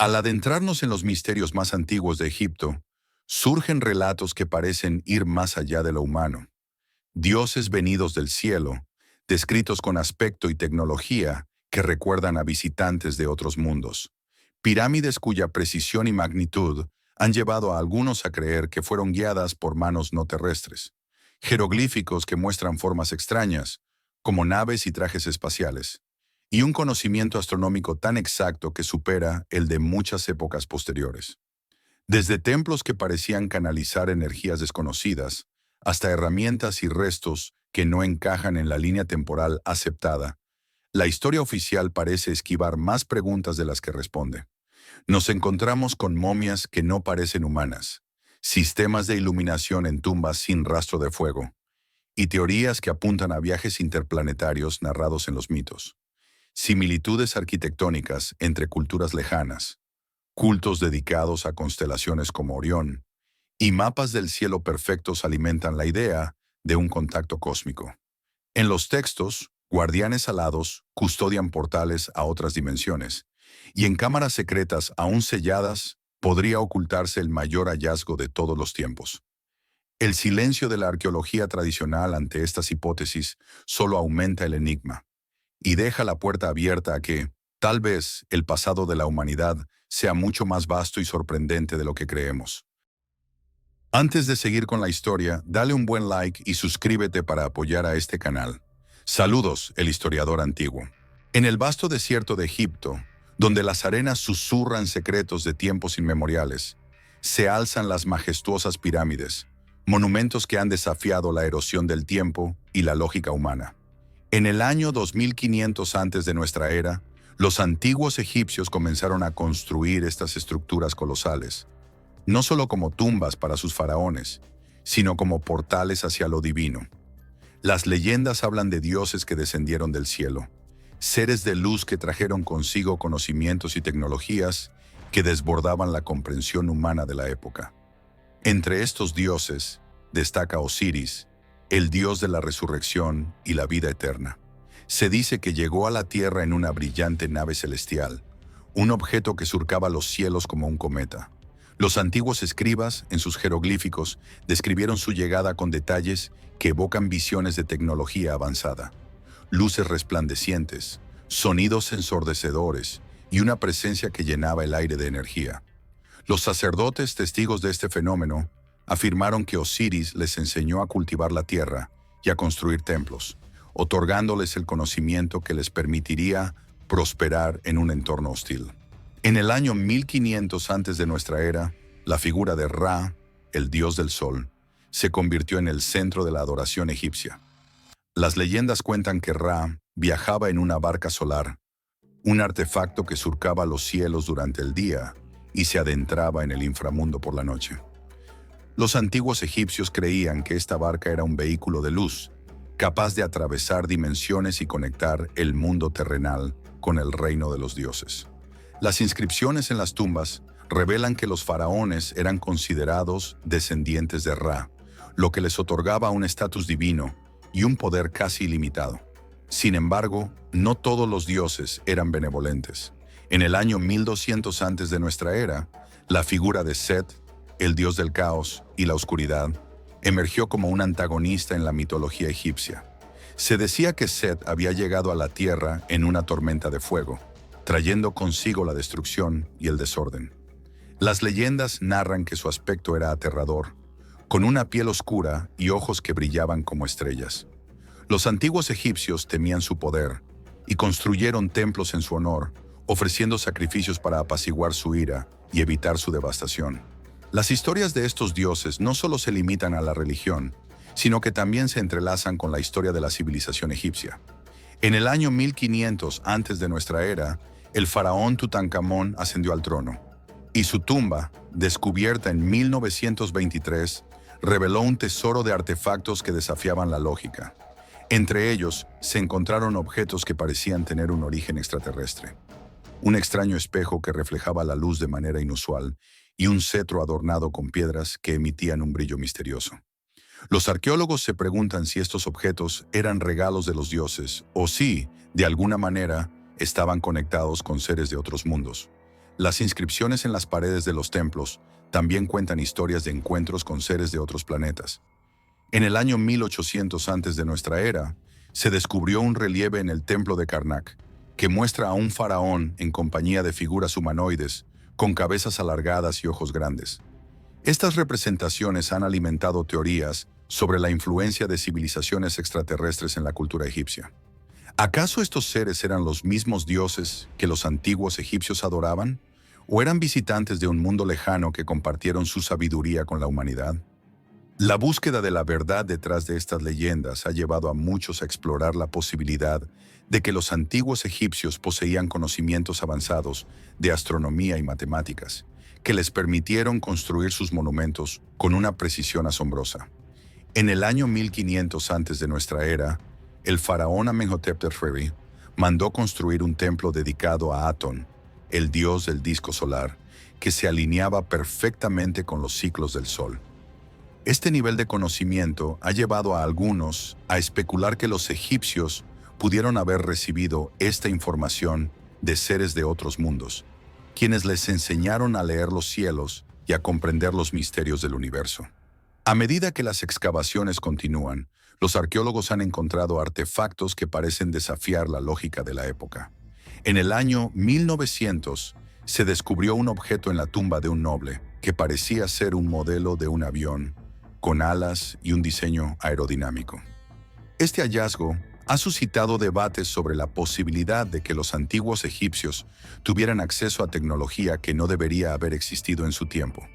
Al adentrarnos en los misterios más antiguos de Egipto, surgen relatos que parecen ir más allá de lo humano. Dioses venidos del cielo, descritos con aspecto y tecnología que recuerdan a visitantes de otros mundos. Pirámides cuya precisión y magnitud han llevado a algunos a creer que fueron guiadas por manos no terrestres. Jeroglíficos que muestran formas extrañas, como naves y trajes espaciales. Y un conocimiento astronómico tan exacto que supera el de muchas épocas posteriores. Desde templos que parecían canalizar energías desconocidas, hasta herramientas y restos que no encajan en la línea temporal aceptada, la historia oficial parece esquivar más preguntas de las que responde. Nos encontramos con momias que no parecen humanas, sistemas de iluminación en tumbas sin rastro de fuego, y teorías que apuntan a viajes interplanetarios narrados en los mitos. Similitudes arquitectónicas entre culturas lejanas, cultos dedicados a constelaciones como Orión, y mapas del cielo perfectos alimentan la idea de un contacto cósmico. En los textos, guardianes alados custodian portales a otras dimensiones, y en cámaras secretas aún selladas podría ocultarse el mayor hallazgo de todos los tiempos. El silencio de la arqueología tradicional ante estas hipótesis solo aumenta el enigma y deja la puerta abierta a que, tal vez, el pasado de la humanidad sea mucho más vasto y sorprendente de lo que creemos. Antes de seguir con la historia, dale un buen like y suscríbete para apoyar a este canal. Saludos, el historiador antiguo. En el vasto desierto de Egipto, donde las arenas susurran secretos de tiempos inmemoriales, se alzan las majestuosas pirámides, monumentos que han desafiado la erosión del tiempo y la lógica humana. En el año 2500 antes de nuestra era, los antiguos egipcios comenzaron a construir estas estructuras colosales, no solo como tumbas para sus faraones, sino como portales hacia lo divino. Las leyendas hablan de dioses que descendieron del cielo, seres de luz que trajeron consigo conocimientos y tecnologías que desbordaban la comprensión humana de la época. Entre estos dioses destaca Osiris, el dios de la resurrección y la vida eterna. Se dice que llegó a la tierra en una brillante nave celestial, un objeto que surcaba los cielos como un cometa. Los antiguos escribas, en sus jeroglíficos, describieron su llegada con detalles que evocan visiones de tecnología avanzada. Luces resplandecientes, sonidos ensordecedores y una presencia que llenaba el aire de energía. Los sacerdotes, testigos de este fenómeno, afirmaron que Osiris les enseñó a cultivar la tierra y a construir templos, otorgándoles el conocimiento que les permitiría prosperar en un entorno hostil. En el año 1500 antes de nuestra era, la figura de Ra, el dios del sol, se convirtió en el centro de la adoración egipcia. Las leyendas cuentan que Ra viajaba en una barca solar, un artefacto que surcaba los cielos durante el día y se adentraba en el inframundo por la noche. Los antiguos egipcios creían que esta barca era un vehículo de luz, capaz de atravesar dimensiones y conectar el mundo terrenal con el reino de los dioses. Las inscripciones en las tumbas revelan que los faraones eran considerados descendientes de Ra, lo que les otorgaba un estatus divino y un poder casi ilimitado. Sin embargo, no todos los dioses eran benevolentes. En el año 1200 antes de nuestra era, la figura de Set, el dios del caos y la oscuridad, emergió como un antagonista en la mitología egipcia. Se decía que Set había llegado a la tierra en una tormenta de fuego, trayendo consigo la destrucción y el desorden. Las leyendas narran que su aspecto era aterrador, con una piel oscura y ojos que brillaban como estrellas. Los antiguos egipcios temían su poder y construyeron templos en su honor, ofreciendo sacrificios para apaciguar su ira y evitar su devastación. Las historias de estos dioses no solo se limitan a la religión, sino que también se entrelazan con la historia de la civilización egipcia. En el año 1500 antes de nuestra era, el faraón Tutankamón ascendió al trono, y su tumba, descubierta en 1923, reveló un tesoro de artefactos que desafiaban la lógica. Entre ellos, se encontraron objetos que parecían tener un origen extraterrestre. Un extraño espejo que reflejaba la luz de manera inusual y un cetro adornado con piedras que emitían un brillo misterioso. Los arqueólogos se preguntan si estos objetos eran regalos de los dioses o si, de alguna manera, estaban conectados con seres de otros mundos. Las inscripciones en las paredes de los templos también cuentan historias de encuentros con seres de otros planetas. En el año 1800 antes de nuestra era, se descubrió un relieve en el templo de Karnak que muestra a un faraón en compañía de figuras humanoides con cabezas alargadas y ojos grandes. Estas representaciones han alimentado teorías sobre la influencia de civilizaciones extraterrestres en la cultura egipcia. ¿Acaso estos seres eran los mismos dioses que los antiguos egipcios adoraban? ¿O eran visitantes de un mundo lejano que compartieron su sabiduría con la humanidad? La búsqueda de la verdad detrás de estas leyendas ha llevado a muchos a explorar la posibilidad de que los antiguos egipcios poseían conocimientos avanzados de astronomía y matemáticas, que les permitieron construir sus monumentos con una precisión asombrosa. En el año 1500 antes de nuestra era, el faraón Amenhotep III mandó construir un templo dedicado a Atón, el dios del disco solar, que se alineaba perfectamente con los ciclos del sol. Este nivel de conocimiento ha llevado a algunos a especular que los egipcios pudieron haber recibido esta información de seres de otros mundos, quienes les enseñaron a leer los cielos y a comprender los misterios del universo. A medida que las excavaciones continúan, los arqueólogos han encontrado artefactos que parecen desafiar la lógica de la época. En el año 1900 se descubrió un objeto en la tumba de un noble que parecía ser un modelo de un avión con alas y un diseño aerodinámico. Este hallazgo ha suscitado debates sobre la posibilidad de que los antiguos egipcios tuvieran acceso a tecnología que no debería haber existido en su tiempo.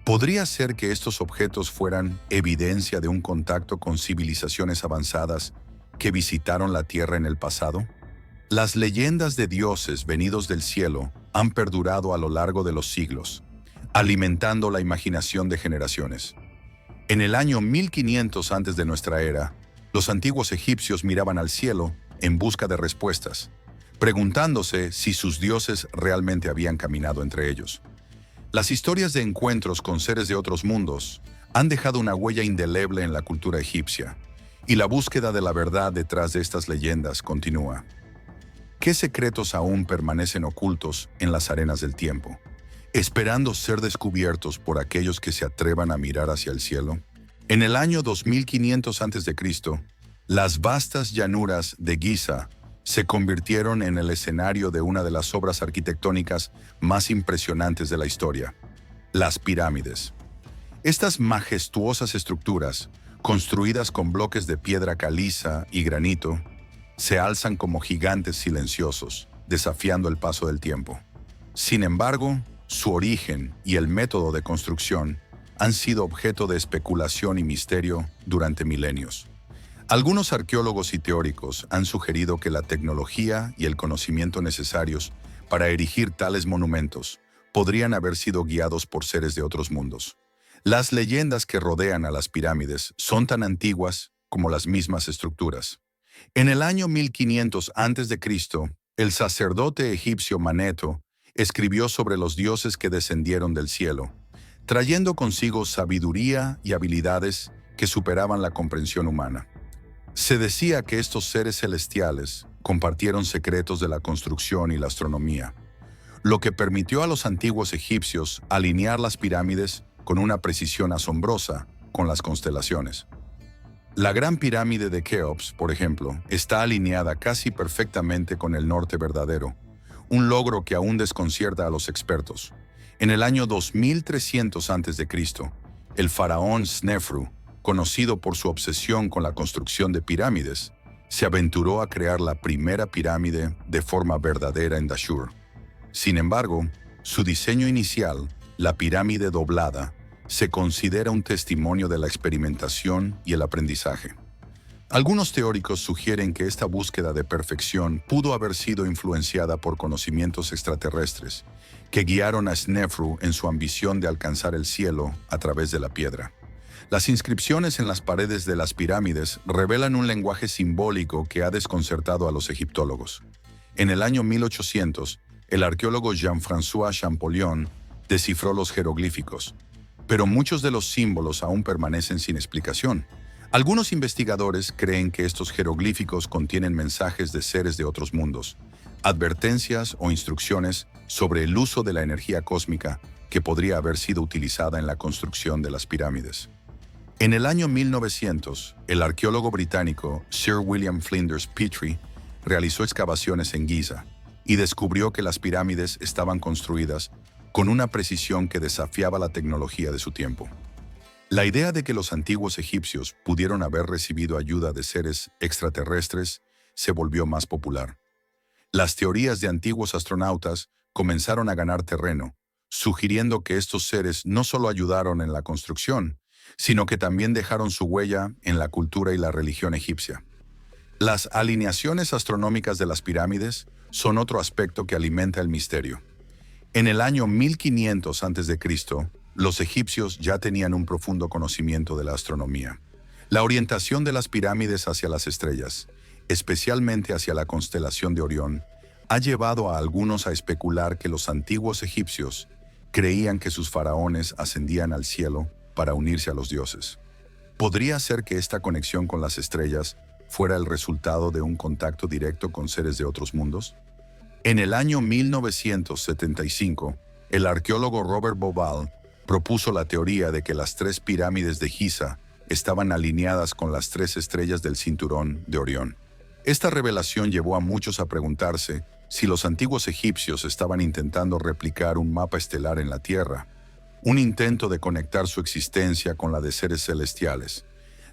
¿Podría ser que estos objetos fueran evidencia de un contacto con civilizaciones avanzadas que visitaron la Tierra en el pasado? Las leyendas de dioses venidos del cielo han perdurado a lo largo de los siglos, alimentando la imaginación de generaciones. En el año 1500 antes de nuestra era, los antiguos egipcios miraban al cielo en busca de respuestas, preguntándose si sus dioses realmente habían caminado entre ellos. Las historias de encuentros con seres de otros mundos han dejado una huella indeleble en la cultura egipcia, y la búsqueda de la verdad detrás de estas leyendas continúa. ¿Qué secretos aún permanecen ocultos en las arenas del tiempo, esperando ser descubiertos por aquellos que se atrevan a mirar hacia el cielo? En el año 2500 a.C., las vastas llanuras de Giza se convirtieron en el escenario de una de las obras arquitectónicas más impresionantes de la historia, las pirámides. Estas majestuosas estructuras, construidas con bloques de piedra caliza y granito, se alzan como gigantes silenciosos, desafiando el paso del tiempo. Sin embargo, su origen y el método de construcción han sido objeto de especulación y misterio durante milenios. Algunos arqueólogos y teóricos han sugerido que la tecnología y el conocimiento necesarios para erigir tales monumentos podrían haber sido guiados por seres de otros mundos. Las leyendas que rodean a las pirámides son tan antiguas como las mismas estructuras. En el año 1500 a.C., el sacerdote egipcio Maneto escribió sobre los dioses que descendieron del cielo, trayendo consigo sabiduría y habilidades que superaban la comprensión humana. Se decía que estos seres celestiales compartieron secretos de la construcción y la astronomía, lo que permitió a los antiguos egipcios alinear las pirámides con una precisión asombrosa con las constelaciones. La Gran Pirámide de Keops, por ejemplo, está alineada casi perfectamente con el norte verdadero, un logro que aún desconcierta a los expertos. En el año 2300 a.C., el faraón Snefru, conocido por su obsesión con la construcción de pirámides, se aventuró a crear la primera pirámide de forma verdadera en Dashur. Sin embargo, su diseño inicial, la pirámide doblada, se considera un testimonio de la experimentación y el aprendizaje. Algunos teóricos sugieren que esta búsqueda de perfección pudo haber sido influenciada por conocimientos extraterrestres que guiaron a Snefru en su ambición de alcanzar el cielo a través de la piedra. Las inscripciones en las paredes de las pirámides revelan un lenguaje simbólico que ha desconcertado a los egiptólogos. En el año 1800, el arqueólogo Jean-François Champollion descifró los jeroglíficos, pero muchos de los símbolos aún permanecen sin explicación. Algunos investigadores creen que estos jeroglíficos contienen mensajes de seres de otros mundos, advertencias o instrucciones sobre el uso de la energía cósmica que podría haber sido utilizada en la construcción de las pirámides. En el año 1900, el arqueólogo británico Sir William Flinders Petrie realizó excavaciones en Giza y descubrió que las pirámides estaban construidas con una precisión que desafiaba la tecnología de su tiempo. La idea de que los antiguos egipcios pudieron haber recibido ayuda de seres extraterrestres se volvió más popular. Las teorías de antiguos astronautas comenzaron a ganar terreno, sugiriendo que estos seres no solo ayudaron en la construcción, sino que también dejaron su huella en la cultura y la religión egipcia. Las alineaciones astronómicas de las pirámides son otro aspecto que alimenta el misterio. En el año 1500 a.C., los egipcios ya tenían un profundo conocimiento de la astronomía. La orientación de las pirámides hacia las estrellas, especialmente hacia la constelación de Orión, ha llevado a algunos a especular que los antiguos egipcios creían que sus faraones ascendían al cielo para unirse a los dioses. ¿Podría ser que esta conexión con las estrellas fuera el resultado de un contacto directo con seres de otros mundos? En el año 1975, el arqueólogo Robert Bauval propuso la teoría de que las 3 pirámides de Giza estaban alineadas con las 3 estrellas del cinturón de Orión. Esta revelación llevó a muchos a preguntarse si los antiguos egipcios estaban intentando replicar un mapa estelar en la Tierra, un intento de conectar su existencia con la de seres celestiales.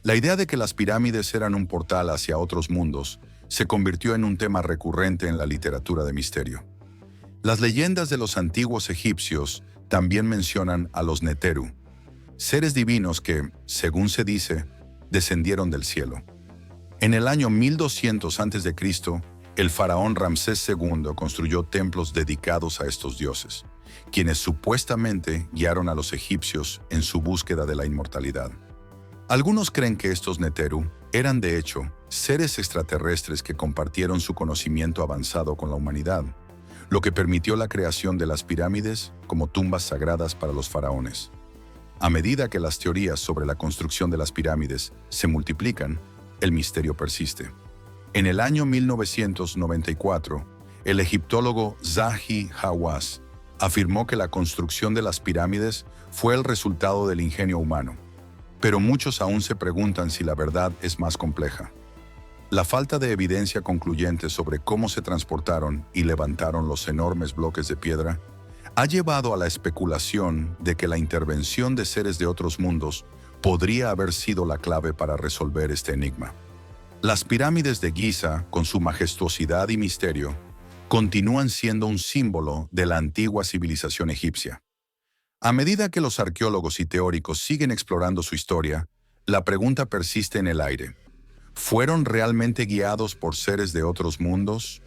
La idea de que las pirámides eran un portal hacia otros mundos se convirtió en un tema recurrente en la literatura de misterio. Las leyendas de los antiguos egipcios también mencionan a los Neteru, seres divinos que, según se dice, descendieron del cielo. En el año 1200 a.C., el faraón Ramsés II construyó templos dedicados a estos dioses, quienes supuestamente guiaron a los egipcios en su búsqueda de la inmortalidad. Algunos creen que estos Neteru eran, de hecho, seres extraterrestres que compartieron su conocimiento avanzado con la humanidad, lo que permitió la creación de las pirámides como tumbas sagradas para los faraones. A medida que las teorías sobre la construcción de las pirámides se multiplican, el misterio persiste. En el año 1994, el egiptólogo Zahi Hawass afirmó que la construcción de las pirámides fue el resultado del ingenio humano, pero muchos aún se preguntan si la verdad es más compleja. La falta de evidencia concluyente sobre cómo se transportaron y levantaron los enormes bloques de piedra ha llevado a la especulación de que la intervención de seres de otros mundos podría haber sido la clave para resolver este enigma. Las pirámides de Giza, con su majestuosidad y misterio, continúan siendo un símbolo de la antigua civilización egipcia. A medida que los arqueólogos y teóricos siguen explorando su historia, la pregunta persiste en el aire. ¿Fueron realmente guiados por seres de otros mundos?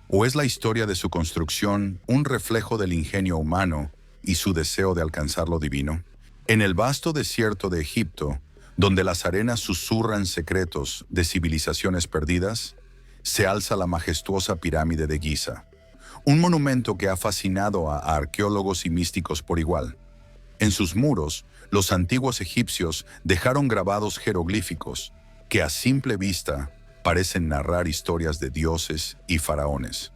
¿O es la historia de su construcción un reflejo del ingenio humano y su deseo de alcanzar lo divino? En el vasto desierto de Egipto, donde las arenas susurran secretos de civilizaciones perdidas, se alza la majestuosa pirámide de Giza, un monumento que ha fascinado a arqueólogos y místicos por igual. En sus muros, los antiguos egipcios dejaron grabados jeroglíficos que a simple vista parecen narrar historias de dioses y faraones.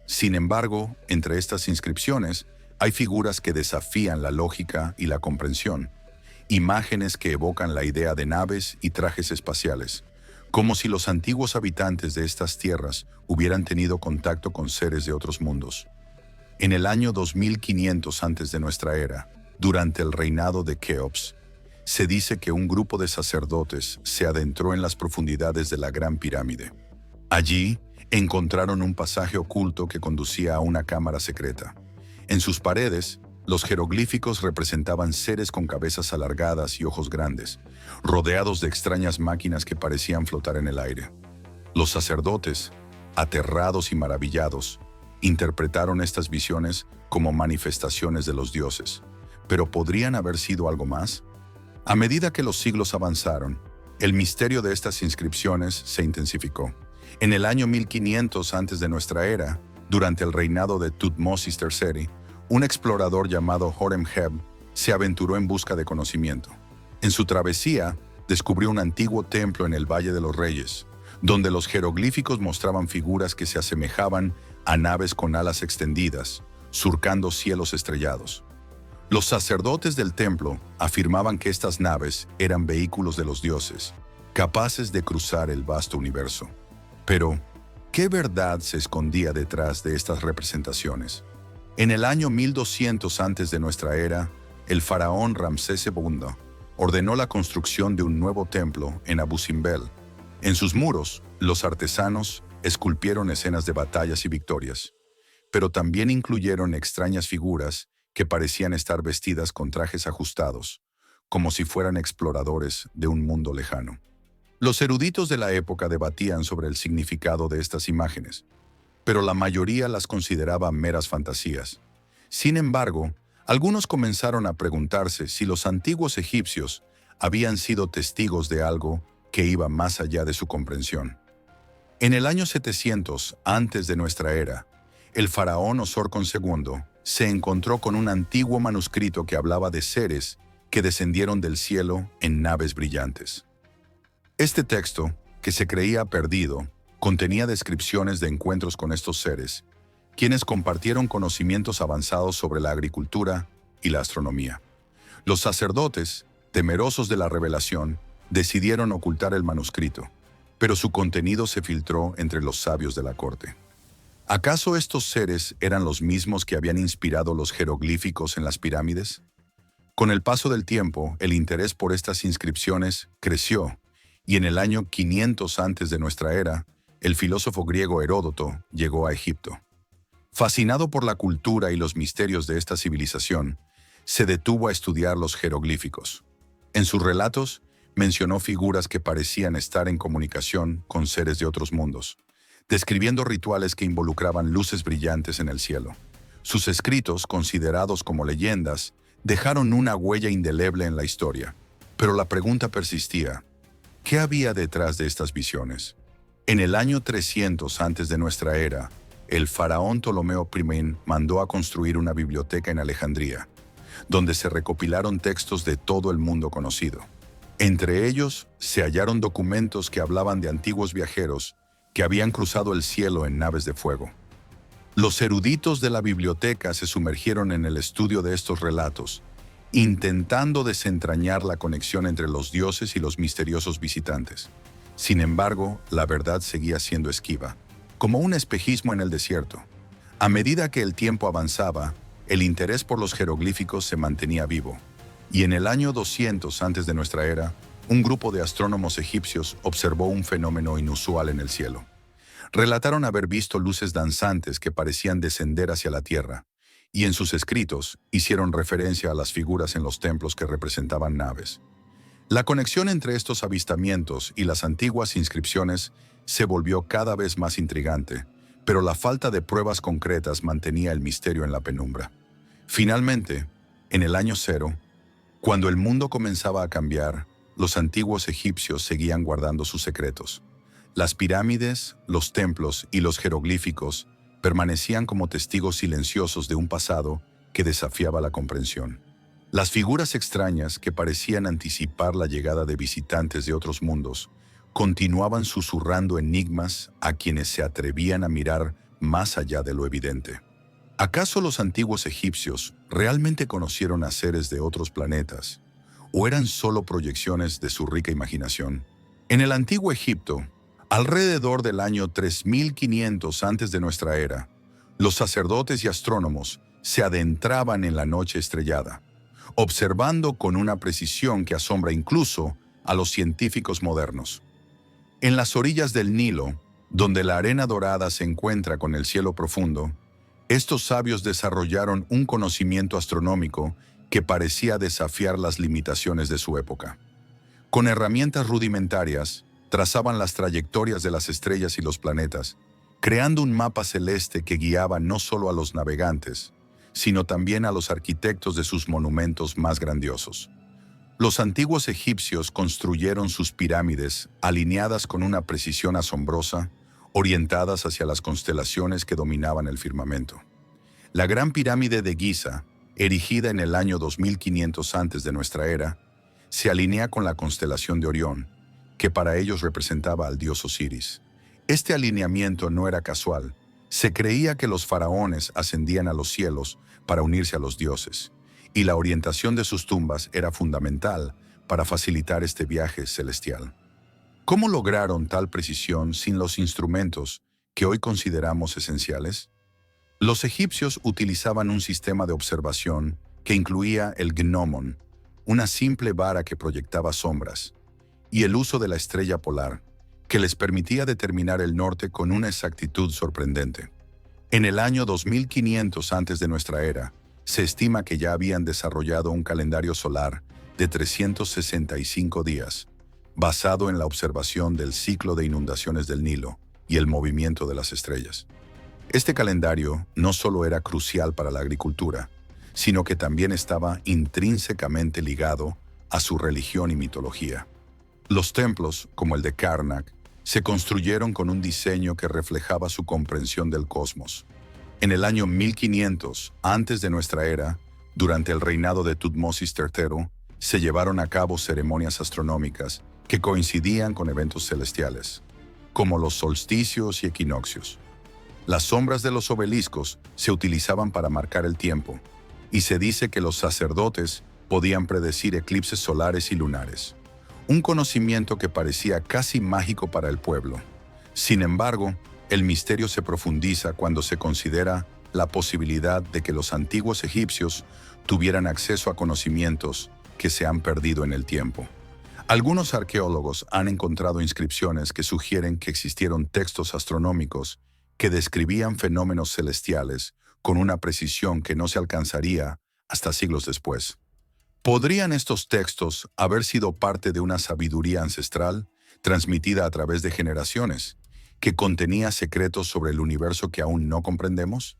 Sin embargo, entre estas inscripciones hay figuras que desafían la lógica y la comprensión, imágenes que evocan la idea de naves y trajes espaciales, como si los antiguos habitantes de estas tierras hubieran tenido contacto con seres de otros mundos. En el año 2500 antes de nuestra era, durante el reinado de Keops, se dice que un grupo de sacerdotes se adentró en las profundidades de la Gran Pirámide. Allí encontraron un pasaje oculto que conducía a una cámara secreta. En sus paredes, los jeroglíficos representaban seres con cabezas alargadas y ojos grandes, rodeados de extrañas máquinas que parecían flotar en el aire. Los sacerdotes, aterrados y maravillados, interpretaron estas visiones como manifestaciones de los dioses. ¿Pero podrían haber sido algo más? A medida que los siglos avanzaron, el misterio de estas inscripciones se intensificó. En el año 1500 antes de nuestra era, durante el reinado de Tutmosis III, un explorador llamado Horemheb se aventuró en busca de conocimiento. En su travesía, descubrió un antiguo templo en el Valle de los Reyes, donde los jeroglíficos mostraban figuras que se asemejaban a naves con alas extendidas, surcando cielos estrellados. Los sacerdotes del templo afirmaban que estas naves eran vehículos de los dioses, capaces de cruzar el vasto universo. Pero, ¿qué verdad se escondía detrás de estas representaciones? En el año 1200 antes de nuestra era, el faraón Ramsés II ordenó la construcción de un nuevo templo en Abu Simbel. En sus muros, los artesanos esculpieron escenas de batallas y victorias, pero también incluyeron extrañas figuras que parecían estar vestidas con trajes ajustados, como si fueran exploradores de un mundo lejano. Los eruditos de la época debatían sobre el significado de estas imágenes, pero la mayoría las consideraba meras fantasías. Sin embargo, algunos comenzaron a preguntarse si los antiguos egipcios habían sido testigos de algo que iba más allá de su comprensión. En el año 700 antes de nuestra era, el faraón Osorkon II se encontró con un antiguo manuscrito que hablaba de seres que descendieron del cielo en naves brillantes. Este texto, que se creía perdido, contenía descripciones de encuentros con estos seres, quienes compartieron conocimientos avanzados sobre la agricultura y la astronomía. Los sacerdotes, temerosos de la revelación, decidieron ocultar el manuscrito, pero su contenido se filtró entre los sabios de la corte. ¿Acaso estos seres eran los mismos que habían inspirado los jeroglíficos en las pirámides? Con el paso del tiempo, el interés por estas inscripciones creció, y en el año 500 antes de nuestra era, el filósofo griego Heródoto llegó a Egipto. Fascinado por la cultura y los misterios de esta civilización, se detuvo a estudiar los jeroglíficos. En sus relatos, mencionó figuras que parecían estar en comunicación con seres de otros mundos, describiendo rituales que involucraban luces brillantes en el cielo. Sus escritos, considerados como leyendas, dejaron una huella indeleble en la historia. Pero la pregunta persistía: ¿qué había detrás de estas visiones? En el año 300 antes de nuestra era, el faraón Ptolomeo I mandó a construir una biblioteca en Alejandría, donde se recopilaron textos de todo el mundo conocido. Entre ellos, se hallaron documentos que hablaban de antiguos viajeros que habían cruzado el cielo en naves de fuego. Los eruditos de la biblioteca se sumergieron en el estudio de estos relatos, intentando desentrañar la conexión entre los dioses y los misteriosos visitantes. Sin embargo, la verdad seguía siendo esquiva, como un espejismo en el desierto. A medida que el tiempo avanzaba, el interés por los jeroglíficos se mantenía vivo, y en el año 200 antes de nuestra era, un grupo de astrónomos egipcios observó un fenómeno inusual en el cielo. Relataron haber visto luces danzantes que parecían descender hacia la tierra, y en sus escritos hicieron referencia a las figuras en los templos que representaban naves. La conexión entre estos avistamientos y las antiguas inscripciones se volvió cada vez más intrigante, pero la falta de pruebas concretas mantenía el misterio en la penumbra. Finalmente, en el año 0, cuando el mundo comenzaba a cambiar, los antiguos egipcios seguían guardando sus secretos. Las pirámides, los templos y los jeroglíficos permanecían como testigos silenciosos de un pasado que desafiaba la comprensión. Las figuras extrañas que parecían anticipar la llegada de visitantes de otros mundos continuaban susurrando enigmas a quienes se atrevían a mirar más allá de lo evidente. ¿Acaso los antiguos egipcios realmente conocieron a seres de otros planetas, o eran solo proyecciones de su rica imaginación? En el antiguo Egipto, alrededor del año 3500 antes de nuestra era, los sacerdotes y astrónomos se adentraban en la noche estrellada, observando con una precisión que asombra incluso a los científicos modernos. En las orillas del Nilo, donde la arena dorada se encuentra con el cielo profundo, estos sabios desarrollaron un conocimiento astronómico que parecía desafiar las limitaciones de su época. Con herramientas rudimentarias, trazaban las trayectorias de las estrellas y los planetas, creando un mapa celeste que guiaba no solo a los navegantes, sino también a los arquitectos de sus monumentos más grandiosos. Los antiguos egipcios construyeron sus pirámides alineadas con una precisión asombrosa, orientadas hacia las constelaciones que dominaban el firmamento. La Gran Pirámide de Giza, erigida en el año 2500 antes de nuestra era, se alinea con la constelación de Orión, que para ellos representaba al dios Osiris. Este alineamiento no era casual, Se creía que los faraones ascendían a los cielos para unirse a los dioses, y la orientación de sus tumbas era fundamental para facilitar este viaje celestial. ¿Cómo lograron tal precisión sin los instrumentos que hoy consideramos esenciales? Los egipcios utilizaban un sistema de observación que incluía el gnomon, una simple vara que proyectaba sombras, y el uso de la estrella polar, que les permitía determinar el norte con una exactitud sorprendente. En el año 2500 antes de nuestra era, se estima que ya habían desarrollado un calendario solar de 365 días, basado en la observación del ciclo de inundaciones del Nilo y el movimiento de las estrellas. Este calendario no solo era crucial para la agricultura, sino que también estaba intrínsecamente ligado a su religión y mitología. Los templos, como el de Karnak, se construyeron con un diseño que reflejaba su comprensión del cosmos. En el año 1500, antes de nuestra era, durante el reinado de Tutmosis III, se llevaron a cabo ceremonias astronómicas que coincidían con eventos celestiales, como los solsticios y equinoccios. Las sombras de los obeliscos se utilizaban para marcar el tiempo, y se dice que los sacerdotes podían predecir eclipses solares y lunares, un conocimiento que parecía casi mágico para el pueblo. Sin embargo, el misterio se profundiza cuando se considera la posibilidad de que los antiguos egipcios tuvieran acceso a conocimientos que se han perdido en el tiempo. Algunos arqueólogos han encontrado inscripciones que sugieren que existieron textos astronómicos que describían fenómenos celestiales con una precisión que no se alcanzaría hasta siglos después. ¿Podrían estos textos haber sido parte de una sabiduría ancestral transmitida a través de generaciones, que contenía secretos sobre el universo que aún no comprendemos?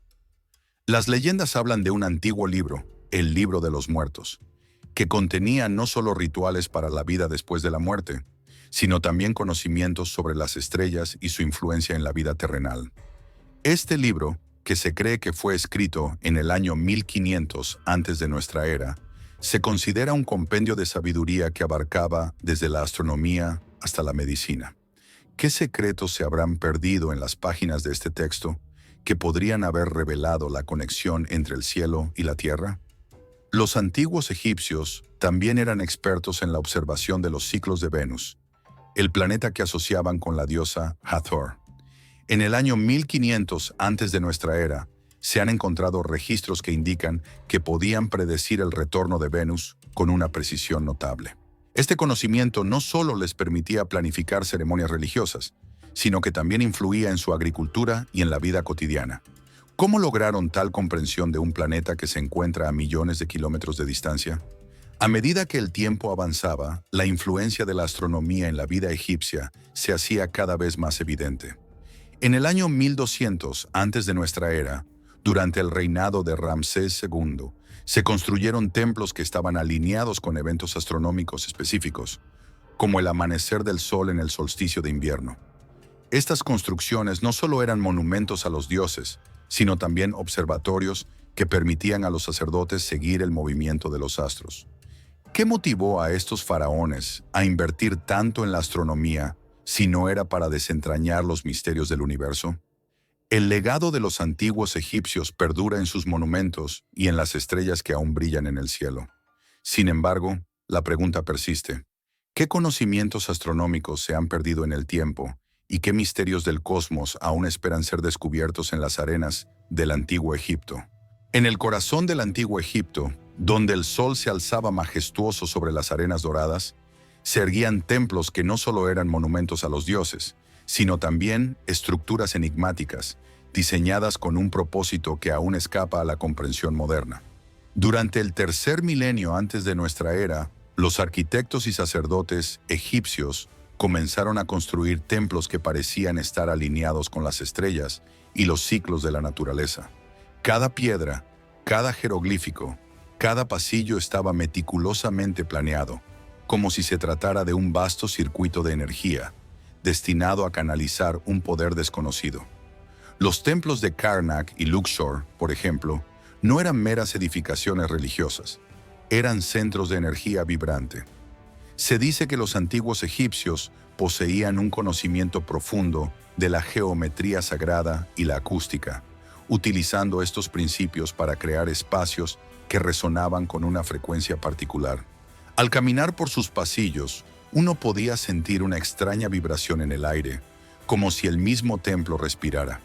Las leyendas hablan de un antiguo libro, el Libro de los Muertos, que contenía no solo rituales para la vida después de la muerte, sino también conocimientos sobre las estrellas y su influencia en la vida terrenal. Este libro, que se cree que fue escrito en el año 1500 antes de nuestra era, se considera un compendio de sabiduría que abarcaba desde la astronomía hasta la medicina. ¿Qué secretos se habrán perdido en las páginas de este texto que podrían haber revelado la conexión entre el cielo y la tierra? Los antiguos egipcios también eran expertos en la observación de los ciclos de Venus, el planeta que asociaban con la diosa Hathor. En el año 1500 antes de nuestra era, se han encontrado registros que indican que podían predecir el retorno de Venus con una precisión notable. Este conocimiento no solo les permitía planificar ceremonias religiosas, sino que también influía en su agricultura y en la vida cotidiana. ¿Cómo lograron tal comprensión de un planeta que se encuentra a millones de kilómetros de distancia? A medida que el tiempo avanzaba, la influencia de la astronomía en la vida egipcia se hacía cada vez más evidente. En el año 1200 antes de nuestra era, durante el reinado de Ramsés II, se construyeron templos que estaban alineados con eventos astronómicos específicos, como el amanecer del sol en el solsticio de invierno. Estas construcciones no solo eran monumentos a los dioses, sino también observatorios que permitían a los sacerdotes seguir el movimiento de los astros. ¿Qué motivó a estos faraones a invertir tanto en la astronomía si no era para desentrañar los misterios del universo? El legado de los antiguos egipcios perdura en sus monumentos y en las estrellas que aún brillan en el cielo. Sin embargo, la pregunta persiste: ¿qué conocimientos astronómicos se han perdido en el tiempo y qué misterios del cosmos aún esperan ser descubiertos en las arenas del antiguo Egipto? En el corazón del antiguo Egipto, donde el sol se alzaba majestuoso sobre las arenas doradas, se erguían templos que no solo eran monumentos a los dioses, sino también estructuras enigmáticas, diseñadas con un propósito que aún escapa a la comprensión moderna. Durante el tercer milenio antes de nuestra era, los arquitectos y sacerdotes egipcios comenzaron a construir templos que parecían estar alineados con las estrellas y los ciclos de la naturaleza. Cada piedra, cada jeroglífico, cada pasillo estaba meticulosamente planeado, como si se tratara de un vasto circuito de energía, destinado a canalizar un poder desconocido. Los templos de Karnak y Luxor, por ejemplo, no eran meras edificaciones religiosas, eran centros de energía vibrante. Se dice que los antiguos egipcios poseían un conocimiento profundo de la geometría sagrada y la acústica, utilizando estos principios para crear espacios que resonaban con una frecuencia particular. Al caminar por sus pasillos, uno podía sentir una extraña vibración en el aire, como si el mismo templo respirara.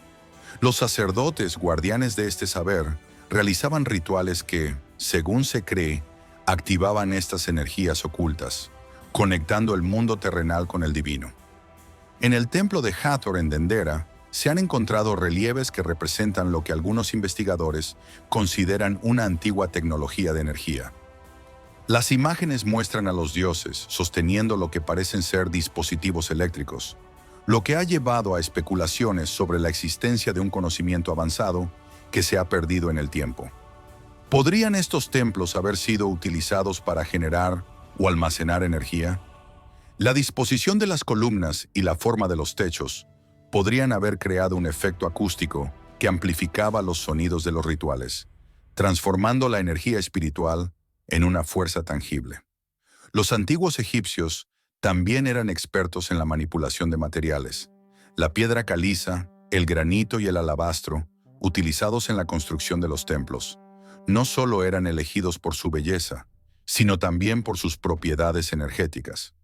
Los sacerdotes, guardianes de este saber, realizaban rituales que, según se cree, activaban estas energías ocultas, conectando el mundo terrenal con el divino. En el templo de Hathor en Dendera, se han encontrado relieves que representan lo que algunos investigadores consideran una antigua tecnología de energía. Las imágenes muestran a los dioses sosteniendo lo que parecen ser dispositivos eléctricos, lo que ha llevado a especulaciones sobre la existencia de un conocimiento avanzado que se ha perdido en el tiempo. ¿Podrían estos templos haber sido utilizados para generar o almacenar energía? La disposición de las columnas y la forma de los techos podrían haber creado un efecto acústico que amplificaba los sonidos de los rituales, transformando la energía espiritual en una fuerza tangible. Los antiguos egipcios también eran expertos en la manipulación de materiales. La piedra caliza, el granito y el alabastro, utilizados en la construcción de los templos, no solo eran elegidos por su belleza, sino también por sus propiedades energéticas.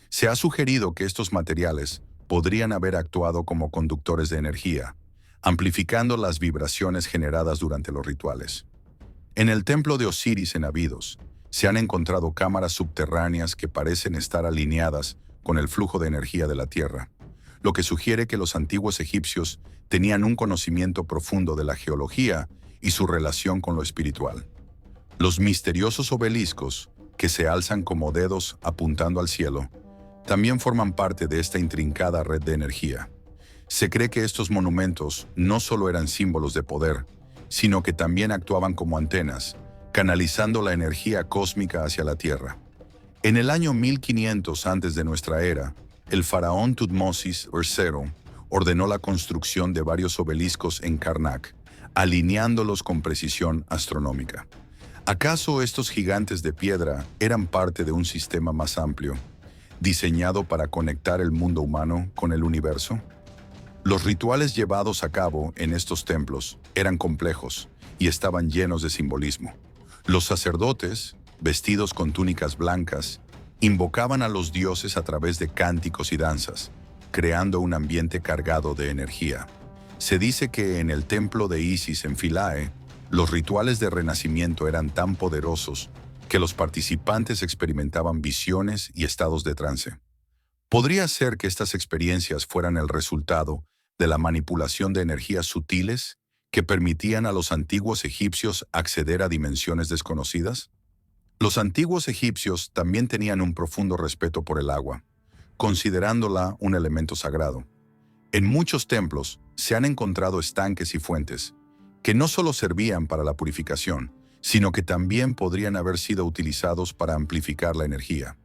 Se ha sugerido que estos materiales podrían haber actuado como conductores de energía, amplificando las vibraciones generadas durante los rituales. En el templo de Osiris en Abidos, se han encontrado cámaras subterráneas que parecen estar alineadas con el flujo de energía de la Tierra, lo que sugiere que los antiguos egipcios tenían un conocimiento profundo de la geología y su relación con lo espiritual. Los misteriosos obeliscos, que se alzan como dedos apuntando al cielo, también forman parte de esta intrincada red de energía. Se cree que estos monumentos no solo eran símbolos de poder, sino que también actuaban como antenas, canalizando la energía cósmica hacia la Tierra. En el año 1500 antes de nuestra era, el faraón Tutmosis III ordenó la construcción de varios obeliscos en Karnak, alineándolos con precisión astronómica. ¿Acaso estos gigantes de piedra eran parte de un sistema más amplio, diseñado para conectar el mundo humano con el universo? Los rituales llevados a cabo en estos templos eran complejos y estaban llenos de simbolismo. Los sacerdotes, vestidos con túnicas blancas, invocaban a los dioses a través de cánticos y danzas, creando un ambiente cargado de energía. Se dice que en el templo de Isis en Philae, los rituales de renacimiento eran tan poderosos que los participantes experimentaban visiones y estados de trance. ¿Podría ser que estas experiencias fueran el resultado de la manipulación de energías sutiles que permitían a los antiguos egipcios acceder a dimensiones desconocidas? Los antiguos egipcios también tenían un profundo respeto por el agua, considerándola un elemento sagrado. En muchos templos se han encontrado estanques y fuentes que no solo servían para la purificación, sino que también podrían haber sido utilizados para amplificar la energía.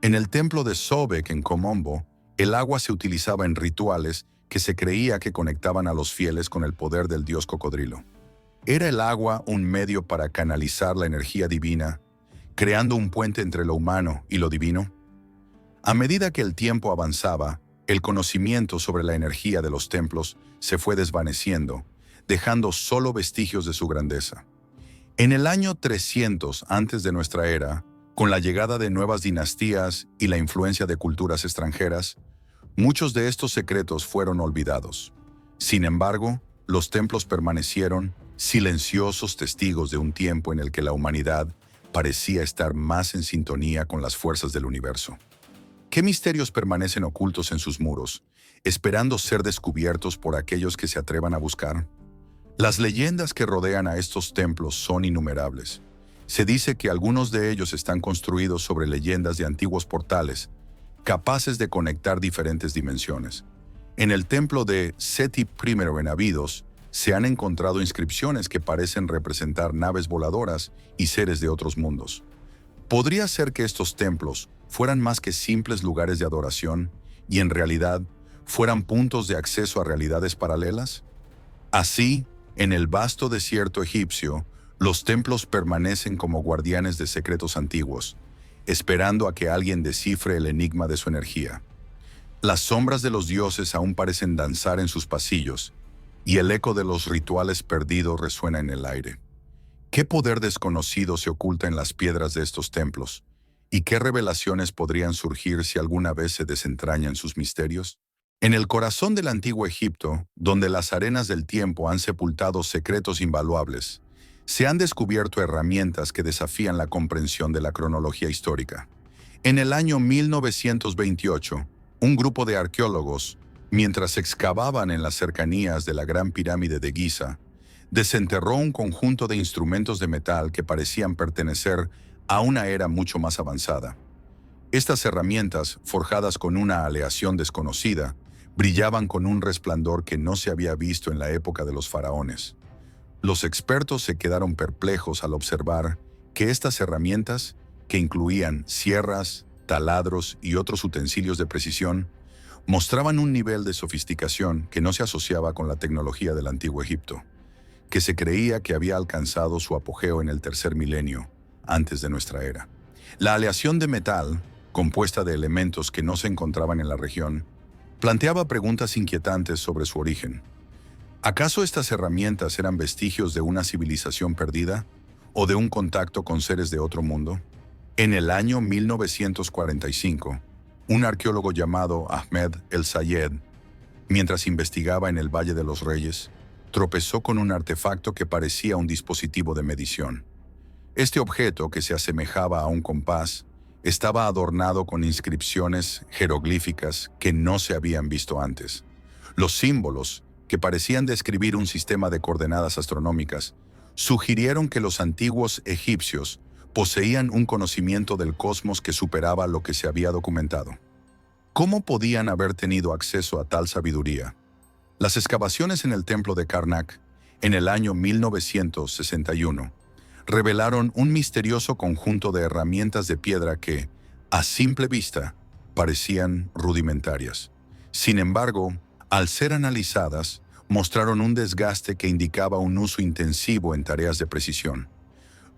En el templo de Sobek en Komombo, el agua se utilizaba en rituales que se creía que conectaban a los fieles con el poder del dios cocodrilo. ¿Era el agua un medio para canalizar la energía divina, creando un puente entre lo humano y lo divino? A medida que el tiempo avanzaba, el conocimiento sobre la energía de los templos se fue desvaneciendo, dejando solo vestigios de su grandeza. En el año 300 antes de nuestra era, con la llegada de nuevas dinastías y la influencia de culturas extranjeras, muchos de estos secretos fueron olvidados. Sin embargo, los templos permanecieron silenciosos testigos de un tiempo en el que la humanidad parecía estar más en sintonía con las fuerzas del universo. ¿Qué misterios permanecen ocultos en sus muros, esperando ser descubiertos por aquellos que se atrevan a buscar? Las leyendas que rodean a estos templos son innumerables. Se dice que algunos de ellos están construidos sobre leyendas de antiguos portales, capaces de conectar diferentes dimensiones. En el templo de Seti I en Abidos, se han encontrado inscripciones que parecen representar naves voladoras y seres de otros mundos. ¿Podría ser que estos templos fueran más que simples lugares de adoración y en realidad fueran puntos de acceso a realidades paralelas? Así, en el vasto desierto egipcio, los templos permanecen como guardianes de secretos antiguos, esperando a que alguien descifre el enigma de su energía. Las sombras de los dioses aún parecen danzar en sus pasillos, y el eco de los rituales perdidos resuena en el aire. ¿Qué poder desconocido se oculta en las piedras de estos templos? ¿Y qué revelaciones podrían surgir si alguna vez se desentrañan sus misterios? En el corazón del antiguo Egipto, donde las arenas del tiempo han sepultado secretos invaluables, se han descubierto herramientas que desafían la comprensión de la cronología histórica. En el año 1928, un grupo de arqueólogos, mientras excavaban en las cercanías de la Gran Pirámide de Giza, desenterró un conjunto de instrumentos de metal que parecían pertenecer a una era mucho más avanzada. Estas herramientas, forjadas con una aleación desconocida, brillaban con un resplandor que no se había visto en la época de los faraones. Los expertos se quedaron perplejos al observar que estas herramientas, que incluían sierras, taladros y otros utensilios de precisión, mostraban un nivel de sofisticación que no se asociaba con la tecnología del antiguo Egipto, que se creía que había alcanzado su apogeo en el tercer milenio, antes de nuestra era. La aleación de metal, compuesta de elementos que no se encontraban en la región, planteaba preguntas inquietantes sobre su origen. ¿Acaso estas herramientas eran vestigios de una civilización perdida o de un contacto con seres de otro mundo? En el año 1945, un arqueólogo llamado Ahmed El-Sayed, mientras investigaba en el Valle de los Reyes, tropezó con un artefacto que parecía un dispositivo de medición. Este objeto, que se asemejaba a un compás, estaba adornado con inscripciones jeroglíficas que no se habían visto antes. Los símbolos, que parecían describir un sistema de coordenadas astronómicas, sugirieron que los antiguos egipcios poseían un conocimiento del cosmos que superaba lo que se había documentado. ¿Cómo podían haber tenido acceso a tal sabiduría? Las excavaciones en el templo de Karnak, en el año 1961, revelaron un misterioso conjunto de herramientas de piedra que, a simple vista, parecían rudimentarias. Sin embargo, al ser analizadas, mostraron un desgaste que indicaba un uso intensivo en tareas de precisión.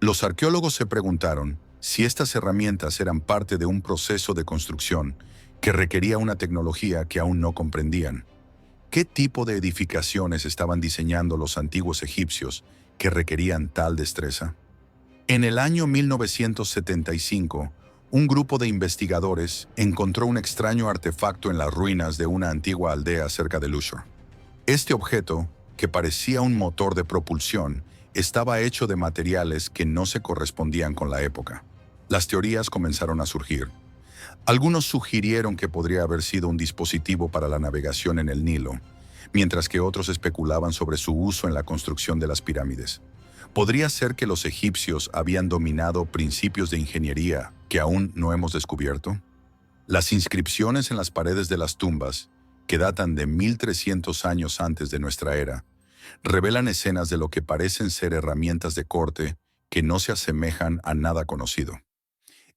Los arqueólogos se preguntaron si estas herramientas eran parte de un proceso de construcción que requería una tecnología que aún no comprendían. ¿Qué tipo de edificaciones estaban diseñando los antiguos egipcios que requerían tal destreza? En el año 1975, un grupo de investigadores encontró un extraño artefacto en las ruinas de una antigua aldea cerca de Luxor. Este objeto, que parecía un motor de propulsión, estaba hecho de materiales que no se correspondían con la época. Las teorías comenzaron a surgir. Algunos sugirieron que podría haber sido un dispositivo para la navegación en el Nilo, mientras que otros especulaban sobre su uso en la construcción de las pirámides. ¿Podría ser que los egipcios habían dominado principios de ingeniería que aún no hemos descubierto? Las inscripciones en las paredes de las tumbas, que datan de 1300 años antes de nuestra era, revelan escenas de lo que parecen ser herramientas de corte que no se asemejan a nada conocido.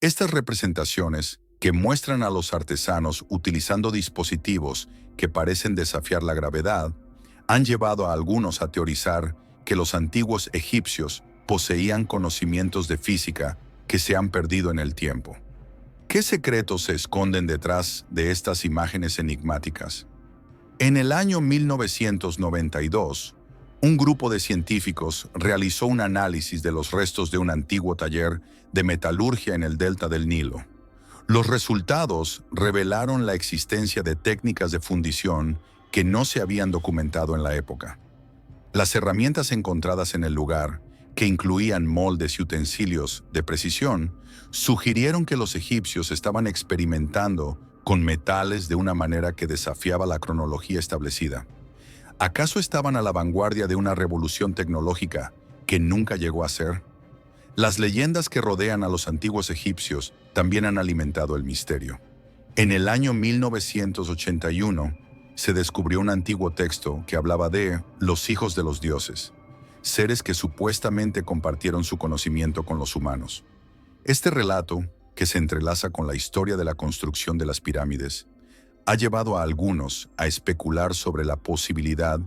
Estas representaciones, que muestran a los artesanos utilizando dispositivos que parecen desafiar la gravedad, han llevado a algunos a teorizar que los antiguos egipcios poseían conocimientos de física que se han perdido en el tiempo. ¿Qué secretos se esconden detrás de estas imágenes enigmáticas? En el año 1992, un grupo de científicos realizó un análisis de los restos de un antiguo taller de metalurgia en el delta del Nilo. Los resultados revelaron la existencia de técnicas de fundición que no se habían documentado en la época. Las herramientas encontradas en el lugar, que incluían moldes y utensilios de precisión, sugirieron que los egipcios estaban experimentando con metales de una manera que desafiaba la cronología establecida. ¿Acaso estaban a la vanguardia de una revolución tecnológica que nunca llegó a ser? Las leyendas que rodean a los antiguos egipcios también han alimentado el misterio. En el año 1981, se descubrió un antiguo texto que hablaba de los hijos de los dioses, seres que supuestamente compartieron su conocimiento con los humanos. Este relato, que se entrelaza con la historia de la construcción de las pirámides, ha llevado a algunos a especular sobre la posibilidad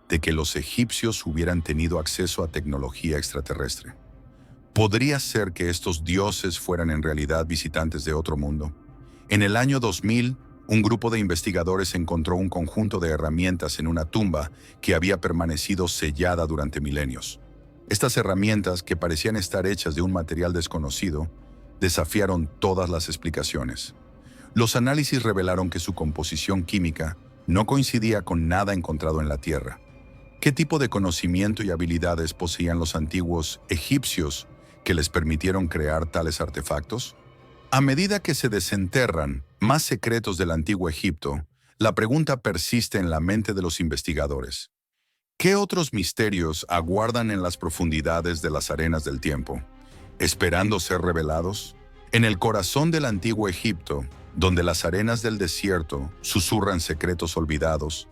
de que los egipcios hubieran tenido acceso a tecnología extraterrestre. ¿Podría ser que estos dioses fueran en realidad visitantes de otro mundo? En el año 2000, Un grupo de investigadores encontró un conjunto de herramientas en una tumba que había permanecido sellada durante milenios. Estas herramientas, que parecían estar hechas de un material desconocido, desafiaron todas las explicaciones. Los análisis revelaron que su composición química no coincidía con nada encontrado en la Tierra. ¿Qué tipo de conocimiento y habilidades poseían los antiguos egipcios que les permitieron crear tales artefactos? A medida que se desenterran más secretos del antiguo Egipto, la pregunta persiste en la mente de los investigadores. ¿Qué otros misterios aguardan en las profundidades de las arenas del tiempo, esperando ser revelados? En el corazón del antiguo Egipto, donde las arenas del desierto susurran secretos olvidados,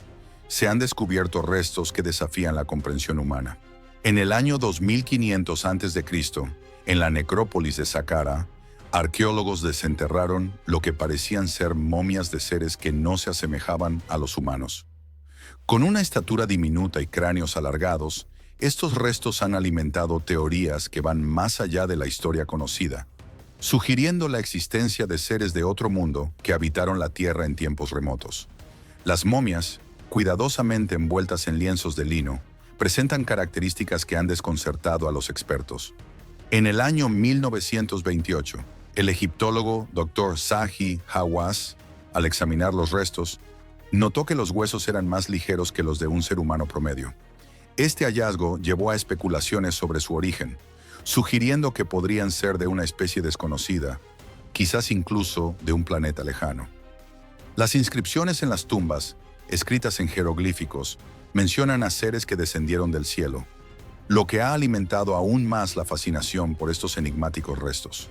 se han descubierto restos que desafían la comprensión humana. En el año 2500 a.C., en la necrópolis de Saqqara, arqueólogos desenterraron lo que parecían ser momias de seres que no se asemejaban a los humanos. Con una estatura diminuta y cráneos alargados, estos restos han alimentado teorías que van más allá de la historia conocida, sugiriendo la existencia de seres de otro mundo que habitaron la Tierra en tiempos remotos. Las momias, cuidadosamente envueltas en lienzos de lino, presentan características que han desconcertado a los expertos. En el año 1928, el egiptólogo Dr. Zahi Hawass, al examinar los restos, notó que los huesos eran más ligeros que los de un ser humano promedio. Este hallazgo llevó a especulaciones sobre su origen, sugiriendo que podrían ser de una especie desconocida, quizás incluso de un planeta lejano. Las inscripciones en las tumbas, escritas en jeroglíficos, mencionan a seres que descendieron del cielo, lo que ha alimentado aún más la fascinación por estos enigmáticos restos.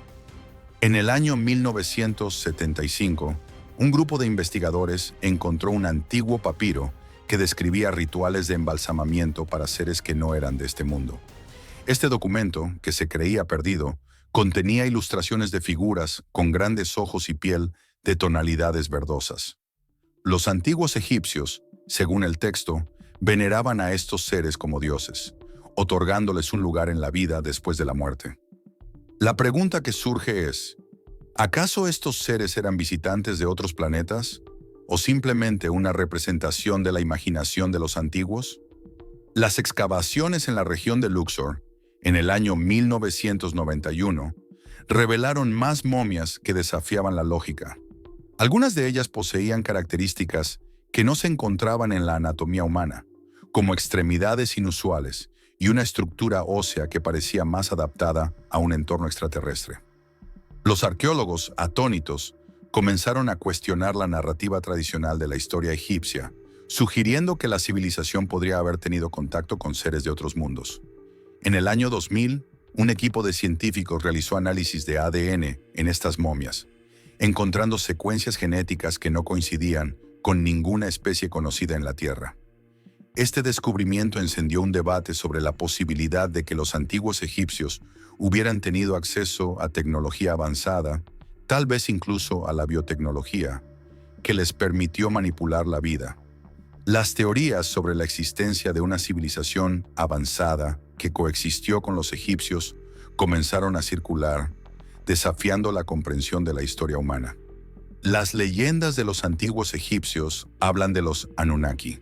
En el año 1975, un grupo de investigadores encontró un antiguo papiro que describía rituales de embalsamamiento para seres que no eran de este mundo. Este documento, que se creía perdido, contenía ilustraciones de figuras con grandes ojos y piel de tonalidades verdosas. Los antiguos egipcios, según el texto, veneraban a estos seres como dioses, otorgándoles un lugar en la vida después de la muerte. La pregunta que surge es, ¿acaso estos seres eran visitantes de otros planetas o simplemente una representación de la imaginación de los antiguos? Las excavaciones en la región de Luxor, en el año 1991, revelaron más momias que desafiaban la lógica. Algunas de ellas poseían características que no se encontraban en la anatomía humana, como extremidades inusuales y una estructura ósea que parecía más adaptada a un entorno extraterrestre. Los arqueólogos, atónitos, comenzaron a cuestionar la narrativa tradicional de la historia egipcia, sugiriendo que la civilización podría haber tenido contacto con seres de otros mundos. En el año 2000, un equipo de científicos realizó análisis de ADN en estas momias, encontrando secuencias genéticas que no coincidían con ninguna especie conocida en la Tierra. Este descubrimiento encendió un debate sobre la posibilidad de que los antiguos egipcios hubieran tenido acceso a tecnología avanzada, tal vez incluso a la biotecnología, que les permitió manipular la vida. Las teorías sobre la existencia de una civilización avanzada que coexistió con los egipcios comenzaron a circular, desafiando la comprensión de la historia humana. Las leyendas de los antiguos egipcios hablan de los Anunnaki,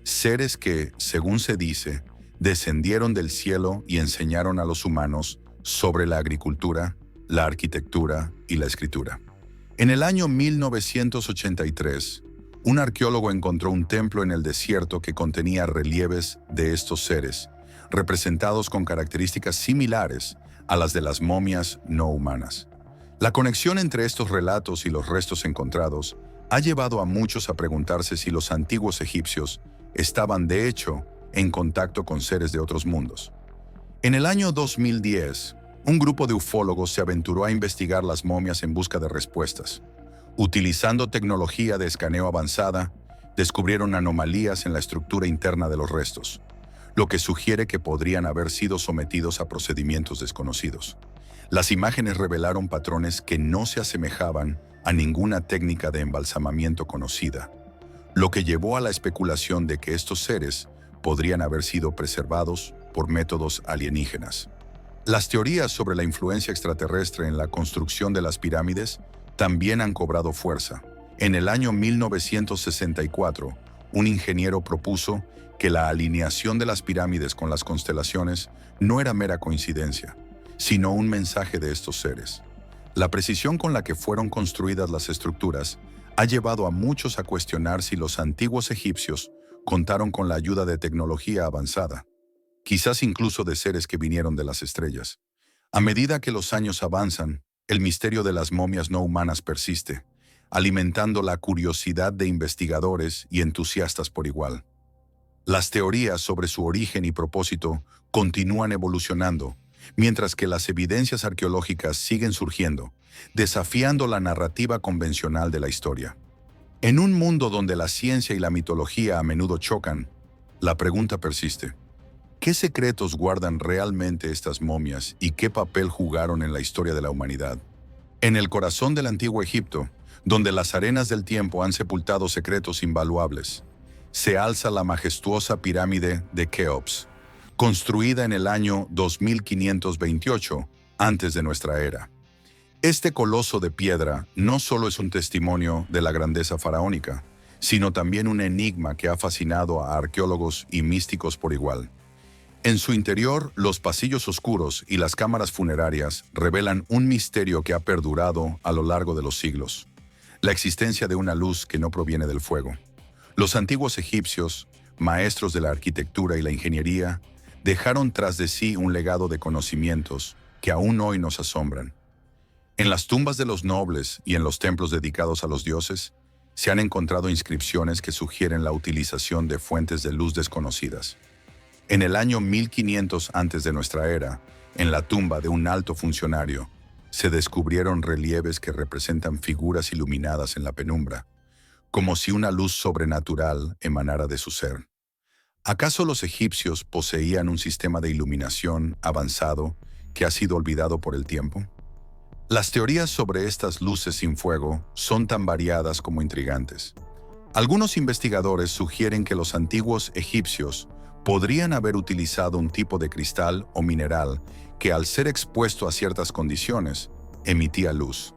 seres que, según se dice, descendieron del cielo y enseñaron a los humanos sobre la agricultura, la arquitectura y la escritura. En el año 1983, un arqueólogo encontró un templo en el desierto que contenía relieves de estos seres, representados con características similares a las de las momias no humanas. La conexión entre estos relatos y los restos encontrados ha llevado a muchos a preguntarse si los antiguos egipcios estaban de hecho en contacto con seres de otros mundos. En el año 2010, un grupo de ufólogos se aventuró a investigar las momias en busca de respuestas. Utilizando tecnología de escaneo avanzada, descubrieron anomalías en la estructura interna de los restos, lo que sugiere que podrían haber sido sometidos a procedimientos desconocidos. Las imágenes revelaron patrones que no se asemejaban a ninguna técnica de embalsamamiento conocida, lo que llevó a la especulación de que estos seres podrían haber sido preservados por métodos alienígenas. Las teorías sobre la influencia extraterrestre en la construcción de las pirámides también han cobrado fuerza, En el año 1964, un ingeniero propuso que la alineación de las pirámides con las constelaciones no era mera coincidencia, sino un mensaje de estos seres. La precisión con la que fueron construidas las estructuras ha llevado a muchos a cuestionar si los antiguos egipcios contaron con la ayuda de tecnología avanzada, quizás incluso de seres que vinieron de las estrellas. A medida que los años avanzan, el misterio de las momias no humanas persiste, alimentando la curiosidad de investigadores y entusiastas por igual. Las teorías sobre su origen y propósito continúan evolucionando, mientras que las evidencias arqueológicas siguen surgiendo, desafiando la narrativa convencional de la historia. En un mundo donde la ciencia y la mitología a menudo chocan, la pregunta persiste: ¿qué secretos guardan realmente estas momias y qué papel jugaron en la historia de la humanidad? En el corazón del antiguo Egipto, donde las arenas del tiempo han sepultado secretos invaluables, se alza la majestuosa pirámide de Keops, construida en el año 2528 antes de nuestra era. Este coloso de piedra no solo es un testimonio de la grandeza faraónica, sino también un enigma que ha fascinado a arqueólogos y místicos por igual. En su interior, los pasillos oscuros y las cámaras funerarias revelan un misterio que ha perdurado a lo largo de los siglos: la existencia de una luz que no proviene del fuego. Los antiguos egipcios, maestros de la arquitectura y la ingeniería, dejaron tras de sí un legado de conocimientos que aún hoy nos asombran. En las tumbas de los nobles y en los templos dedicados a los dioses, se han encontrado inscripciones que sugieren la utilización de fuentes de luz desconocidas. En el año 1500 antes de nuestra era, en la tumba de un alto funcionario, se descubrieron relieves que representan figuras iluminadas en la penumbra, como si una luz sobrenatural emanara de su ser. ¿Acaso los egipcios poseían un sistema de iluminación avanzado que ha sido olvidado por el tiempo? Las teorías sobre estas luces sin fuego son tan variadas como intrigantes. Algunos investigadores sugieren que los antiguos egipcios podrían haber utilizado un tipo de cristal o mineral que, al ser expuesto a ciertas condiciones, emitía luz.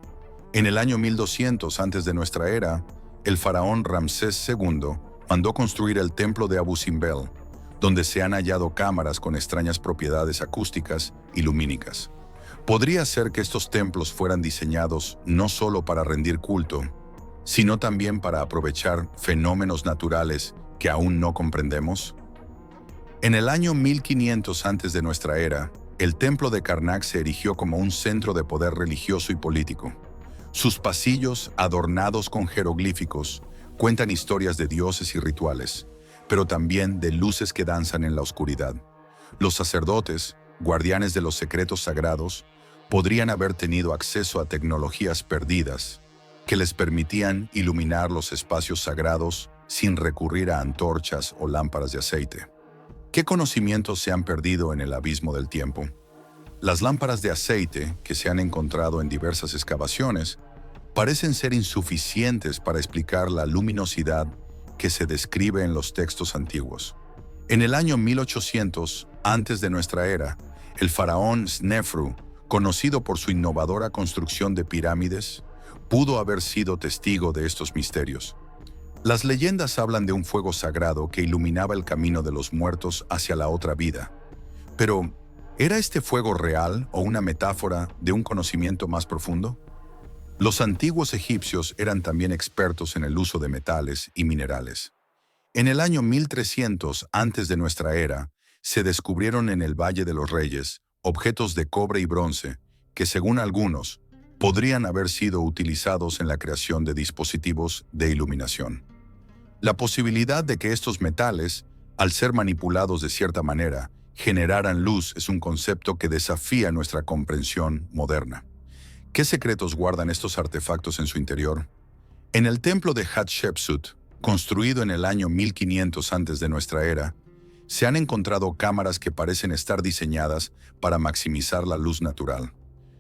En el año 1200 antes de nuestra era, el faraón Ramsés II mandó construir el templo de Abu Simbel, donde se han hallado cámaras con extrañas propiedades acústicas y lumínicas. Podría ser que estos templos fueran diseñados no solo para rendir culto, sino también para aprovechar fenómenos naturales que aún no comprendemos. En el año 1500 antes de nuestra era, el templo de Karnak se erigió como un centro de poder religioso y político. Sus pasillos, adornados con jeroglíficos, cuentan historias de dioses y rituales, pero también de luces que danzan en la oscuridad. Los sacerdotes, guardianes de los secretos sagrados, podrían haber tenido acceso a tecnologías perdidas que les permitían iluminar los espacios sagrados sin recurrir a antorchas o lámparas de aceite. ¿Qué conocimientos se han perdido en el abismo del tiempo? Las lámparas de aceite, que se han encontrado en diversas excavaciones, parecen ser insuficientes para explicar la luminosidad que se describe en los textos antiguos. En el año 1800, antes de nuestra era, el faraón Snefru, conocido por su innovadora construcción de pirámides, pudo haber sido testigo de estos misterios. Las leyendas hablan de un fuego sagrado que iluminaba el camino de los muertos hacia la otra vida. Pero, ¿era este fuego real o una metáfora de un conocimiento más profundo? Los antiguos egipcios eran también expertos en el uso de metales y minerales. En el año 1300 antes de nuestra era, se descubrieron en el Valle de los Reyes objetos de cobre y bronce que, según algunos, podrían haber sido utilizados en la creación de dispositivos de iluminación. La posibilidad de que estos metales, al ser manipulados de cierta manera, generaran luz es un concepto que desafía nuestra comprensión moderna. ¿Qué secretos guardan estos artefactos en su interior? En el templo de Hatshepsut, construido en el año 1500 antes de nuestra era, se han encontrado cámaras que parecen estar diseñadas para maximizar la luz natural.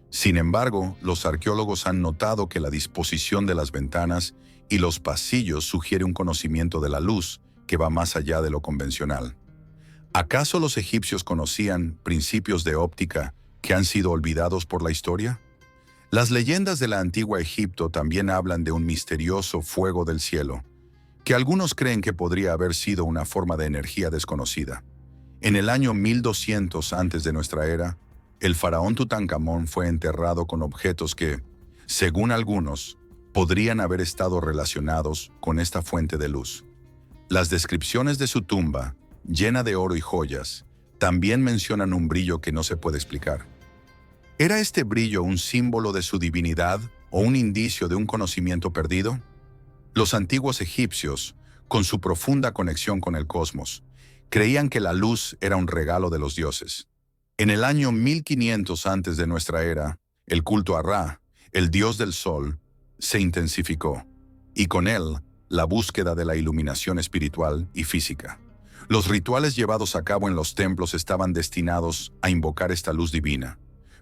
Sin embargo, los arqueólogos han notado que la disposición de las ventanas y los pasillos sugiere un conocimiento de la luz que va más allá de lo convencional. ¿Acaso los egipcios conocían principios de óptica que han sido olvidados por la historia? Las leyendas de la antigua Egipto también hablan de un misterioso fuego del cielo, que algunos creen que podría haber sido una forma de energía desconocida. En el año 1200 antes de nuestra era, el faraón Tutankamón fue enterrado con objetos que, según algunos, podrían haber estado relacionados con esta fuente de luz. Las descripciones de su tumba, llena de oro y joyas, también mencionan un brillo que no se puede explicar. ¿Era este brillo un símbolo de su divinidad o un indicio de un conocimiento perdido? Los antiguos egipcios, con su profunda conexión con el cosmos, creían que la luz era un regalo de los dioses. En el año 1500 antes de nuestra era, el culto a Ra, el dios del sol, se intensificó, y con él, la búsqueda de la iluminación espiritual y física. Los rituales llevados a cabo en los templos estaban destinados a invocar esta luz divina,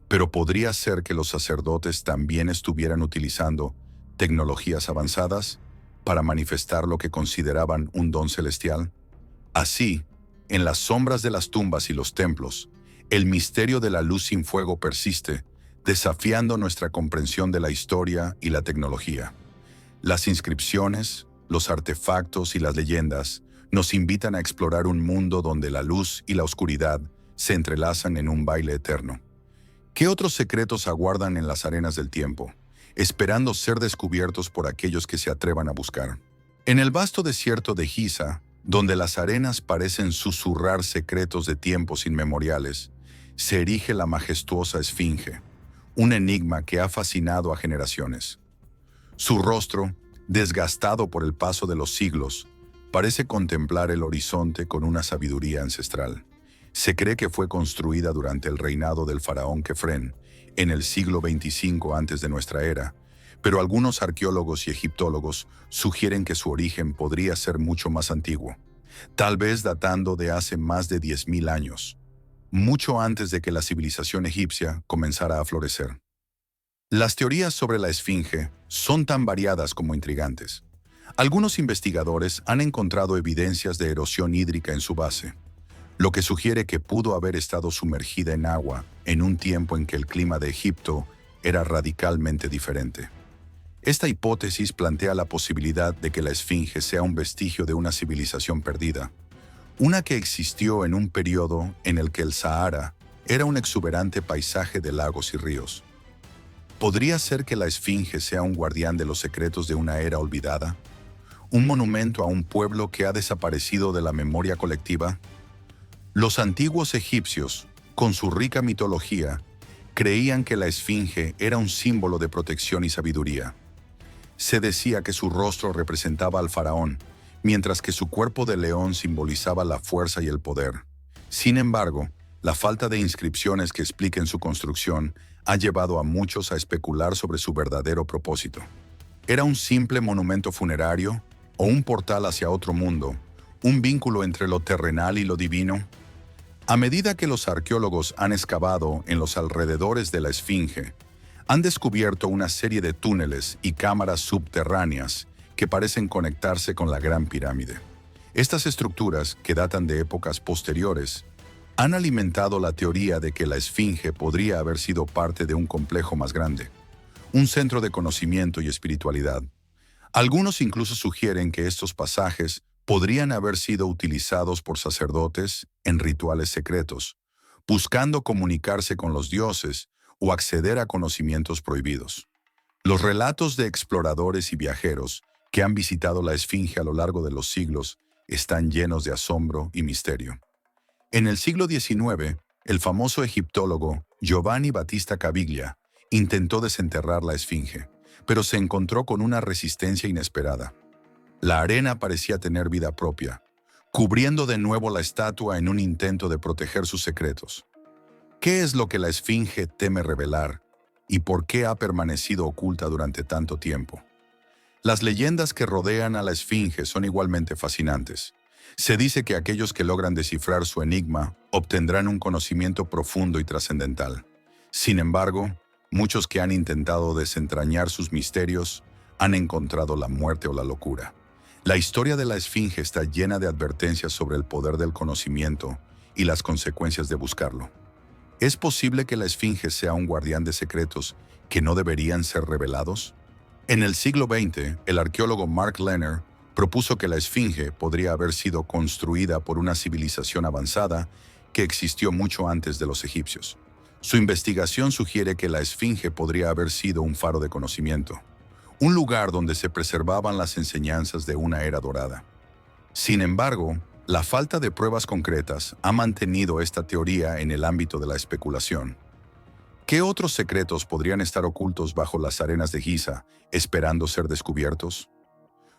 pero podría ser que los sacerdotes también estuvieran utilizando tecnologías avanzadas para manifestar lo que consideraban un don celestial. Así, en las sombras de las tumbas y los templos, el misterio de la luz sin fuego persiste, desafiando nuestra comprensión de la historia y la tecnología. Las inscripciones, los artefactos y las leyendas nos invitan a explorar un mundo donde la luz y la oscuridad se entrelazan en un baile eterno. ¿Qué otros secretos aguardan en las arenas del tiempo, esperando ser descubiertos por aquellos que se atrevan a buscar? En el vasto desierto de Giza, donde las arenas parecen susurrar secretos de tiempos inmemoriales, se erige la majestuosa Esfinge, un enigma que ha fascinado a generaciones. Su rostro, desgastado por el paso de los siglos, parece contemplar el horizonte con una sabiduría ancestral. Se cree que fue construida durante el reinado del faraón Kefren, en el siglo 25 antes de nuestra era, pero algunos arqueólogos y egiptólogos sugieren que su origen podría ser mucho más antiguo, tal vez datando de hace más de 10.000 años, mucho antes de que la civilización egipcia comenzara a florecer. Las teorías sobre la Esfinge son tan variadas como intrigantes. Algunos investigadores han encontrado evidencias de erosión hídrica en su base, lo que sugiere que pudo haber estado sumergida en agua en un tiempo en que el clima de Egipto era radicalmente diferente. Esta hipótesis plantea la posibilidad de que la Esfinge sea un vestigio de una civilización perdida, una que existió en un periodo en el que el Sahara era un exuberante paisaje de lagos y ríos. ¿Podría ser que la Esfinge sea un guardián de los secretos de una era olvidada? ¿Un monumento a un pueblo que ha desaparecido de la memoria colectiva? Los antiguos egipcios, con su rica mitología, creían que la Esfinge era un símbolo de protección y sabiduría. Se decía que su rostro representaba al faraón, mientras que su cuerpo de león simbolizaba la fuerza y el poder. Sin embargo, la falta de inscripciones que expliquen su construcción ha llevado a muchos a especular sobre su verdadero propósito. ¿Era un simple monumento funerario o un portal hacia otro mundo, un vínculo entre lo terrenal y lo divino? A medida que los arqueólogos han excavado en los alrededores de la Esfinge, han descubierto una serie de túneles y cámaras subterráneas que parecen conectarse con la Gran Pirámide. Estas estructuras, que datan de épocas posteriores, han alimentado la teoría de que la Esfinge podría haber sido parte de un complejo más grande, un centro de conocimiento y espiritualidad. Algunos incluso sugieren que estos pasajes podrían haber sido utilizados por sacerdotes en rituales secretos, buscando comunicarse con los dioses o acceder a conocimientos prohibidos. Los relatos de exploradores y viajeros que han visitado la Esfinge a lo largo de los siglos están llenos de asombro y misterio. En el siglo XIX, el famoso egiptólogo Giovanni Battista Caviglia intentó desenterrar la Esfinge, pero se encontró con una resistencia inesperada. La arena parecía tener vida propia, cubriendo de nuevo la estatua en un intento de proteger sus secretos. ¿Qué es lo que la Esfinge teme revelar y por qué ha permanecido oculta durante tanto tiempo? Las leyendas que rodean a la Esfinge son igualmente fascinantes. Se dice que aquellos que logran descifrar su enigma obtendrán un conocimiento profundo y trascendental. Sin embargo, muchos que han intentado desentrañar sus misterios han encontrado la muerte o la locura. La historia de la Esfinge está llena de advertencias sobre el poder del conocimiento y las consecuencias de buscarlo. ¿Es posible que la Esfinge sea un guardián de secretos que no deberían ser revelados? En el siglo XX, el arqueólogo Mark Lehner propuso que la Esfinge podría haber sido construida por una civilización avanzada que existió mucho antes de los egipcios. Su investigación sugiere que la Esfinge podría haber sido un faro de conocimiento, un lugar donde se preservaban las enseñanzas de una era dorada. Sin embargo, la falta de pruebas concretas ha mantenido esta teoría en el ámbito de la especulación. ¿Qué otros secretos podrían estar ocultos bajo las arenas de Giza, esperando ser descubiertos?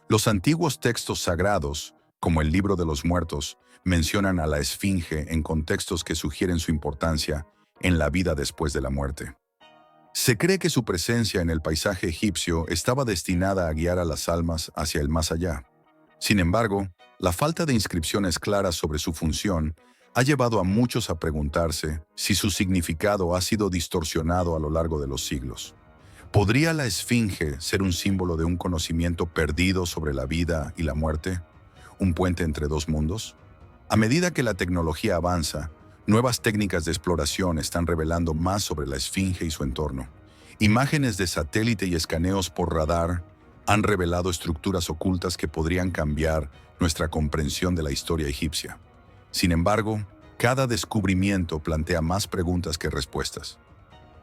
Los antiguos textos sagrados, como el Libro de los Muertos, mencionan a la Esfinge en contextos que sugieren su importancia en la vida después de la muerte. Se cree que su presencia en el paisaje egipcio estaba destinada a guiar a las almas hacia el más allá. Sin embargo, la falta de inscripciones claras sobre su función ha llevado a muchos a preguntarse si su significado ha sido distorsionado a lo largo de los siglos. ¿Podría la Esfinge ser un símbolo de un conocimiento perdido sobre la vida y la muerte? ¿Un puente entre dos mundos? A medida que la tecnología avanza, nuevas técnicas de exploración están revelando más sobre la Esfinge y su entorno. Imágenes de satélite y escaneos por radar han revelado estructuras ocultas que podrían cambiar nuestra comprensión de la historia egipcia. Sin embargo, cada descubrimiento plantea más preguntas que respuestas.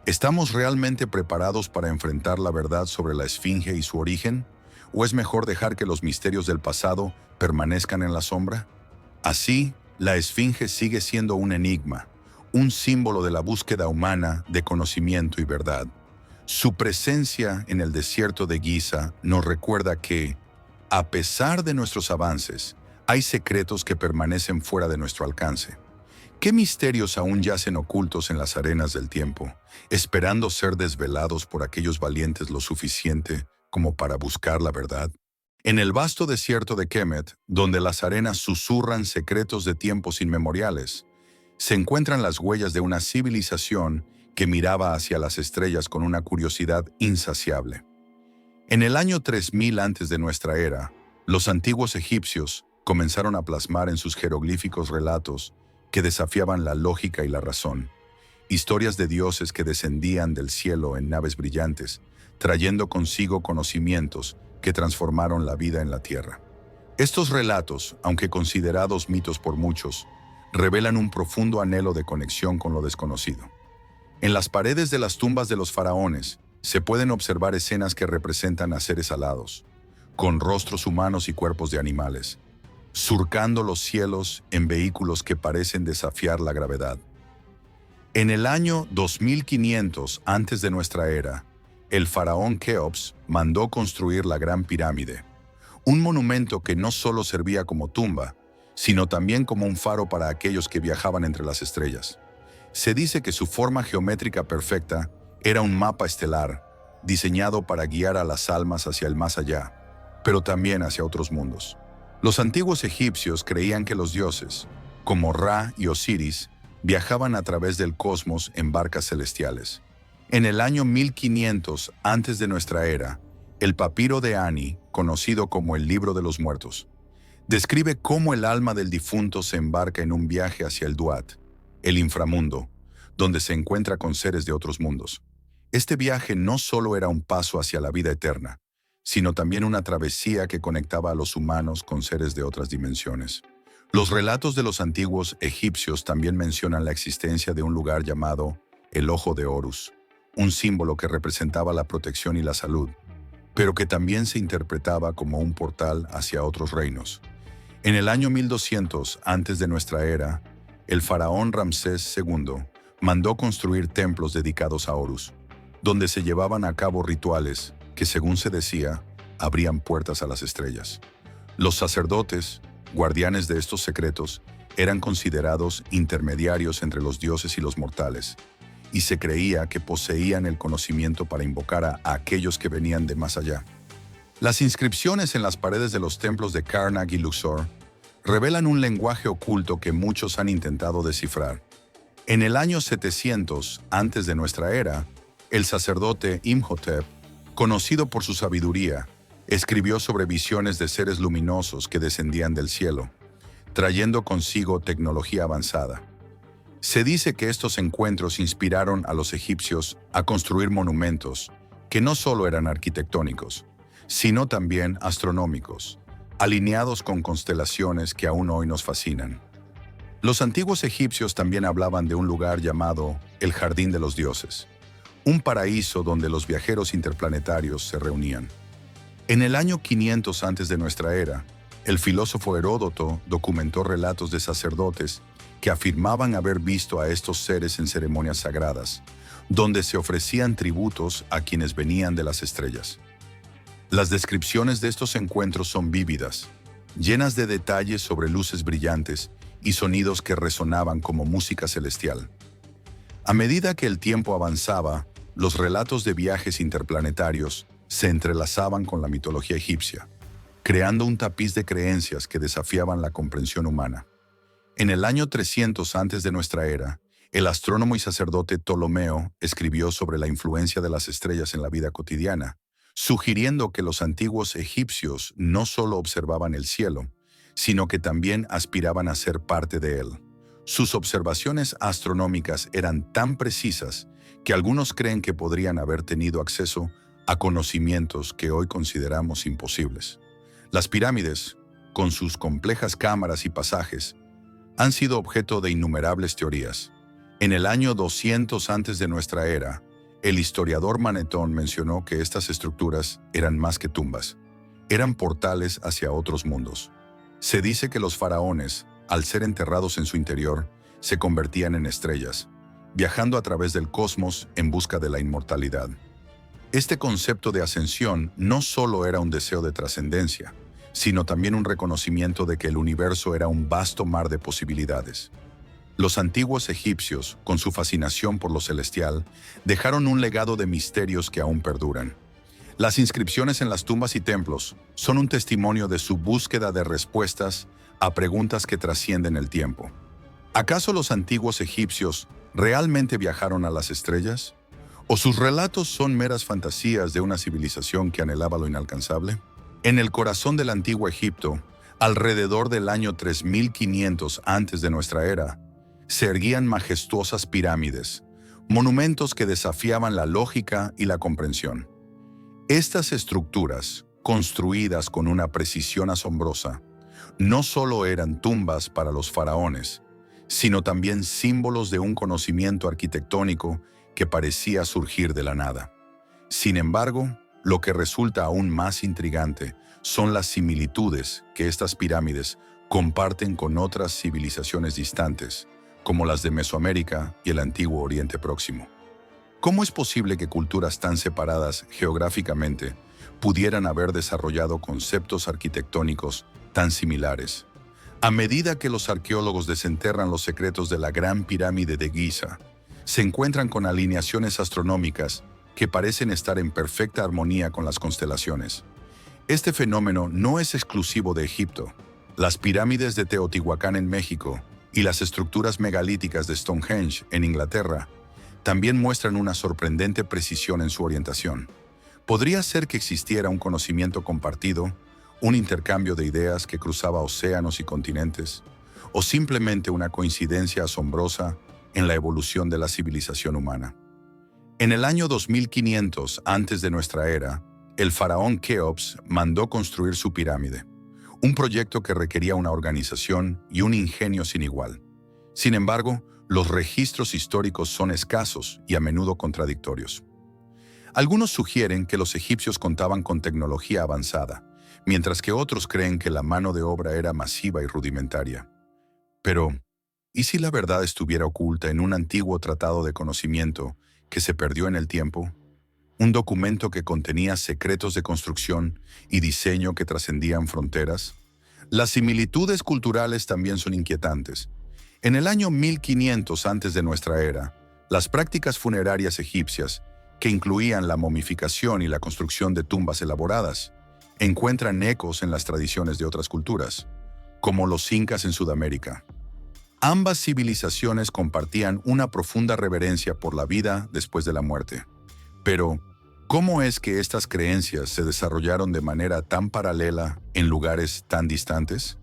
¿Estamos realmente preparados para enfrentar la verdad sobre la Esfinge y su origen? ¿O es mejor dejar que los misterios del pasado permanezcan en la sombra? Así, la Esfinge sigue siendo un enigma, un símbolo de la búsqueda humana de conocimiento y verdad. Su presencia en el desierto de Giza nos recuerda que, a pesar de nuestros avances, hay secretos que permanecen fuera de nuestro alcance. ¿Qué misterios aún yacen ocultos en las arenas del tiempo, esperando ser desvelados por aquellos valientes lo suficiente como para buscar la verdad? En el vasto desierto de Kemet, donde las arenas susurran secretos de tiempos inmemoriales, se encuentran las huellas de una civilización que miraba hacia las estrellas con una curiosidad insaciable. En el año 3000 antes de nuestra era, los antiguos egipcios comenzaron a plasmar en sus jeroglíficos relatos que desafiaban la lógica y la razón, historias de dioses que descendían del cielo en naves brillantes, trayendo consigo conocimientos que transformaron la vida en la tierra. Estos relatos, aunque considerados mitos por muchos, revelan un profundo anhelo de conexión con lo desconocido. En las paredes de las tumbas de los faraones se pueden observar escenas que representan a seres alados, con rostros humanos y cuerpos de animales, surcando los cielos en vehículos que parecen desafiar la gravedad. En el año 2500 antes de nuestra era, el faraón Keops mandó construir la Gran Pirámide, un monumento que no solo servía como tumba, sino también como un faro para aquellos que viajaban entre las estrellas. Se dice que su forma geométrica perfecta era un mapa estelar, diseñado para guiar a las almas hacia el más allá, pero también hacia otros mundos. Los antiguos egipcios creían que los dioses, como Ra y Osiris, viajaban a través del cosmos en barcas celestiales. En el año 1500 antes de nuestra era, el papiro de Ani, conocido como el Libro de los Muertos, describe cómo el alma del difunto se embarca en un viaje hacia el Duat, el inframundo, donde se encuentra con seres de otros mundos. Este viaje no solo era un paso hacia la vida eterna, sino también una travesía que conectaba a los humanos con seres de otras dimensiones. Los relatos de los antiguos egipcios también mencionan la existencia de un lugar llamado el Ojo de Horus, un símbolo que representaba la protección y la salud, pero que también se interpretaba como un portal hacia otros reinos. En el año 1200 antes de nuestra era, el faraón Ramsés II mandó construir templos dedicados a Horus, donde se llevaban a cabo rituales que, según se decía, abrían puertas a las estrellas. Los sacerdotes, guardianes de estos secretos, eran considerados intermediarios entre los dioses y los mortales, y se creía que poseían el conocimiento para invocar a aquellos que venían de más allá. Las inscripciones en las paredes de los templos de Karnak y Luxor revelan un lenguaje oculto que muchos han intentado descifrar. En el año 700 antes de nuestra era, el sacerdote Imhotep, conocido por su sabiduría, escribió sobre visiones de seres luminosos que descendían del cielo, trayendo consigo tecnología avanzada. Se dice que estos encuentros inspiraron a los egipcios a construir monumentos que no solo eran arquitectónicos, sino también astronómicos, alineados con constelaciones que aún hoy nos fascinan. Los antiguos egipcios también hablaban de un lugar llamado el Jardín de los Dioses, un paraíso donde los viajeros interplanetarios se reunían. En el año 500 antes de nuestra era, el filósofo Heródoto documentó relatos de sacerdotes que afirmaban haber visto a estos seres en ceremonias sagradas, donde se ofrecían tributos a quienes venían de las estrellas. Las descripciones de estos encuentros son vívidas, llenas de detalles sobre luces brillantes y sonidos que resonaban como música celestial. A medida que el tiempo avanzaba, los relatos de viajes interplanetarios se entrelazaban con la mitología egipcia, creando un tapiz de creencias que desafiaban la comprensión humana. En el año 300 antes de nuestra era, el astrónomo y sacerdote Ptolomeo escribió sobre la influencia de las estrellas en la vida cotidiana, sugiriendo que los antiguos egipcios no solo observaban el cielo, sino que también aspiraban a ser parte de él. Sus observaciones astronómicas eran tan precisas que algunos creen que podrían haber tenido acceso a conocimientos que hoy consideramos imposibles. Las pirámides, con sus complejas cámaras y pasajes, han sido objeto de innumerables teorías. En el año 200 antes de nuestra era, el historiador Manetón mencionó que estas estructuras eran más que tumbas, eran portales hacia otros mundos. Se dice que los faraones, al ser enterrados en su interior, se convertían en estrellas, viajando a través del cosmos en busca de la inmortalidad. Este concepto de ascensión no solo era un deseo de trascendencia, sino también un reconocimiento de que el universo era un vasto mar de posibilidades. Los antiguos egipcios, con su fascinación por lo celestial, dejaron un legado de misterios que aún perduran. Las inscripciones en las tumbas y templos son un testimonio de su búsqueda de respuestas a preguntas que trascienden el tiempo. ¿Acaso los antiguos egipcios realmente viajaron a las estrellas? ¿O sus relatos son meras fantasías de una civilización que anhelaba lo inalcanzable? En el corazón del antiguo Egipto, alrededor del año 3500 antes de nuestra era, se erguían majestuosas pirámides, monumentos que desafiaban la lógica y la comprensión. Estas estructuras, construidas con una precisión asombrosa, no solo eran tumbas para los faraones, sino también símbolos de un conocimiento arquitectónico que parecía surgir de la nada. Sin embargo, lo que resulta aún más intrigante son las similitudes que estas pirámides comparten con otras civilizaciones distantes, como las de Mesoamérica y el antiguo Oriente Próximo. ¿Cómo es posible que culturas tan separadas geográficamente pudieran haber desarrollado conceptos arquitectónicos tan similares? A medida que los arqueólogos desenterran los secretos de la Gran Pirámide de Giza, se encuentran con alineaciones astronómicas que parecen estar en perfecta armonía con las constelaciones. Este fenómeno no es exclusivo de Egipto. Las pirámides de Teotihuacán en México y las estructuras megalíticas de Stonehenge en Inglaterra también muestran una sorprendente precisión en su orientación. Podría ser que existiera un conocimiento compartido, un intercambio de ideas que cruzaba océanos y continentes, o simplemente una coincidencia asombrosa en la evolución de la civilización humana. En el año 2500 antes de nuestra era, el faraón Keops mandó construir su pirámide, un proyecto que requería una organización y un ingenio sin igual. Sin embargo, los registros históricos son escasos y a menudo contradictorios. Algunos sugieren que los egipcios contaban con tecnología avanzada, mientras que otros creen que la mano de obra era masiva y rudimentaria. Pero, ¿y si la verdad estuviera oculta en un antiguo tratado de conocimiento que se perdió en el tiempo? Un documento que contenía secretos de construcción y diseño que trascendían fronteras. Las similitudes culturales también son inquietantes. En el año 1500 antes de nuestra era, las prácticas funerarias egipcias, que incluían la momificación y la construcción de tumbas elaboradas, encuentran ecos en las tradiciones de otras culturas, como los incas en Sudamérica. Ambas civilizaciones compartían una profunda reverencia por la vida después de la muerte. Pero, ¿cómo es que estas creencias se desarrollaron de manera tan paralela en lugares tan distantes?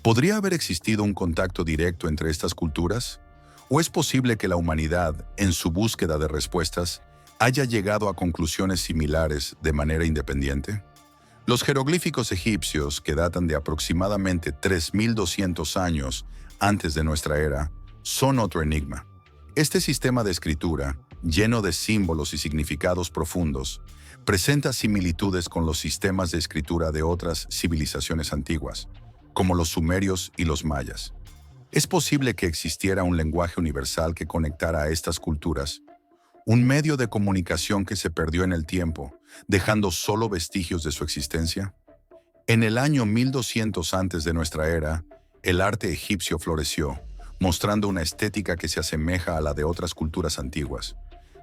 ¿Podría haber existido un contacto directo entre estas culturas? ¿O es posible que la humanidad, en su búsqueda de respuestas, haya llegado a conclusiones similares de manera independiente? Los jeroglíficos egipcios, que datan de aproximadamente 3200 años antes de nuestra era, son otro enigma. Este sistema de escritura, lleno de símbolos y significados profundos, presenta similitudes con los sistemas de escritura de otras civilizaciones antiguas, como los sumerios y los mayas. ¿Es posible que existiera un lenguaje universal que conectara a estas culturas? ¿Un medio de comunicación que se perdió en el tiempo, dejando solo vestigios de su existencia? En el año 1200 antes de nuestra era, el arte egipcio floreció, mostrando una estética que se asemeja a la de otras culturas antiguas.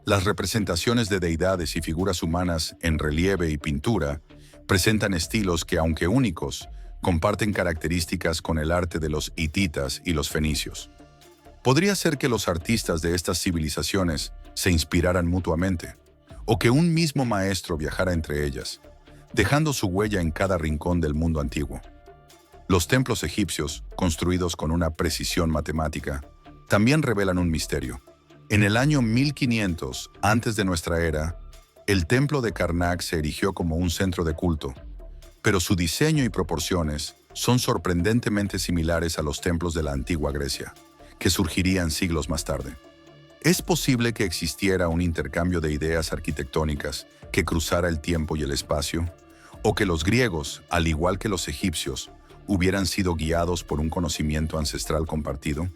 Las representaciones de deidades y figuras humanas en relieve y pintura presentan estilos que, aunque únicos, comparten características con el arte de los hititas y los fenicios. Podría ser que los artistas de estas civilizaciones se inspiraran mutuamente, o que un mismo maestro viajara entre ellas, dejando su huella en cada rincón del mundo antiguo. Los templos egipcios, construidos con una precisión matemática, también revelan un misterio. En el año 1500, antes de nuestra era, el templo de Karnak se erigió como un centro de culto, pero su diseño y proporciones son sorprendentemente similares a los templos de la antigua Grecia, que surgirían siglos más tarde. ¿Es posible que existiera un intercambio de ideas arquitectónicas que cruzara el tiempo y el espacio? ¿O que los griegos, al igual que los egipcios, hubieran sido guiados por un conocimiento ancestral compartido?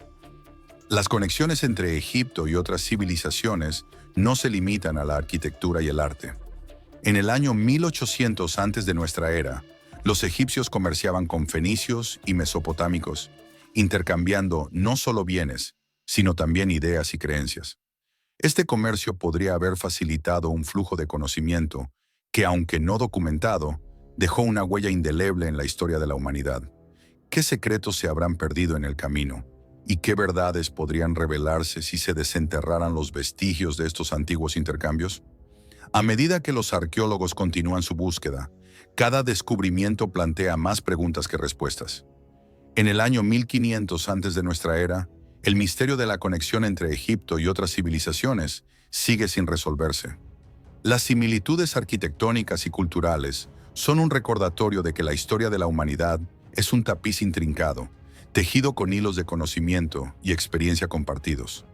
Las conexiones entre Egipto y otras civilizaciones no se limitan a la arquitectura y el arte. En el año 1800 antes de nuestra era, los egipcios comerciaban con fenicios y mesopotámicos, intercambiando no solo bienes, sino también ideas y creencias. Este comercio podría haber facilitado un flujo de conocimiento que, aunque no documentado, dejó una huella indeleble en la historia de la humanidad. ¿Qué secretos se habrán perdido en el camino? ¿Y qué verdades podrían revelarse si se desenterraran los vestigios de estos antiguos intercambios? A medida que los arqueólogos continúan su búsqueda, cada descubrimiento plantea más preguntas que respuestas. En el año 1500 antes de nuestra era, el misterio de la conexión entre Egipto y otras civilizaciones sigue sin resolverse. Las similitudes arquitectónicas y culturales son un recordatorio de que la historia de la humanidad es un tapiz intrincado, tejido con hilos de conocimiento y experiencia compartidos.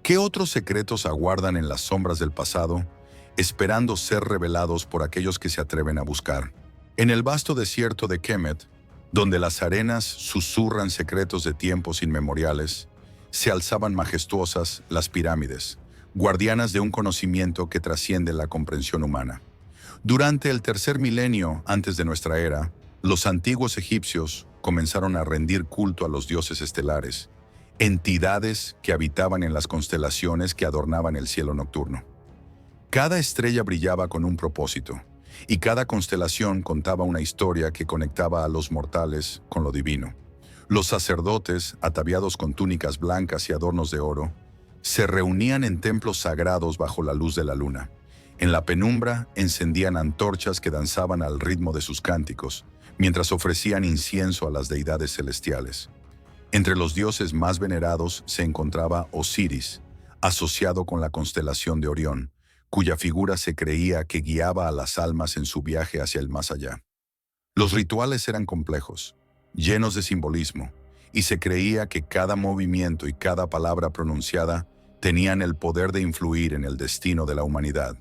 ¿Qué otros secretos aguardan en las sombras del pasado, esperando ser revelados por aquellos que se atreven a buscar? En el vasto desierto de Kemet, donde las arenas susurran secretos de tiempos inmemoriales, se alzaban majestuosas las pirámides, guardianas de un conocimiento que trasciende la comprensión humana. Durante el tercer milenio antes de nuestra era, los antiguos egipcios comenzaron a rendir culto a los dioses estelares, entidades que habitaban en las constelaciones que adornaban el cielo nocturno. Cada estrella brillaba con un propósito, y cada constelación contaba una historia que conectaba a los mortales con lo divino. Los sacerdotes, ataviados con túnicas blancas y adornos de oro, se reunían en templos sagrados bajo la luz de la luna. En la penumbra encendían antorchas que danzaban al ritmo de sus cánticos, mientras ofrecían incienso a las deidades celestiales. Entre los dioses más venerados se encontraba Osiris, asociado con la constelación de Orión, cuya figura se creía que guiaba a las almas en su viaje hacia el más allá. Los rituales eran complejos, llenos de simbolismo, y se creía que cada movimiento y cada palabra pronunciada tenían el poder de influir en el destino de la humanidad.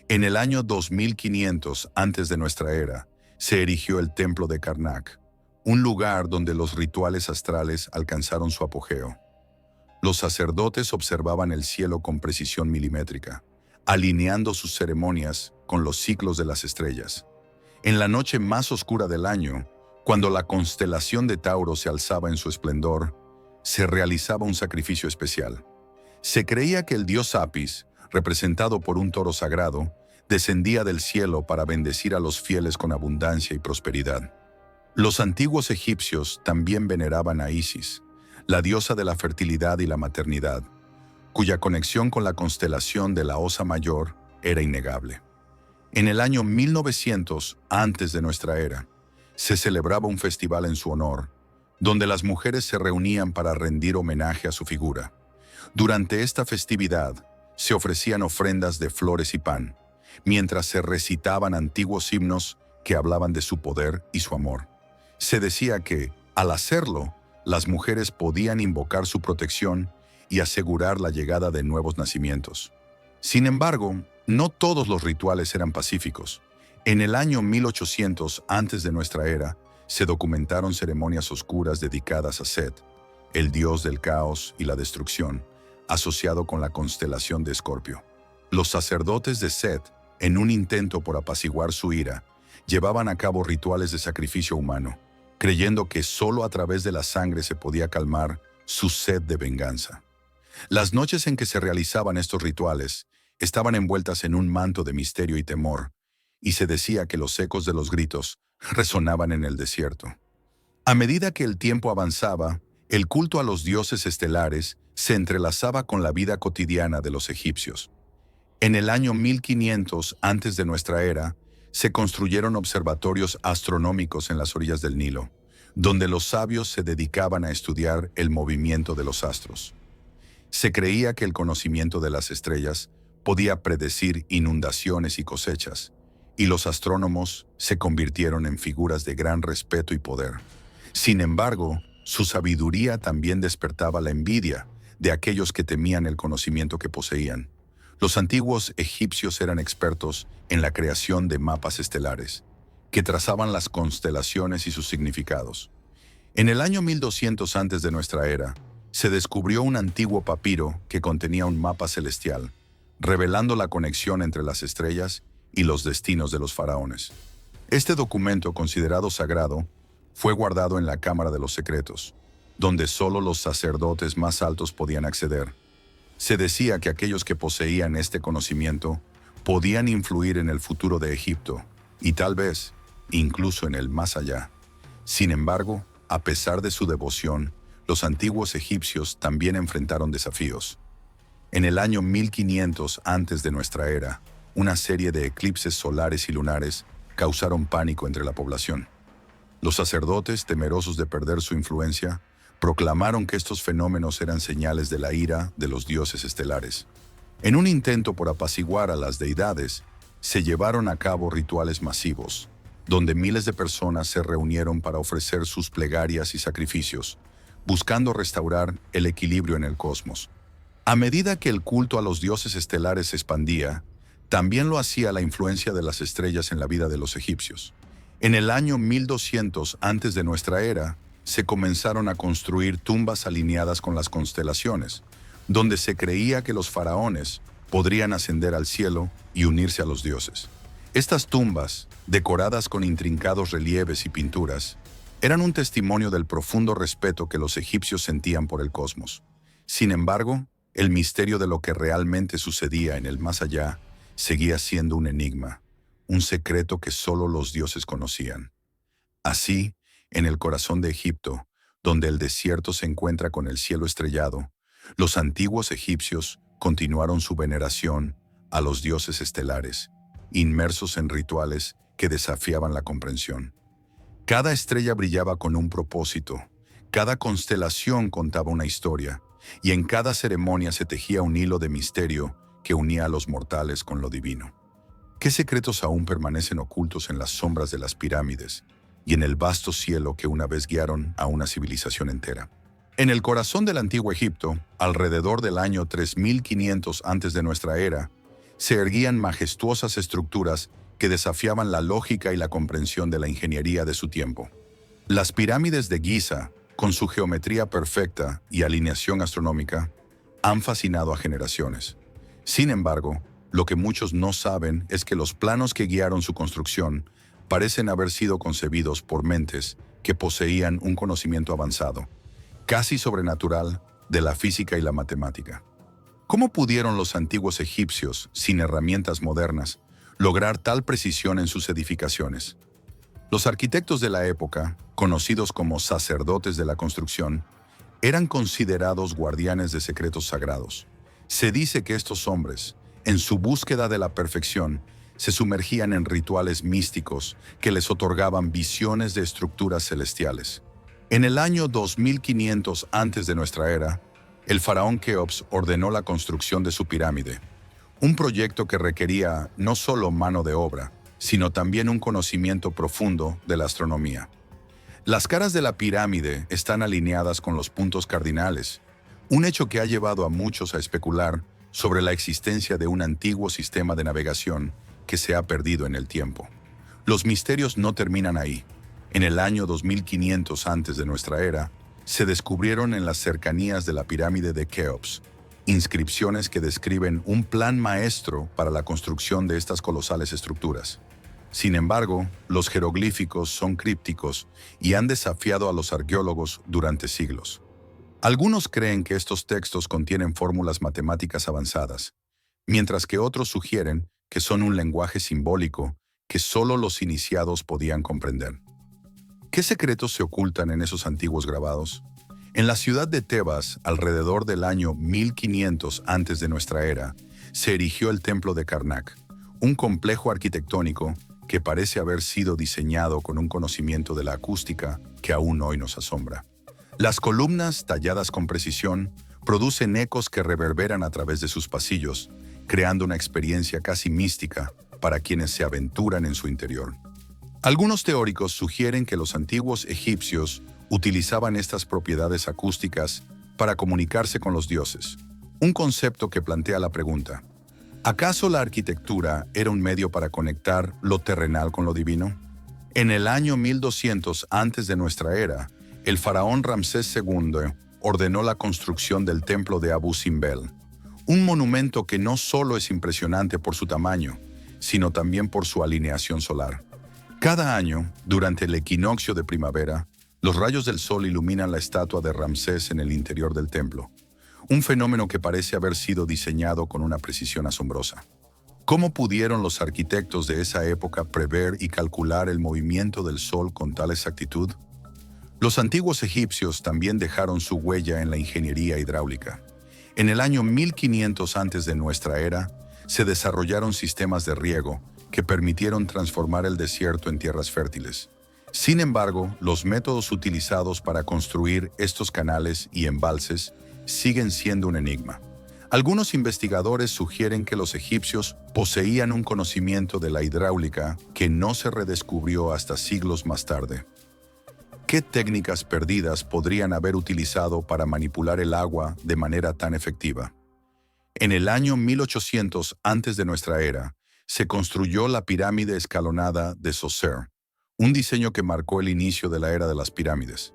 En el año 2500 antes de nuestra era, se erigió el templo de Karnak, un lugar donde los rituales astrales alcanzaron su apogeo. Los sacerdotes observaban el cielo con precisión milimétrica, alineando sus ceremonias con los ciclos de las estrellas. En la noche más oscura del año, cuando la constelación de Tauro se alzaba en su esplendor, se realizaba un sacrificio especial. Se creía que el dios Apis, representado por un toro sagrado, descendía del cielo para bendecir a los fieles con abundancia y prosperidad. Los antiguos egipcios también veneraban a Isis, la diosa de la fertilidad y la maternidad, cuya conexión con la constelación de la Osa Mayor era innegable. En el año 1900, antes de nuestra era, se celebraba un festival en su honor, donde las mujeres se reunían para rendir homenaje a su figura. Durante esta festividad se ofrecían ofrendas de flores y pan, mientras se recitaban antiguos himnos que hablaban de su poder y su amor. Se decía que, al hacerlo, las mujeres podían invocar su protección y asegurar la llegada de nuevos nacimientos. Sin embargo, no todos los rituales eran pacíficos. En el año 1800 antes de nuestra era, se documentaron ceremonias oscuras dedicadas a Set, el dios del caos y la destrucción, asociado con la constelación de Escorpio. Los sacerdotes de Set, en un intento por apaciguar su ira, llevaban a cabo rituales de sacrificio humano, creyendo que solo a través de la sangre se podía calmar su sed de venganza. Las noches en que se realizaban estos rituales estaban envueltas en un manto de misterio y temor, y se decía que los ecos de los gritos resonaban en el desierto. A medida que el tiempo avanzaba, el culto a los dioses estelares se entrelazaba con la vida cotidiana de los egipcios. En el año 1500 antes de nuestra era, se construyeron observatorios astronómicos en las orillas del Nilo, donde los sabios se dedicaban a estudiar el movimiento de los astros. Se creía que el conocimiento de las estrellas podía predecir inundaciones y cosechas, y los astrónomos se convirtieron en figuras de gran respeto y poder. Sin embargo, su sabiduría también despertaba la envidia de aquellos que temían el conocimiento que poseían. Los antiguos egipcios eran expertos en la creación de mapas estelares, que trazaban las constelaciones y sus significados. En el año 1200 antes de nuestra era, se descubrió un antiguo papiro que contenía un mapa celestial, revelando la conexión entre las estrellas y los destinos de los faraones. Este documento, considerado sagrado, fue guardado en la Cámara de los Secretos, donde solo los sacerdotes más altos podían acceder. Se decía que aquellos que poseían este conocimiento podían influir en el futuro de Egipto y tal vez incluso en el más allá. Sin embargo, a pesar de su devoción, los antiguos egipcios también enfrentaron desafíos. En el año 1500 antes de nuestra era, una serie de eclipses solares y lunares causaron pánico entre la población. Los sacerdotes, temerosos de perder su influencia, proclamaron que estos fenómenos eran señales de la ira de los dioses estelares. En un intento por apaciguar a las deidades, se llevaron a cabo rituales masivos, donde miles de personas se reunieron para ofrecer sus plegarias y sacrificios, buscando restaurar el equilibrio en el cosmos. A medida que el culto a los dioses estelares se expandía, también lo hacía la influencia de las estrellas en la vida de los egipcios. En el año 1200 antes de nuestra era, se comenzaron a construir tumbas alineadas con las constelaciones, donde se creía que los faraones podrían ascender al cielo y unirse a los dioses. Estas tumbas, decoradas con intrincados relieves y pinturas, eran un testimonio del profundo respeto que los egipcios sentían por el cosmos. Sin embargo, el misterio de lo que realmente sucedía en el más allá seguía siendo un enigma, un secreto que solo los dioses conocían. Así, en el corazón de Egipto, donde el desierto se encuentra con el cielo estrellado, los antiguos egipcios continuaron su veneración a los dioses estelares, inmersos en rituales que desafiaban la comprensión. Cada estrella brillaba con un propósito, cada constelación contaba una historia, y en cada ceremonia se tejía un hilo de misterio que unía a los mortales con lo divino. ¿Qué secretos aún permanecen ocultos en las sombras de las pirámides y en el vasto cielo que una vez guiaron a una civilización entera? En el corazón del antiguo Egipto, alrededor del año 3500 antes de nuestra era, se erguían majestuosas estructuras que desafiaban la lógica y la comprensión de la ingeniería de su tiempo. Las pirámides de Giza, con su geometría perfecta y alineación astronómica, han fascinado a generaciones. Sin embargo, lo que muchos no saben es que los planos que guiaron su construcción parecen haber sido concebidos por mentes que poseían un conocimiento avanzado, casi sobrenatural, de la física y la matemática. ¿Cómo pudieron los antiguos egipcios, sin herramientas modernas, lograr tal precisión en sus edificaciones? Los arquitectos de la época, conocidos como sacerdotes de la construcción, eran considerados guardianes de secretos sagrados. Se dice que estos hombres, en su búsqueda de la perfección, se sumergían en rituales místicos que les otorgaban visiones de estructuras celestiales. En el año 2500 antes de nuestra era, el faraón Keops ordenó la construcción de su pirámide, un proyecto que requería no solo mano de obra, sino también un conocimiento profundo de la astronomía. Las caras de la pirámide están alineadas con los puntos cardinales, un hecho que ha llevado a muchos a especular sobre la existencia de un antiguo sistema de navegación que se ha perdido en el tiempo. Los misterios no terminan ahí. En el año 2500 antes de nuestra era, se descubrieron en las cercanías de la pirámide de Keops inscripciones que describen un plan maestro para la construcción de estas colosales estructuras. Sin embargo, los jeroglíficos son crípticos y han desafiado a los arqueólogos durante siglos. Algunos creen que estos textos contienen fórmulas matemáticas avanzadas, mientras que otros sugieren que son un lenguaje simbólico que solo los iniciados podían comprender. ¿Qué secretos se ocultan en esos antiguos grabados? En la ciudad de Tebas, alrededor del año 1500 antes de nuestra era, se erigió el templo de Karnak, un complejo arquitectónico que parece haber sido diseñado con un conocimiento de la acústica que aún hoy nos asombra. Las columnas, talladas con precisión, producen ecos que reverberan a través de sus pasillos, creando una experiencia casi mística para quienes se aventuran en su interior. Algunos teóricos sugieren que los antiguos egipcios utilizaban estas propiedades acústicas para comunicarse con los dioses, un concepto que plantea la pregunta: ¿acaso la arquitectura era un medio para conectar lo terrenal con lo divino? En el año 1200 antes de nuestra era, el faraón Ramsés II ordenó la construcción del templo de Abu Simbel, un monumento que no solo es impresionante por su tamaño, sino también por su alineación solar. Cada año, durante el equinoccio de primavera, los rayos del sol iluminan la estatua de Ramsés en el interior del templo, un fenómeno que parece haber sido diseñado con una precisión asombrosa. ¿Cómo pudieron los arquitectos de esa época prever y calcular el movimiento del sol con tal exactitud? Los antiguos egipcios también dejaron su huella en la ingeniería hidráulica. En el año 1500 antes de nuestra era, se desarrollaron sistemas de riego que permitieron transformar el desierto en tierras fértiles. Sin embargo, los métodos utilizados para construir estos canales y embalses siguen siendo un enigma. Algunos investigadores sugieren que los egipcios poseían un conocimiento de la hidráulica que no se redescubrió hasta siglos más tarde. ¿Qué técnicas perdidas podrían haber utilizado para manipular el agua de manera tan efectiva? En el año 1800 antes de nuestra era, se construyó la pirámide escalonada de Djoser, un diseño que marcó el inicio de la era de las pirámides.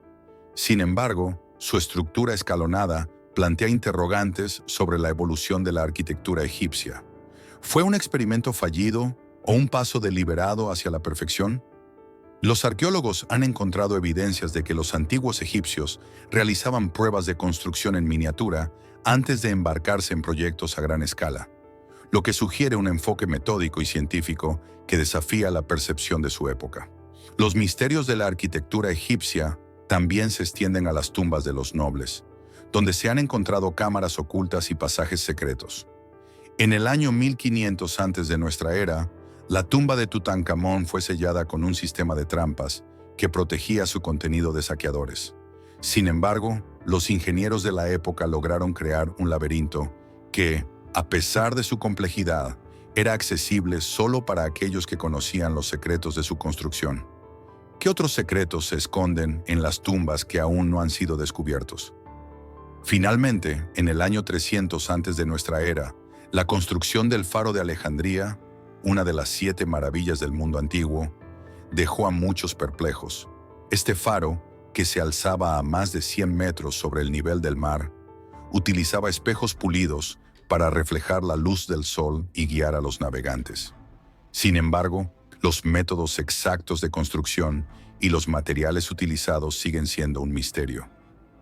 Sin embargo, su estructura escalonada plantea interrogantes sobre la evolución de la arquitectura egipcia. ¿Fue un experimento fallido o un paso deliberado hacia la perfección? Los arqueólogos han encontrado evidencias de que los antiguos egipcios realizaban pruebas de construcción en miniatura antes de embarcarse en proyectos a gran escala, lo que sugiere un enfoque metódico y científico que desafía la percepción de su época. Los misterios de la arquitectura egipcia también se extienden a las tumbas de los nobles, donde se han encontrado cámaras ocultas y pasajes secretos. En el año 1500 antes de nuestra era, la tumba de Tutankamón fue sellada con un sistema de trampas que protegía su contenido de saqueadores. Sin embargo, los ingenieros de la época lograron crear un laberinto que, a pesar de su complejidad, era accesible solo para aquellos que conocían los secretos de su construcción. ¿Qué otros secretos se esconden en las tumbas que aún no han sido descubiertos? Finalmente, en el año 300 antes de nuestra era, la construcción del Faro de Alejandría, una de las 7 maravillas del mundo antiguo, dejó a muchos perplejos. Este faro, que se alzaba a más de 100 metros sobre el nivel del mar, utilizaba espejos pulidos para reflejar la luz del sol y guiar a los navegantes. Sin embargo, los métodos exactos de construcción y los materiales utilizados siguen siendo un misterio.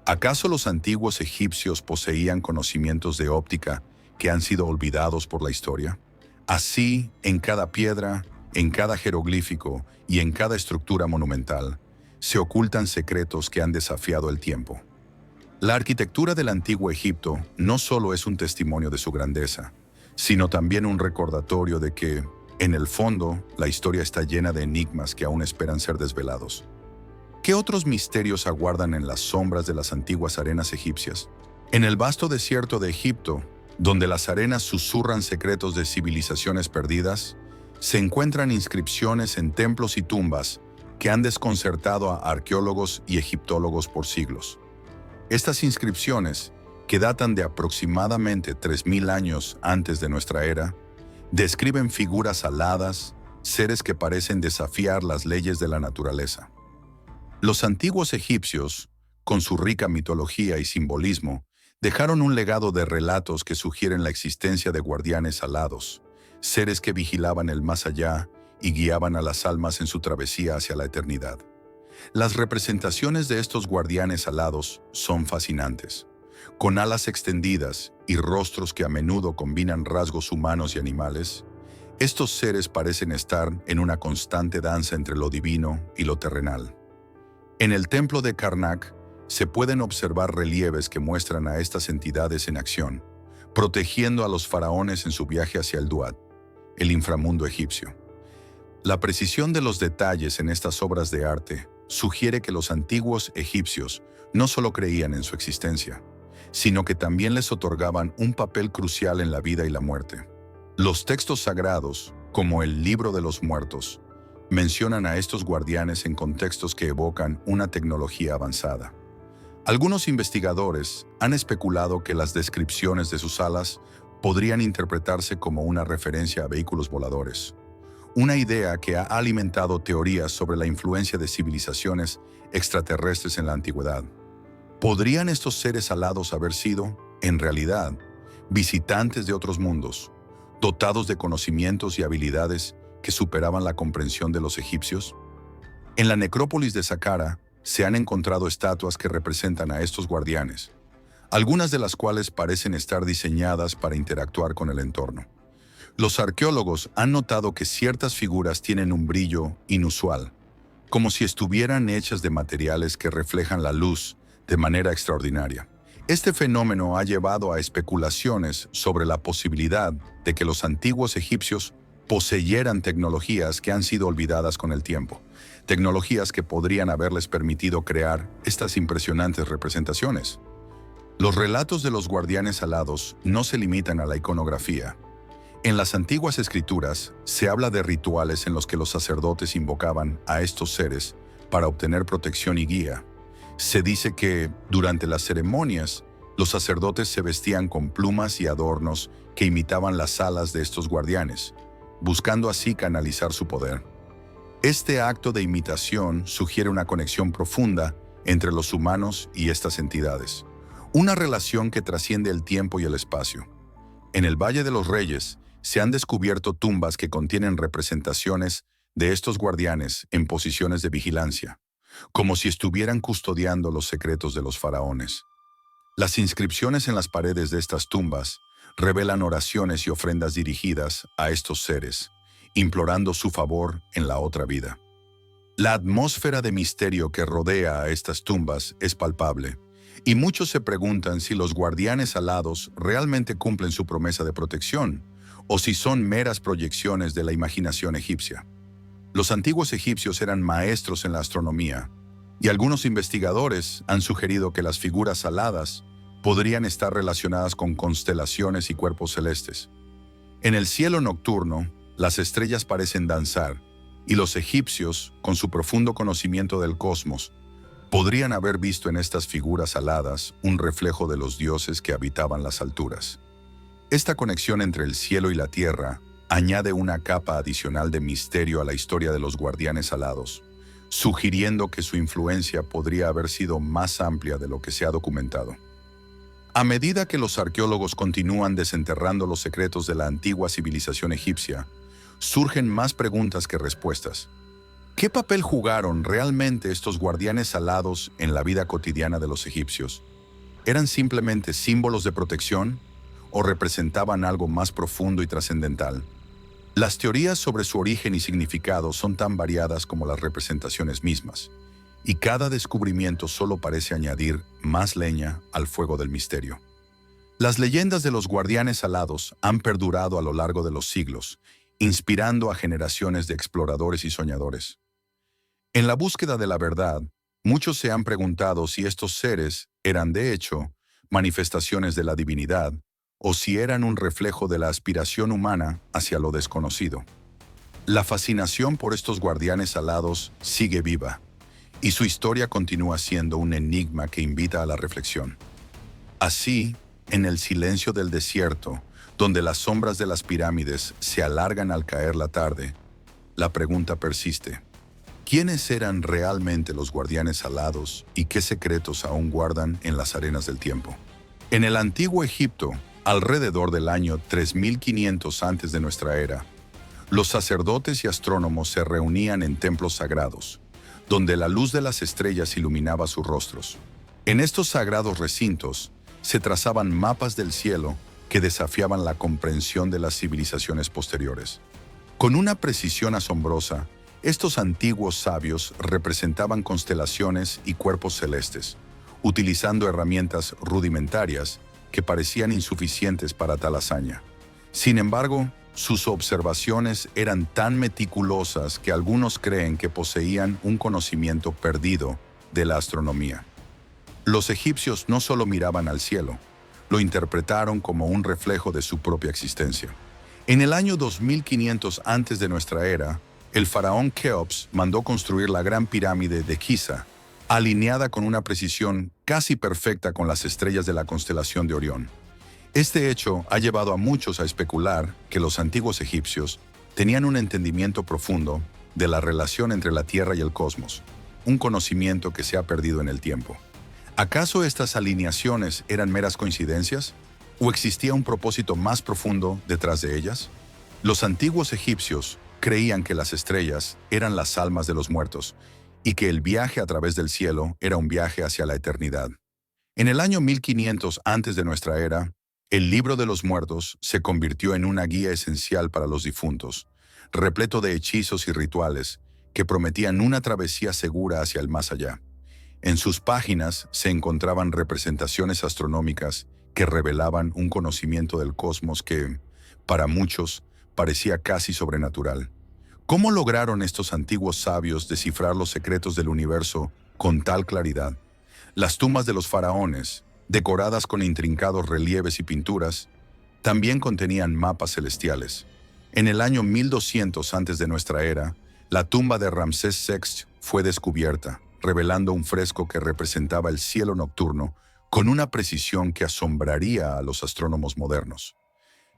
¿Acaso los antiguos egipcios poseían conocimientos de óptica que han sido olvidados por la historia? Así, en cada piedra, en cada jeroglífico y en cada estructura monumental, se ocultan secretos que han desafiado el tiempo. La arquitectura del antiguo Egipto no solo es un testimonio de su grandeza, sino también un recordatorio de que, en el fondo, la historia está llena de enigmas que aún esperan ser desvelados. ¿Qué otros misterios aguardan en las sombras de las antiguas arenas egipcias? En el vasto desierto de Egipto, donde las arenas susurran secretos de civilizaciones perdidas, se encuentran inscripciones en templos y tumbas que han desconcertado a arqueólogos y egiptólogos por siglos. Estas inscripciones, que datan de aproximadamente 3000 años antes de nuestra era, describen figuras aladas, seres que parecen desafiar las leyes de la naturaleza. Los antiguos egipcios, con su rica mitología y simbolismo, dejaron un legado de relatos que sugieren la existencia de guardianes alados, seres que vigilaban el más allá y guiaban a las almas en su travesía hacia la eternidad. Las representaciones de estos guardianes alados son fascinantes. Con alas extendidas y rostros que a menudo combinan rasgos humanos y animales, estos seres parecen estar en una constante danza entre lo divino y lo terrenal. En el templo de Karnak se pueden observar relieves que muestran a estas entidades en acción, protegiendo a los faraones en su viaje hacia el Duat, el inframundo egipcio. La precisión de los detalles en estas obras de arte sugiere que los antiguos egipcios no solo creían en su existencia, sino que también les otorgaban un papel crucial en la vida y la muerte. Los textos sagrados, como el Libro de los Muertos, mencionan a estos guardianes en contextos que evocan una tecnología avanzada. Algunos investigadores han especulado que las descripciones de sus alas podrían interpretarse como una referencia a vehículos voladores, una idea que ha alimentado teorías sobre la influencia de civilizaciones extraterrestres en la antigüedad. ¿Podrían estos seres alados haber sido, en realidad, visitantes de otros mundos, dotados de conocimientos y habilidades que superaban la comprensión de los egipcios? En la necrópolis de Saqqara se han encontrado estatuas que representan a estos guardianes, algunas de las cuales parecen estar diseñadas para interactuar con el entorno. Los arqueólogos han notado que ciertas figuras tienen un brillo inusual, como si estuvieran hechas de materiales que reflejan la luz de manera extraordinaria. Este fenómeno ha llevado a especulaciones sobre la posibilidad de que los antiguos egipcios poseyeran tecnologías que han sido olvidadas con el tiempo, tecnologías que podrían haberles permitido crear estas impresionantes representaciones. Los relatos de los guardianes alados no se limitan a la iconografía. En las antiguas escrituras se habla de rituales en los que los sacerdotes invocaban a estos seres para obtener protección y guía. Se dice que, durante las ceremonias, los sacerdotes se vestían con plumas y adornos que imitaban las alas de estos guardianes, buscando así canalizar su poder. Este acto de imitación sugiere una conexión profunda entre los humanos y estas entidades, una relación que trasciende el tiempo y el espacio. En el Valle de los Reyes se han descubierto tumbas que contienen representaciones de estos guardianes en posiciones de vigilancia, como si estuvieran custodiando los secretos de los faraones. Las inscripciones en las paredes de estas tumbas revelan oraciones y ofrendas dirigidas a estos seres, implorando su favor en la otra vida. La atmósfera de misterio que rodea a estas tumbas es palpable, y muchos se preguntan si los guardianes alados realmente cumplen su promesa de protección, o si son meras proyecciones de la imaginación egipcia. Los antiguos egipcios eran maestros en la astronomía, y algunos investigadores han sugerido que las figuras aladas podrían estar relacionadas con constelaciones y cuerpos celestes. En el cielo nocturno, las estrellas parecen danzar, y los egipcios, con su profundo conocimiento del cosmos, podrían haber visto en estas figuras aladas un reflejo de los dioses que habitaban las alturas. Esta conexión entre el cielo y la tierra añade una capa adicional de misterio a la historia de los guardianes alados, sugiriendo que su influencia podría haber sido más amplia de lo que se ha documentado. A medida que los arqueólogos continúan desenterrando los secretos de la antigua civilización egipcia, surgen más preguntas que respuestas. ¿Qué papel jugaron realmente estos guardianes alados en la vida cotidiana de los egipcios? ¿Eran simplemente símbolos de protección o representaban algo más profundo y trascendental? Las teorías sobre su origen y significado son tan variadas como las representaciones mismas, y cada descubrimiento solo parece añadir más leña al fuego del misterio. Las leyendas de los guardianes alados han perdurado a lo largo de los siglos, inspirando a generaciones de exploradores y soñadores. En la búsqueda de la verdad, muchos se han preguntado si estos seres eran, de hecho, manifestaciones de la divinidad, o si eran un reflejo de la aspiración humana hacia lo desconocido. La fascinación por estos guardianes alados sigue viva, y su historia continúa siendo un enigma que invita a la reflexión. Así, en el silencio del desierto, donde las sombras de las pirámides se alargan al caer la tarde, la pregunta persiste: ¿quiénes eran realmente los guardianes alados y qué secretos aún guardan en las arenas del tiempo? En el antiguo Egipto, alrededor del año 3500 antes de nuestra era, los sacerdotes y astrónomos se reunían en templos sagrados, donde la luz de las estrellas iluminaba sus rostros. En estos sagrados recintos se trazaban mapas del cielo que desafiaban la comprensión de las civilizaciones posteriores. Con una precisión asombrosa, estos antiguos sabios representaban constelaciones y cuerpos celestes, utilizando herramientas rudimentarias que parecían insuficientes para tal hazaña. Sin embargo, sus observaciones eran tan meticulosas que algunos creen que poseían un conocimiento perdido de la astronomía. Los egipcios no solo miraban al cielo, lo interpretaron como un reflejo de su propia existencia. En el año 2500 antes de nuestra era, el faraón Keops mandó construir la Gran Pirámide de Giza, alineada con una precisión casi perfecta con las estrellas de la constelación de Orión. Este hecho ha llevado a muchos a especular que los antiguos egipcios tenían un entendimiento profundo de la relación entre la Tierra y el cosmos, un conocimiento que se ha perdido en el tiempo. ¿Acaso estas alineaciones eran meras coincidencias? ¿O existía un propósito más profundo detrás de ellas? Los antiguos egipcios creían que las estrellas eran las almas de los muertos y que el viaje a través del cielo era un viaje hacia la eternidad. En el año 1500 antes de nuestra era, el Libro de los Muertos se convirtió en una guía esencial para los difuntos, repleto de hechizos y rituales que prometían una travesía segura hacia el más allá. En sus páginas se encontraban representaciones astronómicas que revelaban un conocimiento del cosmos que, para muchos, parecía casi sobrenatural. ¿Cómo lograron estos antiguos sabios descifrar los secretos del universo con tal claridad? Las tumbas de los faraones, decoradas con intrincados relieves y pinturas, también contenían mapas celestiales. En el año 1200 antes de nuestra era, la tumba de Ramsés VI fue descubierta, revelando un fresco que representaba el cielo nocturno con una precisión que asombraría a los astrónomos modernos.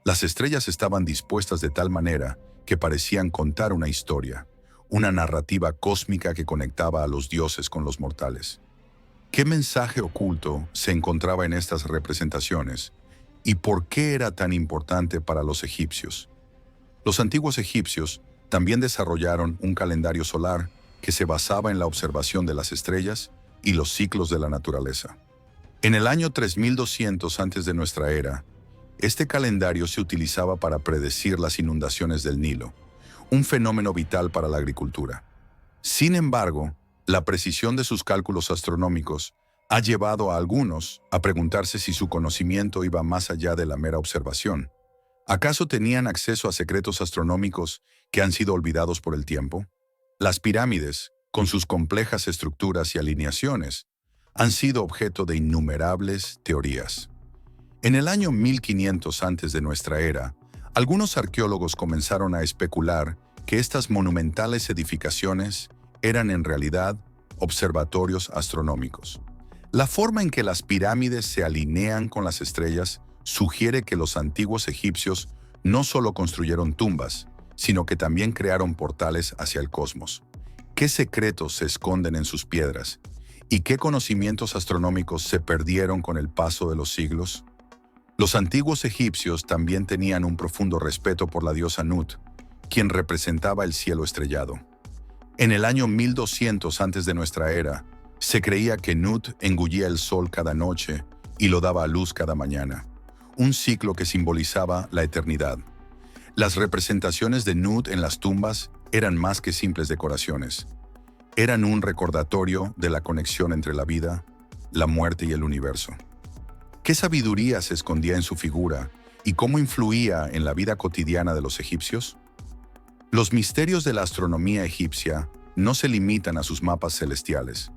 Las estrellas estaban dispuestas de tal manera que parecían contar una historia, una narrativa cósmica que conectaba a los dioses con los mortales. ¿Qué mensaje oculto se encontraba en estas representaciones y por qué era tan importante para los egipcios? Los antiguos egipcios también desarrollaron un calendario solar que se basaba en la observación de las estrellas y los ciclos de la naturaleza. En el año 3200 antes de nuestra era, este calendario se utilizaba para predecir las inundaciones del Nilo, un fenómeno vital para la agricultura. Sin embargo, la precisión de sus cálculos astronómicos ha llevado a algunos a preguntarse si su conocimiento iba más allá de la mera observación. ¿Acaso tenían acceso a secretos astronómicos que han sido olvidados por el tiempo? Las pirámides, con sus complejas estructuras y alineaciones, han sido objeto de innumerables teorías. En el año 1500 antes de nuestra era, algunos arqueólogos comenzaron a especular que estas monumentales edificaciones eran en realidad observatorios astronómicos. La forma en que las pirámides se alinean con las estrellas sugiere que los antiguos egipcios no solo construyeron tumbas, sino que también crearon portales hacia el cosmos. ¿Qué secretos se esconden en sus piedras? ¿Y qué conocimientos astronómicos se perdieron con el paso de los siglos? Los antiguos egipcios también tenían un profundo respeto por la diosa Nut, quien representaba el cielo estrellado. En el año 1200 antes de nuestra era, se creía que Nut engullía el sol cada noche y lo daba a luz cada mañana, un ciclo que simbolizaba la eternidad. Las representaciones de Nut en las tumbas eran más que simples decoraciones. Eran un recordatorio de la conexión entre la vida, la muerte y el universo. ¿Qué sabiduría se escondía en su figura y cómo influía en la vida cotidiana de los egipcios? Los misterios de la astronomía egipcia no se limitan a sus mapas celestiales.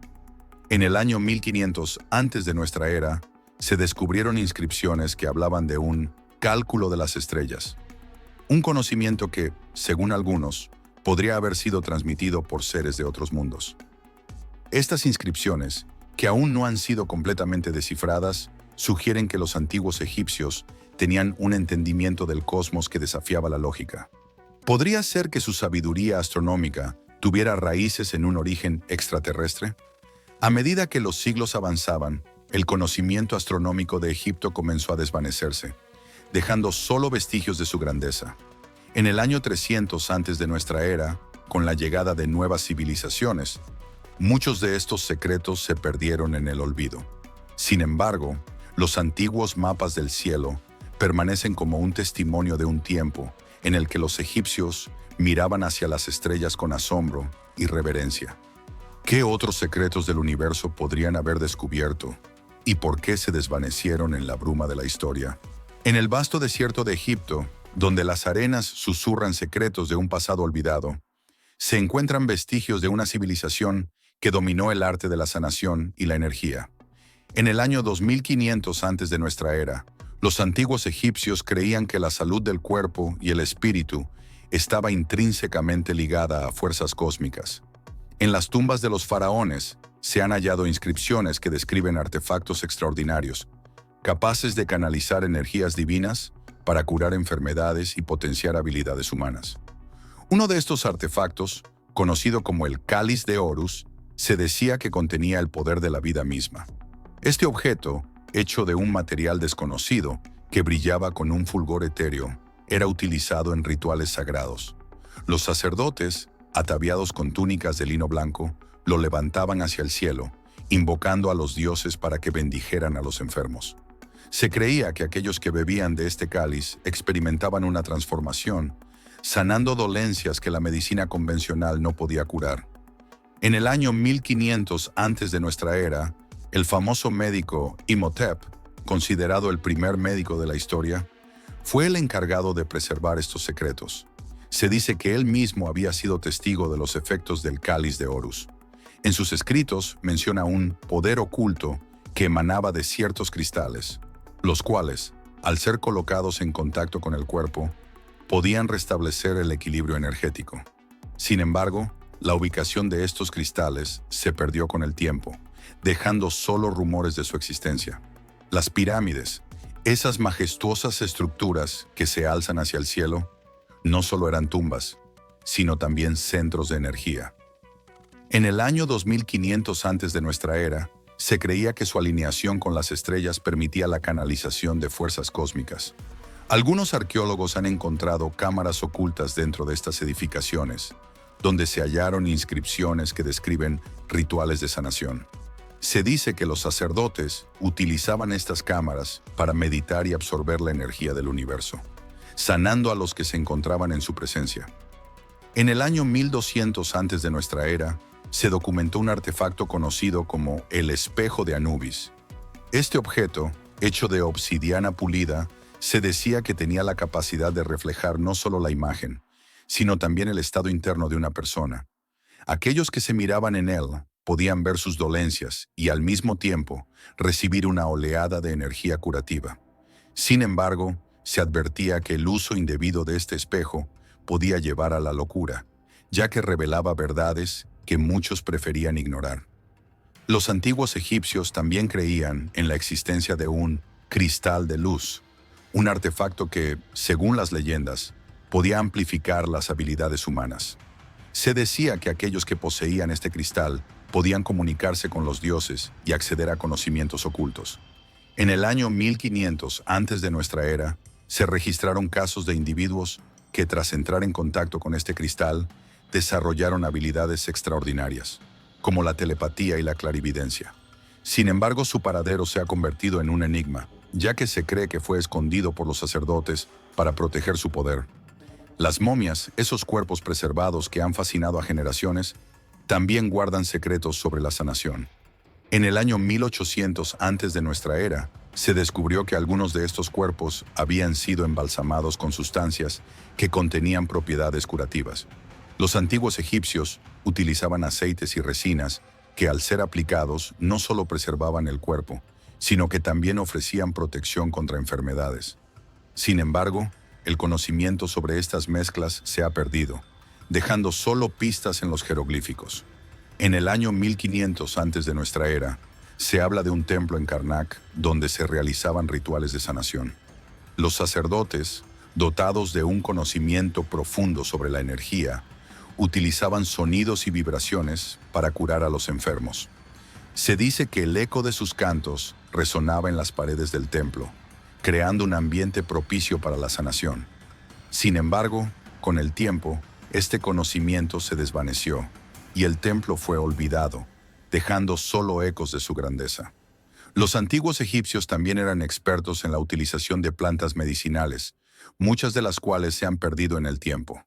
En el año 1500 antes de nuestra era, se descubrieron inscripciones que hablaban de un cálculo de las estrellas, un conocimiento que, según algunos, podría haber sido transmitido por seres de otros mundos. Estas inscripciones, que aún no han sido completamente descifradas, sugieren que los antiguos egipcios tenían un entendimiento del cosmos que desafiaba la lógica. ¿Podría ser que su sabiduría astronómica tuviera raíces en un origen extraterrestre? A medida que los siglos avanzaban, el conocimiento astronómico de Egipto comenzó a desvanecerse, dejando solo vestigios de su grandeza. En el año 300 antes de nuestra era, con la llegada de nuevas civilizaciones, muchos de estos secretos se perdieron en el olvido. Sin embargo, los antiguos mapas del cielo permanecen como un testimonio de un tiempo en el que los egipcios miraban hacia las estrellas con asombro y reverencia. ¿Qué otros secretos del universo podrían haber descubierto y por qué se desvanecieron en la bruma de la historia? En el vasto desierto de Egipto, donde las arenas susurran secretos de un pasado olvidado, se encuentran vestigios de una civilización que dominó el arte de la sanación y la energía. En el año 2500 antes de nuestra era, los antiguos egipcios creían que la salud del cuerpo y el espíritu estaba intrínsecamente ligada a fuerzas cósmicas. En las tumbas de los faraones se han hallado inscripciones que describen artefactos extraordinarios, capaces de canalizar energías divinas para curar enfermedades y potenciar habilidades humanas. Uno de estos artefactos, conocido como el Cáliz de Horus, se decía que contenía el poder de la vida misma. Este objeto, hecho de un material desconocido que brillaba con un fulgor etéreo, era utilizado en rituales sagrados. Los sacerdotes, ataviados con túnicas de lino blanco, lo levantaban hacia el cielo, invocando a los dioses para que bendijeran a los enfermos. Se creía que aquellos que bebían de este cáliz experimentaban una transformación, sanando dolencias que la medicina convencional no podía curar. En el año 1500 antes de nuestra era, el famoso médico Imhotep, considerado el primer médico de la historia, fue el encargado de preservar estos secretos. Se dice que él mismo había sido testigo de los efectos del Cáliz de Horus. En sus escritos menciona un poder oculto que emanaba de ciertos cristales, los cuales, al ser colocados en contacto con el cuerpo, podían restablecer el equilibrio energético. Sin embargo, la ubicación de estos cristales se perdió con el tiempo, dejando solo rumores de su existencia. Las pirámides, esas majestuosas estructuras que se alzan hacia el cielo, no solo eran tumbas, sino también centros de energía. En el año 2500 antes de nuestra era, se creía que su alineación con las estrellas permitía la canalización de fuerzas cósmicas. Algunos arqueólogos han encontrado cámaras ocultas dentro de estas edificaciones, donde se hallaron inscripciones que describen rituales de sanación. Se dice que los sacerdotes utilizaban estas cámaras para meditar y absorber la energía del universo, sanando a los que se encontraban en su presencia. En el año 1200 antes de nuestra era, se documentó un artefacto conocido como el espejo de Anubis. Este objeto, hecho de obsidiana pulida, se decía que tenía la capacidad de reflejar no solo la imagen, sino también el estado interno de una persona. Aquellos que se miraban en él podían ver sus dolencias y al mismo tiempo recibir una oleada de energía curativa. Sin embargo, se advertía que el uso indebido de este espejo podía llevar a la locura, ya que revelaba verdades que muchos preferían ignorar. Los antiguos egipcios también creían en la existencia de un cristal de luz, un artefacto que, según las leyendas, podía amplificar las habilidades humanas. Se decía que aquellos que poseían este cristal podían comunicarse con los dioses y acceder a conocimientos ocultos. En el año 1500 antes de nuestra era, se registraron casos de individuos que, tras entrar en contacto con este cristal, desarrollaron habilidades extraordinarias, como la telepatía y la clarividencia. Sin embargo, su paradero se ha convertido en un enigma, ya que se cree que fue escondido por los sacerdotes para proteger su poder. Las momias, esos cuerpos preservados que han fascinado a generaciones, también guardan secretos sobre la sanación. En el año 1800 antes de nuestra era, se descubrió que algunos de estos cuerpos habían sido embalsamados con sustancias que contenían propiedades curativas. Los antiguos egipcios utilizaban aceites y resinas que, al ser aplicados, no solo preservaban el cuerpo, sino que también ofrecían protección contra enfermedades. Sin embargo, el conocimiento sobre estas mezclas se ha perdido, dejando solo pistas en los jeroglíficos. En el año 1500 antes de nuestra era, se habla de un templo en Karnak donde se realizaban rituales de sanación. Los sacerdotes, dotados de un conocimiento profundo sobre la energía, utilizaban sonidos y vibraciones para curar a los enfermos. Se dice que el eco de sus cantos resonaba en las paredes del templo, creando un ambiente propicio para la sanación. Sin embargo, con el tiempo, este conocimiento se desvaneció y el templo fue olvidado, dejando solo ecos de su grandeza. Los antiguos egipcios también eran expertos en la utilización de plantas medicinales, muchas de las cuales se han perdido en el tiempo.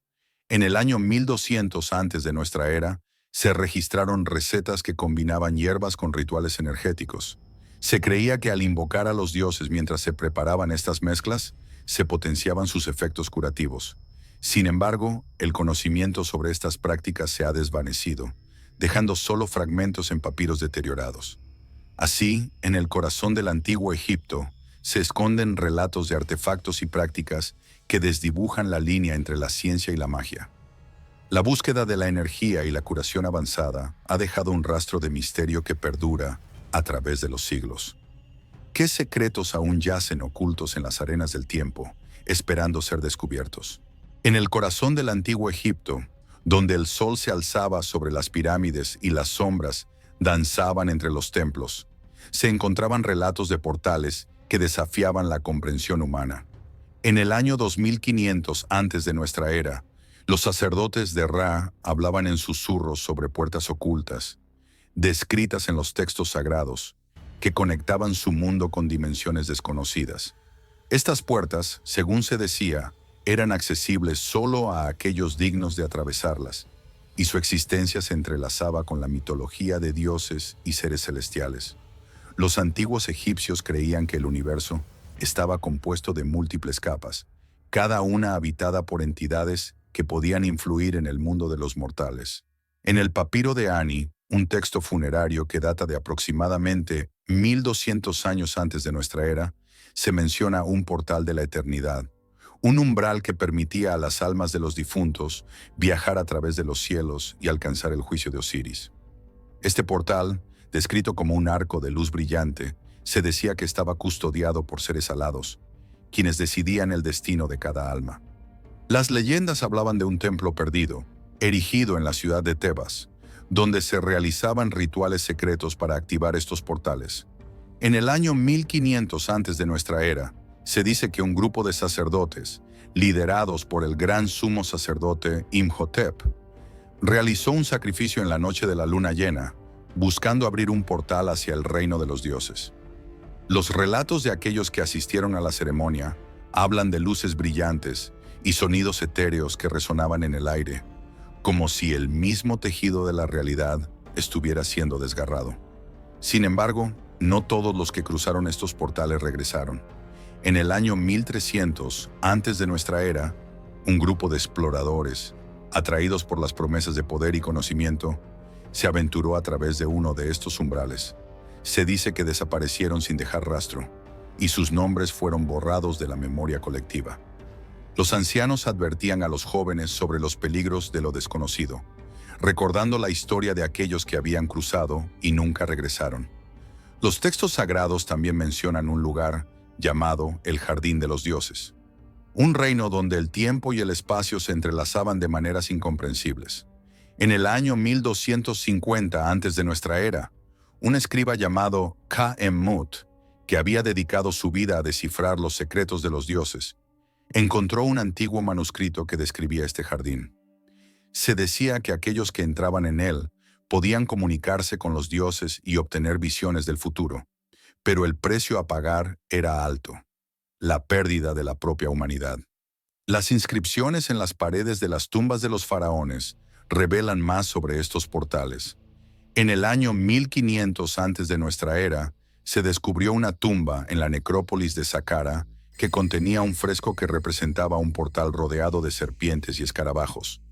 En el año 1200 antes de nuestra era, se registraron recetas que combinaban hierbas con rituales energéticos. Se creía que al invocar a los dioses mientras se preparaban estas mezclas, se potenciaban sus efectos curativos. Sin embargo, el conocimiento sobre estas prácticas se ha desvanecido, dejando solo fragmentos en papiros deteriorados. Así, en el corazón del antiguo Egipto, se esconden relatos de artefactos y prácticas que desdibujan la línea entre la ciencia y la magia. La búsqueda de la energía y la curación avanzada ha dejado un rastro de misterio que perdura a través de los siglos. ¿Qué secretos aún yacen ocultos en las arenas del tiempo, esperando ser descubiertos? En el corazón del antiguo Egipto, donde el sol se alzaba sobre las pirámides y las sombras danzaban entre los templos, se encontraban relatos de portales que desafiaban la comprensión humana. En el año 2500 antes de nuestra era, los sacerdotes de Ra hablaban en susurros sobre puertas ocultas, descritas en los textos sagrados, que conectaban su mundo con dimensiones desconocidas. Estas puertas, según se decía, eran accesibles solo a aquellos dignos de atravesarlas, y su existencia se entrelazaba con la mitología de dioses y seres celestiales. Los antiguos egipcios creían que el universo estaba compuesto de múltiples capas, cada una habitada por entidades que podían influir en el mundo de los mortales. En el papiro de Ani, un texto funerario que data de aproximadamente 1200 años antes de nuestra era, se menciona un portal de la eternidad, un umbral que permitía a las almas de los difuntos viajar a través de los cielos y alcanzar el juicio de Osiris. Este portal, descrito como un arco de luz brillante, se decía que estaba custodiado por seres alados, quienes decidían el destino de cada alma. Las leyendas hablaban de un templo perdido, erigido en la ciudad de Tebas, donde se realizaban rituales secretos para activar estos portales. En el año 1500 antes de nuestra era, se dice que un grupo de sacerdotes, liderados por el gran sumo sacerdote Imhotep, realizó un sacrificio en la noche de la luna llena, buscando abrir un portal hacia el reino de los dioses. Los relatos de aquellos que asistieron a la ceremonia hablan de luces brillantes y sonidos etéreos que resonaban en el aire, como si el mismo tejido de la realidad estuviera siendo desgarrado. Sin embargo, no todos los que cruzaron estos portales regresaron. En el año 1300, antes de nuestra era, un grupo de exploradores, atraídos por las promesas de poder y conocimiento, se aventuró a través de uno de estos umbrales. Se dice que desaparecieron sin dejar rastro, y sus nombres fueron borrados de la memoria colectiva. Los ancianos advertían a los jóvenes sobre los peligros de lo desconocido, recordando la historia de aquellos que habían cruzado y nunca regresaron. Los textos sagrados también mencionan un lugar llamado el Jardín de los Dioses, un reino donde el tiempo y el espacio se entrelazaban de maneras incomprensibles. En el año 1250 antes de nuestra era, un escriba llamado Ka-Emmut, que había dedicado su vida a descifrar los secretos de los dioses, encontró un antiguo manuscrito que describía este jardín. Se decía que aquellos que entraban en él podían comunicarse con los dioses y obtener visiones del futuro, pero el precio a pagar era alto: la pérdida de la propia humanidad. Las inscripciones en las paredes de las tumbas de los faraones revelan más sobre estos portales. En el año 1500 antes de nuestra era, se descubrió una tumba en la necrópolis de Saqqara que contenía un fresco que representaba un portal rodeado de serpientes y escarabajos,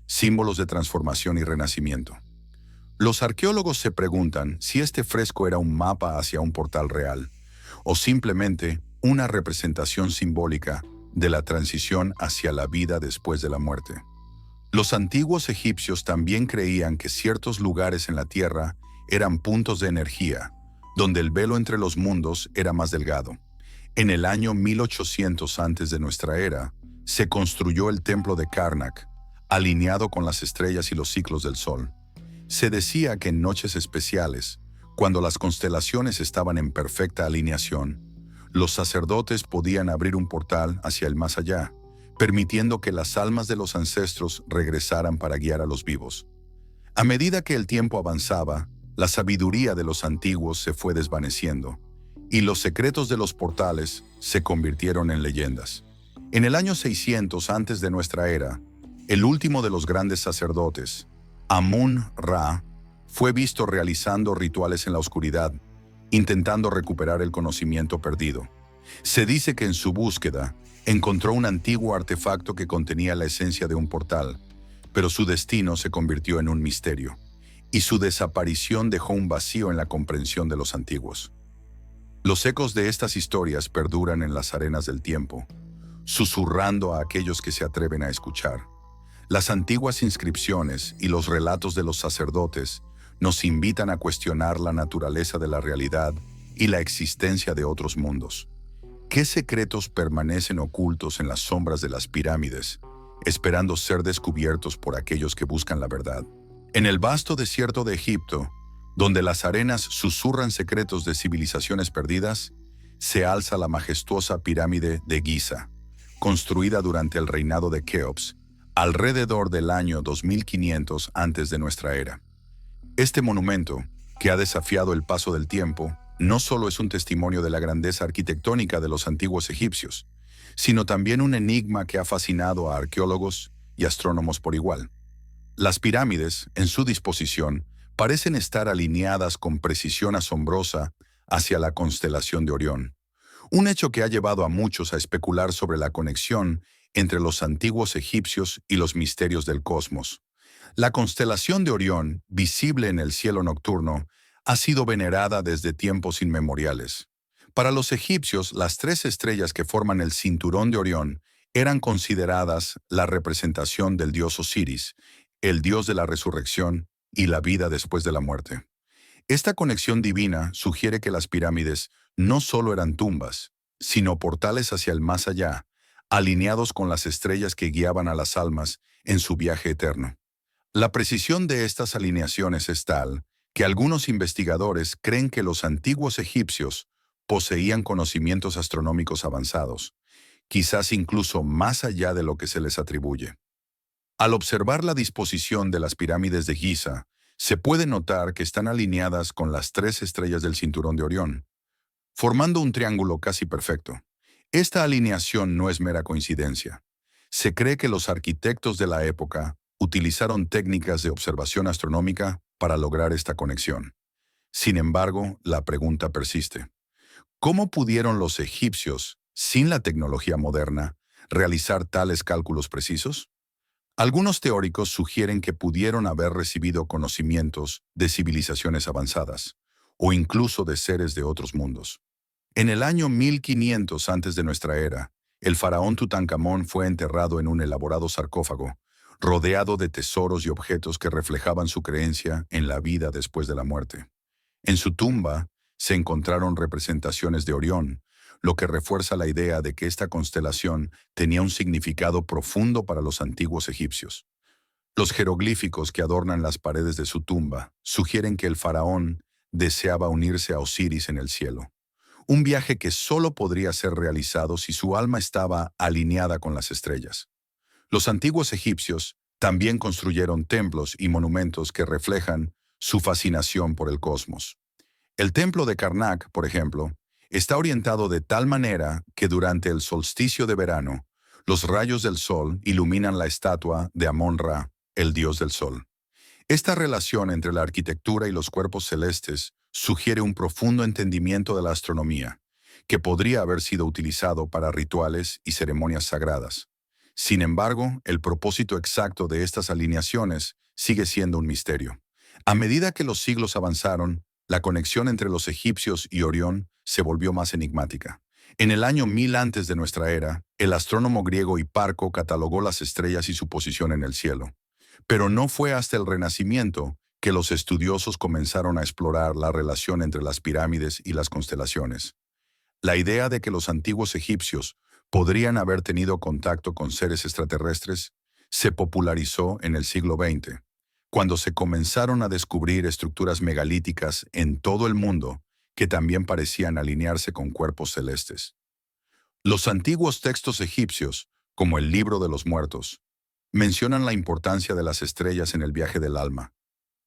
símbolos de transformación y renacimiento. Los arqueólogos se preguntan si este fresco era un mapa hacia un portal real, o simplemente una representación simbólica de la transición hacia la vida después de la muerte. Los antiguos egipcios también creían que ciertos lugares en la Tierra eran puntos de energía, donde el velo entre los mundos era más delgado. En el año 1800 antes de nuestra era, se construyó el templo de Karnak, alineado con las estrellas y los ciclos del sol. Se decía que en noches especiales, cuando las constelaciones estaban en perfecta alineación, los sacerdotes podían abrir un portal hacia el más allá, permitiendo que las almas de los ancestros regresaran para guiar a los vivos. A medida que el tiempo avanzaba, la sabiduría de los antiguos se fue desvaneciendo, y los secretos de los portales se convirtieron en leyendas. En el año 600 antes de nuestra era, el último de los grandes sacerdotes, Amun-Ra, fue visto realizando rituales en la oscuridad, intentando recuperar el conocimiento perdido. Se dice que en su búsqueda encontró un antiguo artefacto que contenía la esencia de un portal, pero su destino se convirtió en un misterio, y su desaparición dejó un vacío en la comprensión de los antiguos. Los ecos de estas historias perduran en las arenas del tiempo, susurrando a aquellos que se atreven a escuchar. Las antiguas inscripciones y los relatos de los sacerdotes nos invitan a cuestionar la naturaleza de la realidad y la existencia de otros mundos. ¿Qué secretos permanecen ocultos en las sombras de las pirámides, esperando ser descubiertos por aquellos que buscan la verdad? En el vasto desierto de Egipto, donde las arenas susurran secretos de civilizaciones perdidas, se alza la majestuosa pirámide de Giza, construida durante el reinado de Keops, alrededor del año 2500 antes de nuestra era. Este monumento, que ha desafiado el paso del tiempo, no solo es un testimonio de la grandeza arquitectónica de los antiguos egipcios, sino también un enigma que ha fascinado a arqueólogos y astrónomos por igual. Las pirámides, en su disposición, parecen estar alineadas con precisión asombrosa hacia la constelación de Orión, un hecho que ha llevado a muchos a especular sobre la conexión entre los antiguos egipcios y los misterios del cosmos. La constelación de Orión, visible en el cielo nocturno, ha sido venerada desde tiempos inmemoriales. Para los egipcios, las tres estrellas que forman el cinturón de Orión eran consideradas la representación del dios Osiris, el dios de la resurrección y la vida después de la muerte. Esta conexión divina sugiere que las pirámides no solo eran tumbas, sino portales hacia el más allá, alineados con las estrellas que guiaban a las almas en su viaje eterno. La precisión de estas alineaciones es tal que algunos investigadores creen que los antiguos egipcios poseían conocimientos astronómicos avanzados, quizás incluso más allá de lo que se les atribuye. Al observar la disposición de las pirámides de Giza, se puede notar que están alineadas con las tres estrellas del cinturón de Orión, formando un triángulo casi perfecto. Esta alineación no es mera coincidencia. Se cree que los arquitectos de la época utilizaron técnicas de observación astronómica para lograr esta conexión. Sin embargo, la pregunta persiste. ¿Cómo pudieron los egipcios, sin la tecnología moderna, realizar tales cálculos precisos? Algunos teóricos sugieren que pudieron haber recibido conocimientos de civilizaciones avanzadas, o incluso de seres de otros mundos. En el año 1500 antes de nuestra era, el faraón Tutankamón fue enterrado en un elaborado sarcófago, rodeado de tesoros y objetos que reflejaban su creencia en la vida después de la muerte. En su tumba se encontraron representaciones de Orión, lo que refuerza la idea de que esta constelación tenía un significado profundo para los antiguos egipcios. Los jeroglíficos que adornan las paredes de su tumba sugieren que el faraón deseaba unirse a Osiris en el cielo, un viaje que solo podría ser realizado si su alma estaba alineada con las estrellas. Los antiguos egipcios también construyeron templos y monumentos que reflejan su fascinación por el cosmos. El templo de Karnak, por ejemplo, está orientado de tal manera que durante el solsticio de verano, los rayos del sol iluminan la estatua de Amon-Ra, el dios del sol. Esta relación entre la arquitectura y los cuerpos celestes sugiere un profundo entendimiento de la astronomía, que podría haber sido utilizado para rituales y ceremonias sagradas. Sin embargo, el propósito exacto de estas alineaciones sigue siendo un misterio. A medida que los siglos avanzaron, la conexión entre los egipcios y Orión se volvió más enigmática. En el año 1000 antes de nuestra era, el astrónomo griego Hiparco catalogó las estrellas y su posición en el cielo. Pero no fue hasta el Renacimiento que los estudiosos comenzaron a explorar la relación entre las pirámides y las constelaciones. La idea de que los antiguos egipcios podrían haber tenido contacto con seres extraterrestres se popularizó en el siglo XX, cuando se comenzaron a descubrir estructuras megalíticas en todo el mundo que también parecían alinearse con cuerpos celestes. Los antiguos textos egipcios, como el Libro de los Muertos, mencionan la importancia de las estrellas en el viaje del alma.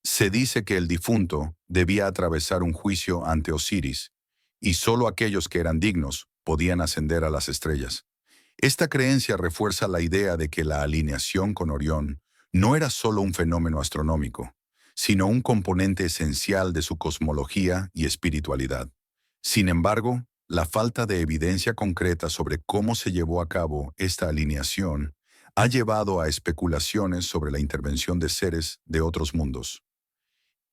Se dice que el difunto debía atravesar un juicio ante Osiris, y solo aquellos que eran dignos podían ascender a las estrellas. Esta creencia refuerza la idea de que la alineación con Orión no era solo un fenómeno astronómico, sino un componente esencial de su cosmología y espiritualidad. Sin embargo, la falta de evidencia concreta sobre cómo se llevó a cabo esta alineación ha llevado a especulaciones sobre la intervención de seres de otros mundos.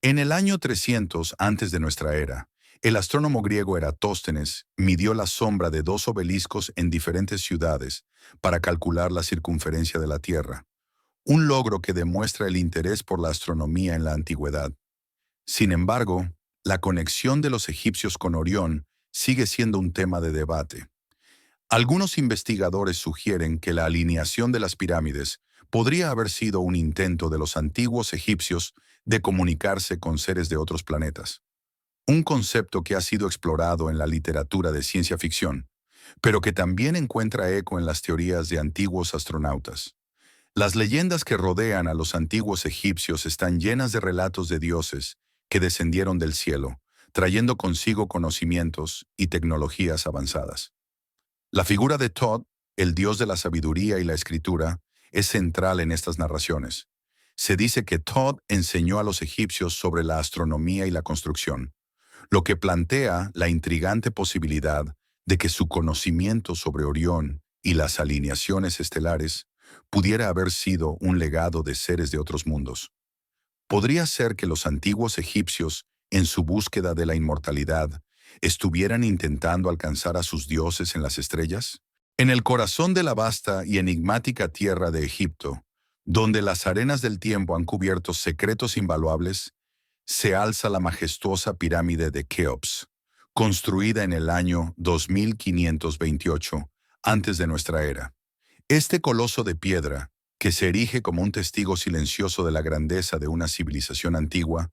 En el año 300 antes de nuestra era, el astrónomo griego Eratóstenes midió la sombra de dos obeliscos en diferentes ciudades para calcular la circunferencia de la Tierra, un logro que demuestra el interés por la astronomía en la antigüedad. Sin embargo, la conexión de los egipcios con Orión sigue siendo un tema de debate. Algunos investigadores sugieren que la alineación de las pirámides podría haber sido un intento de los antiguos egipcios de comunicarse con seres de otros planetas. Un concepto que ha sido explorado en la literatura de ciencia ficción, pero que también encuentra eco en las teorías de antiguos astronautas. Las leyendas que rodean a los antiguos egipcios están llenas de relatos de dioses que descendieron del cielo, trayendo consigo conocimientos y tecnologías avanzadas. La figura de Thoth, el dios de la sabiduría y la escritura, es central en estas narraciones. Se dice que Thoth enseñó a los egipcios sobre la astronomía y la construcción, lo que plantea la intrigante posibilidad de que su conocimiento sobre Orión y las alineaciones estelares pudiera haber sido un legado de seres de otros mundos. ¿Podría ser que los antiguos egipcios, en su búsqueda de la inmortalidad, estuvieran intentando alcanzar a sus dioses en las estrellas? En el corazón de la vasta y enigmática tierra de Egipto, donde las arenas del tiempo han cubierto secretos invaluables, se alza la majestuosa pirámide de Keops, construida en el año 2528 antes de nuestra era. Este coloso de piedra, que se erige como un testigo silencioso de la grandeza de una civilización antigua,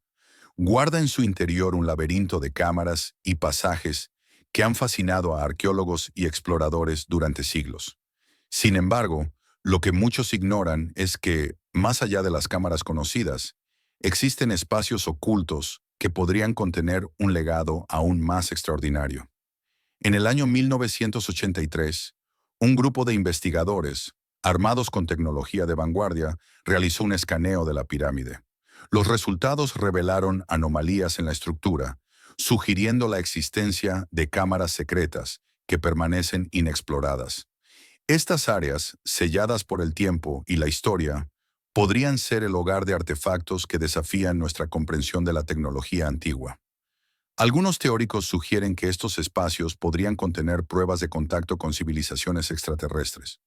guarda en su interior un laberinto de cámaras y pasajes que han fascinado a arqueólogos y exploradores durante siglos. Sin embargo, lo que muchos ignoran es que, más allá de las cámaras conocidas, existen espacios ocultos que podrían contener un legado aún más extraordinario. En el año 1983, un grupo de investigadores, armados con tecnología de vanguardia, realizó un escaneo de la pirámide. Los resultados revelaron anomalías en la estructura, sugiriendo la existencia de cámaras secretas que permanecen inexploradas. Estas áreas, selladas por el tiempo y la historia, podrían ser el hogar de artefactos que desafían nuestra comprensión de la tecnología antigua. Algunos teóricos sugieren que estos espacios podrían contener pruebas de contacto con civilizaciones extraterrestres,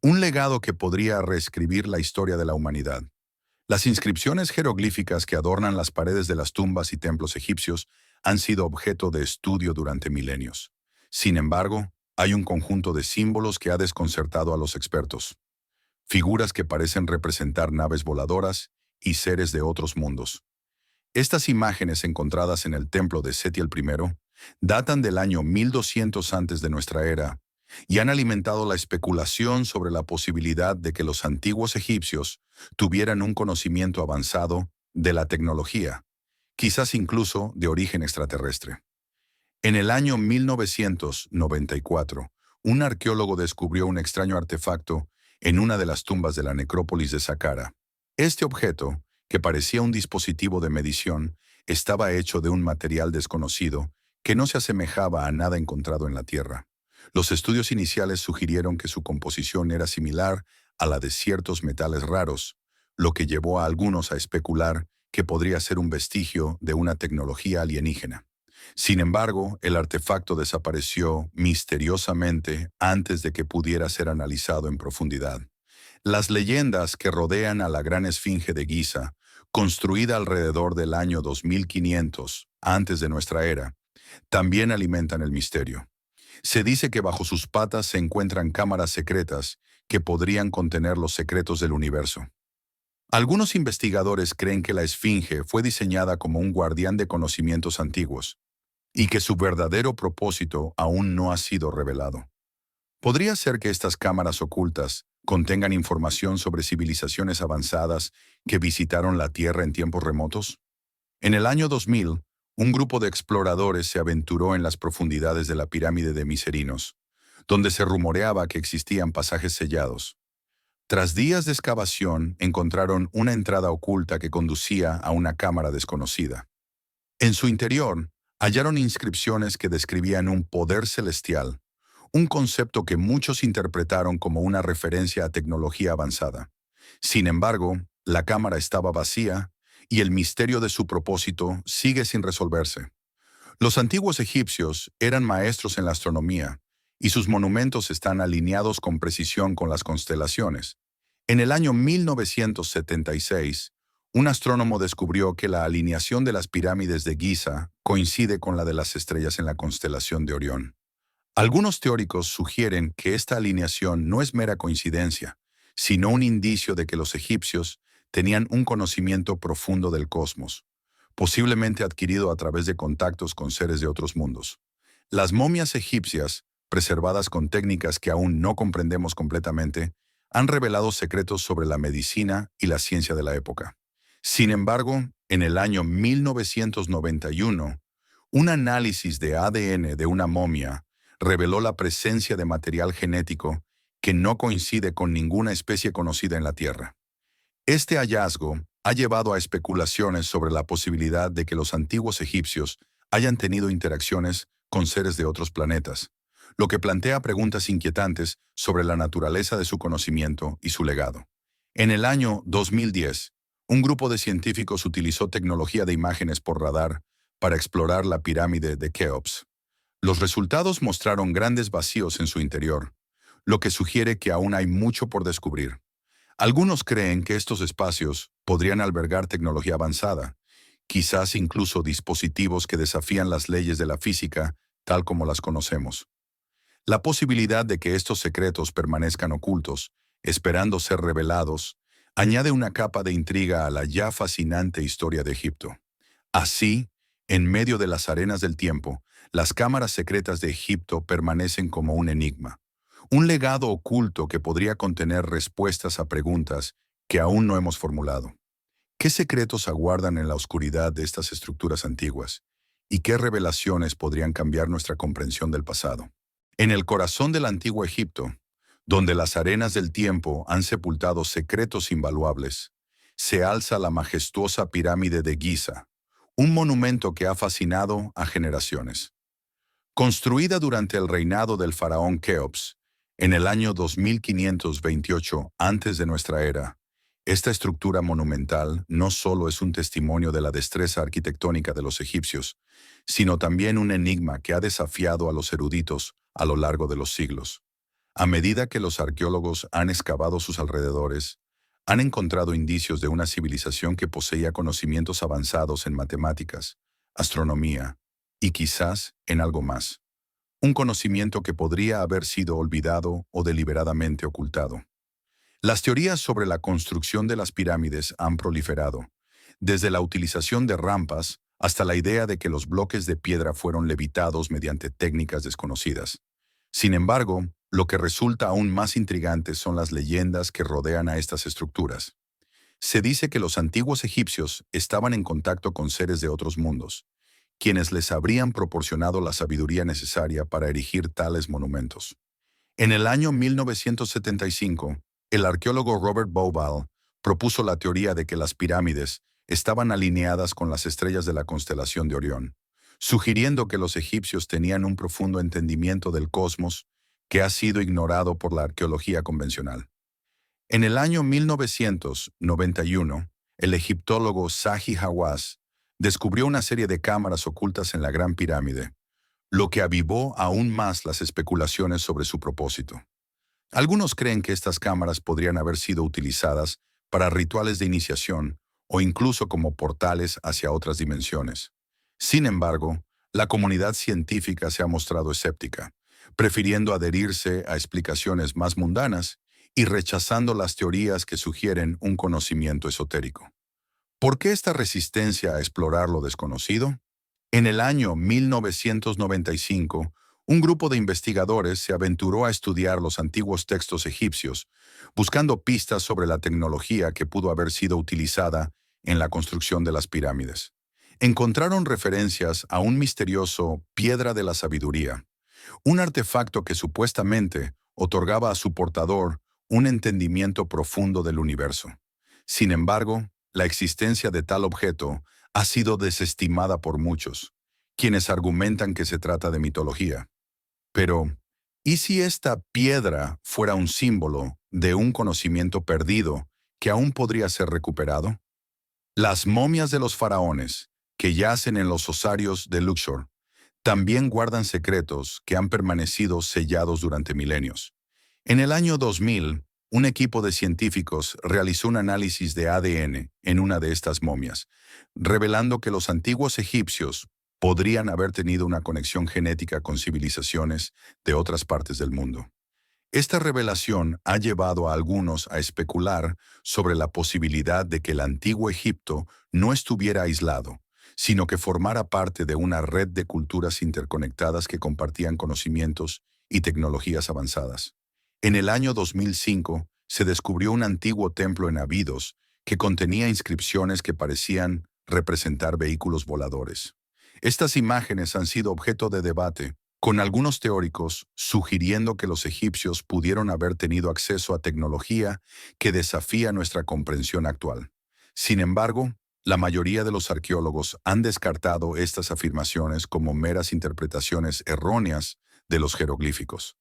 un legado que podría reescribir la historia de la humanidad. Las inscripciones jeroglíficas que adornan las paredes de las tumbas y templos egipcios han sido objeto de estudio durante milenios. Sin embargo, hay un conjunto de símbolos que ha desconcertado a los expertos. Figuras que parecen representar naves voladoras y seres de otros mundos. Estas imágenes encontradas en el templo de Seti el I datan del año 1200 antes de nuestra era y han alimentado la especulación sobre la posibilidad de que los antiguos egipcios tuvieran un conocimiento avanzado de la tecnología, quizás incluso de origen extraterrestre. En el año 1994, un arqueólogo descubrió un extraño artefacto en una de las tumbas de la necrópolis de Saqqara. Este objeto, que parecía un dispositivo de medición, estaba hecho de un material desconocido que no se asemejaba a nada encontrado en la Tierra. Los estudios iniciales sugirieron que su composición era similar a la de ciertos metales raros, lo que llevó a algunos a especular que podría ser un vestigio de una tecnología alienígena. Sin embargo, el artefacto desapareció misteriosamente antes de que pudiera ser analizado en profundidad. Las leyendas que rodean a la gran esfinge de Giza, construida alrededor del año 2500 antes de nuestra era, también alimentan el misterio. Se dice que bajo sus patas se encuentran cámaras secretas que podrían contener los secretos del universo. Algunos investigadores creen que la esfinge fue diseñada como un guardián de conocimientos antiguos y que su verdadero propósito aún no ha sido revelado. ¿Podría ser que estas cámaras ocultas contengan información sobre civilizaciones avanzadas que visitaron la Tierra en tiempos remotos? En el año 2000, un grupo de exploradores se aventuró en las profundidades de la pirámide de Miserinos, donde se rumoreaba que existían pasajes sellados. Tras días de excavación, encontraron una entrada oculta que conducía a una cámara desconocida. En su interior, hallaron inscripciones que describían un poder celestial, un concepto que muchos interpretaron como una referencia a tecnología avanzada. Sin embargo, la cámara estaba vacía y el misterio de su propósito sigue sin resolverse. Los antiguos egipcios eran maestros en la astronomía y sus monumentos están alineados con precisión con las constelaciones. En el año 1976, un astrónomo descubrió que la alineación de las pirámides de Giza coincide con la de las estrellas en la constelación de Orión. Algunos teóricos sugieren que esta alineación no es mera coincidencia, sino un indicio de que los egipcios tenían un conocimiento profundo del cosmos, posiblemente adquirido a través de contactos con seres de otros mundos. Las momias egipcias, preservadas con técnicas que aún no comprendemos completamente, han revelado secretos sobre la medicina y la ciencia de la época. Sin embargo, en el año 1991, un análisis de ADN de una momia reveló la presencia de material genético que no coincide con ninguna especie conocida en la Tierra. Este hallazgo ha llevado a especulaciones sobre la posibilidad de que los antiguos egipcios hayan tenido interacciones con seres de otros planetas, lo que plantea preguntas inquietantes sobre la naturaleza de su conocimiento y su legado. En el año 2010, un grupo de científicos utilizó tecnología de imágenes por radar para explorar la pirámide de Keops. Los resultados mostraron grandes vacíos en su interior, lo que sugiere que aún hay mucho por descubrir. Algunos creen que estos espacios podrían albergar tecnología avanzada, quizás incluso dispositivos que desafían las leyes de la física tal como las conocemos. La posibilidad de que estos secretos permanezcan ocultos, esperando ser revelados, añade una capa de intriga a la ya fascinante historia de Egipto. Así, en medio de las arenas del tiempo, las cámaras secretas de Egipto permanecen como un enigma, un legado oculto que podría contener respuestas a preguntas que aún no hemos formulado. ¿Qué secretos aguardan en la oscuridad de estas estructuras antiguas? ¿Y qué revelaciones podrían cambiar nuestra comprensión del pasado? En el corazón del antiguo Egipto, donde las arenas del tiempo han sepultado secretos invaluables, se alza la majestuosa pirámide de Giza, un monumento que ha fascinado a generaciones. Construida durante el reinado del faraón Keops, en el año 2528 antes de nuestra era, esta estructura monumental no solo es un testimonio de la destreza arquitectónica de los egipcios, sino también un enigma que ha desafiado a los eruditos a lo largo de los siglos. A medida que los arqueólogos han excavado sus alrededores, han encontrado indicios de una civilización que poseía conocimientos avanzados en matemáticas, astronomía y quizás en algo más. Un conocimiento que podría haber sido olvidado o deliberadamente ocultado. Las teorías sobre la construcción de las pirámides han proliferado, desde la utilización de rampas hasta la idea de que los bloques de piedra fueron levitados mediante técnicas desconocidas. Sin embargo, lo que resulta aún más intrigante son las leyendas que rodean a estas estructuras. Se dice que los antiguos egipcios estaban en contacto con seres de otros mundos, quienes les habrían proporcionado la sabiduría necesaria para erigir tales monumentos. En el año 1975, el arqueólogo Robert Bauval propuso la teoría de que las pirámides estaban alineadas con las estrellas de la constelación de Orión, sugiriendo que los egipcios tenían un profundo entendimiento del cosmos que ha sido ignorado por la arqueología convencional. En el año 1991, el egiptólogo Zahi Hawass descubrió una serie de cámaras ocultas en la Gran Pirámide, lo que avivó aún más las especulaciones sobre su propósito. Algunos creen que estas cámaras podrían haber sido utilizadas para rituales de iniciación o incluso como portales hacia otras dimensiones. Sin embargo, la comunidad científica se ha mostrado escéptica, prefiriendo adherirse a explicaciones más mundanas y rechazando las teorías que sugieren un conocimiento esotérico. ¿Por qué esta resistencia a explorar lo desconocido? En el año 1995, un grupo de investigadores se aventuró a estudiar los antiguos textos egipcios, buscando pistas sobre la tecnología que pudo haber sido utilizada en la construcción de las pirámides. Encontraron referencias a un misterioso piedra de la sabiduría, un artefacto que supuestamente otorgaba a su portador un entendimiento profundo del universo. Sin embargo, la existencia de tal objeto ha sido desestimada por muchos, quienes argumentan que se trata de mitología. Pero, ¿y si esta piedra fuera un símbolo de un conocimiento perdido que aún podría ser recuperado? Las momias de los faraones, que yacen en los osarios de Luxor, también guardan secretos que han permanecido sellados durante milenios. En el año 2000, un equipo de científicos realizó un análisis de ADN en una de estas momias, revelando que los antiguos egipcios podrían haber tenido una conexión genética con civilizaciones de otras partes del mundo. Esta revelación ha llevado a algunos a especular sobre la posibilidad de que el antiguo Egipto no estuviera aislado, sino que formara parte de una red de culturas interconectadas que compartían conocimientos y tecnologías avanzadas. En el año 2005, se descubrió un antiguo templo en Abidos que contenía inscripciones que parecían representar vehículos voladores. Estas imágenes han sido objeto de debate, con algunos teóricos sugiriendo que los egipcios pudieron haber tenido acceso a tecnología que desafía nuestra comprensión actual. Sin embargo, la mayoría de los arqueólogos han descartado estas afirmaciones como meras interpretaciones erróneas de los jeroglíficos.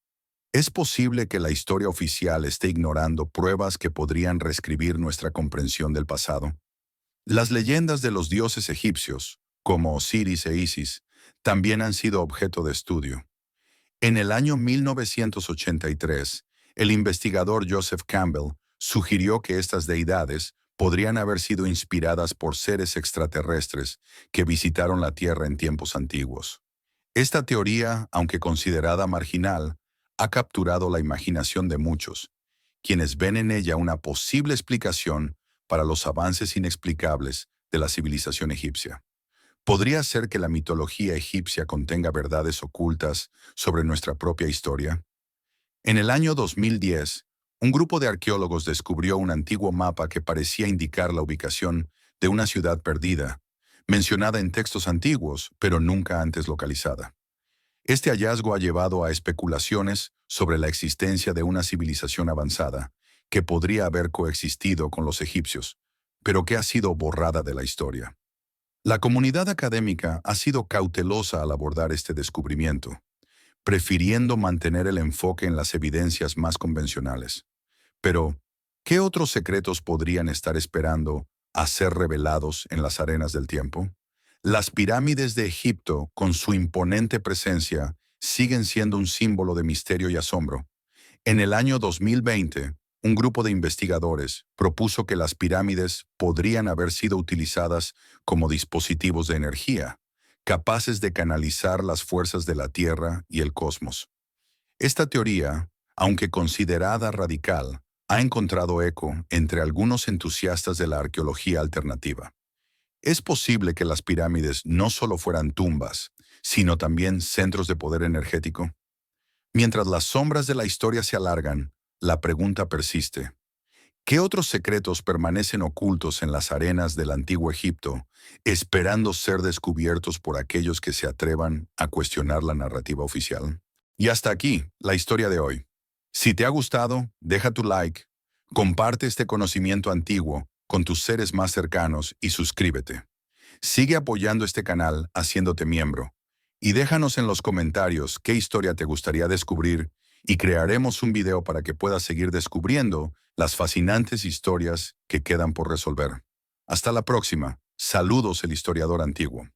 ¿Es posible que la historia oficial esté ignorando pruebas que podrían reescribir nuestra comprensión del pasado? Las leyendas de los dioses egipcios, como Osiris e Isis, también han sido objeto de estudio. En el año 1983, el investigador Joseph Campbell sugirió que estas deidades podrían haber sido inspiradas por seres extraterrestres que visitaron la Tierra en tiempos antiguos. Esta teoría, aunque considerada marginal, ha capturado la imaginación de muchos, quienes ven en ella una posible explicación para los avances inexplicables de la civilización egipcia. ¿Podría ser que la mitología egipcia contenga verdades ocultas sobre nuestra propia historia? En el año 2010, un grupo de arqueólogos descubrió un antiguo mapa que parecía indicar la ubicación de una ciudad perdida, mencionada en textos antiguos, pero nunca antes localizada. Este hallazgo ha llevado a especulaciones sobre la existencia de una civilización avanzada que podría haber coexistido con los egipcios, pero que ha sido borrada de la historia. La comunidad académica ha sido cautelosa al abordar este descubrimiento, prefiriendo mantener el enfoque en las evidencias más convencionales. Pero, ¿qué otros secretos podrían estar esperando a ser revelados en las arenas del tiempo? Las pirámides de Egipto, con su imponente presencia, siguen siendo un símbolo de misterio y asombro. En el año 2020, un grupo de investigadores propuso que las pirámides podrían haber sido utilizadas como dispositivos de energía, capaces de canalizar las fuerzas de la Tierra y el cosmos. Esta teoría, aunque considerada radical, ha encontrado eco entre algunos entusiastas de la arqueología alternativa. Es posible que las pirámides no solo fueran tumbas, sino también centros de poder energético. Mientras las sombras de la historia se alargan, la pregunta persiste. ¿Qué otros secretos permanecen ocultos en las arenas del antiguo Egipto, esperando ser descubiertos por aquellos que se atrevan a cuestionar la narrativa oficial? Y hasta aquí, la historia de hoy. Si te ha gustado, deja tu like, comparte este conocimiento antiguo con tus seres más cercanos y suscríbete. Sigue apoyando este canal haciéndote miembro. Y déjanos en los comentarios qué historia te gustaría descubrir y crearemos un video para que puedas seguir descubriendo las fascinantes historias que quedan por resolver. Hasta la próxima. Saludos, el historiador antiguo.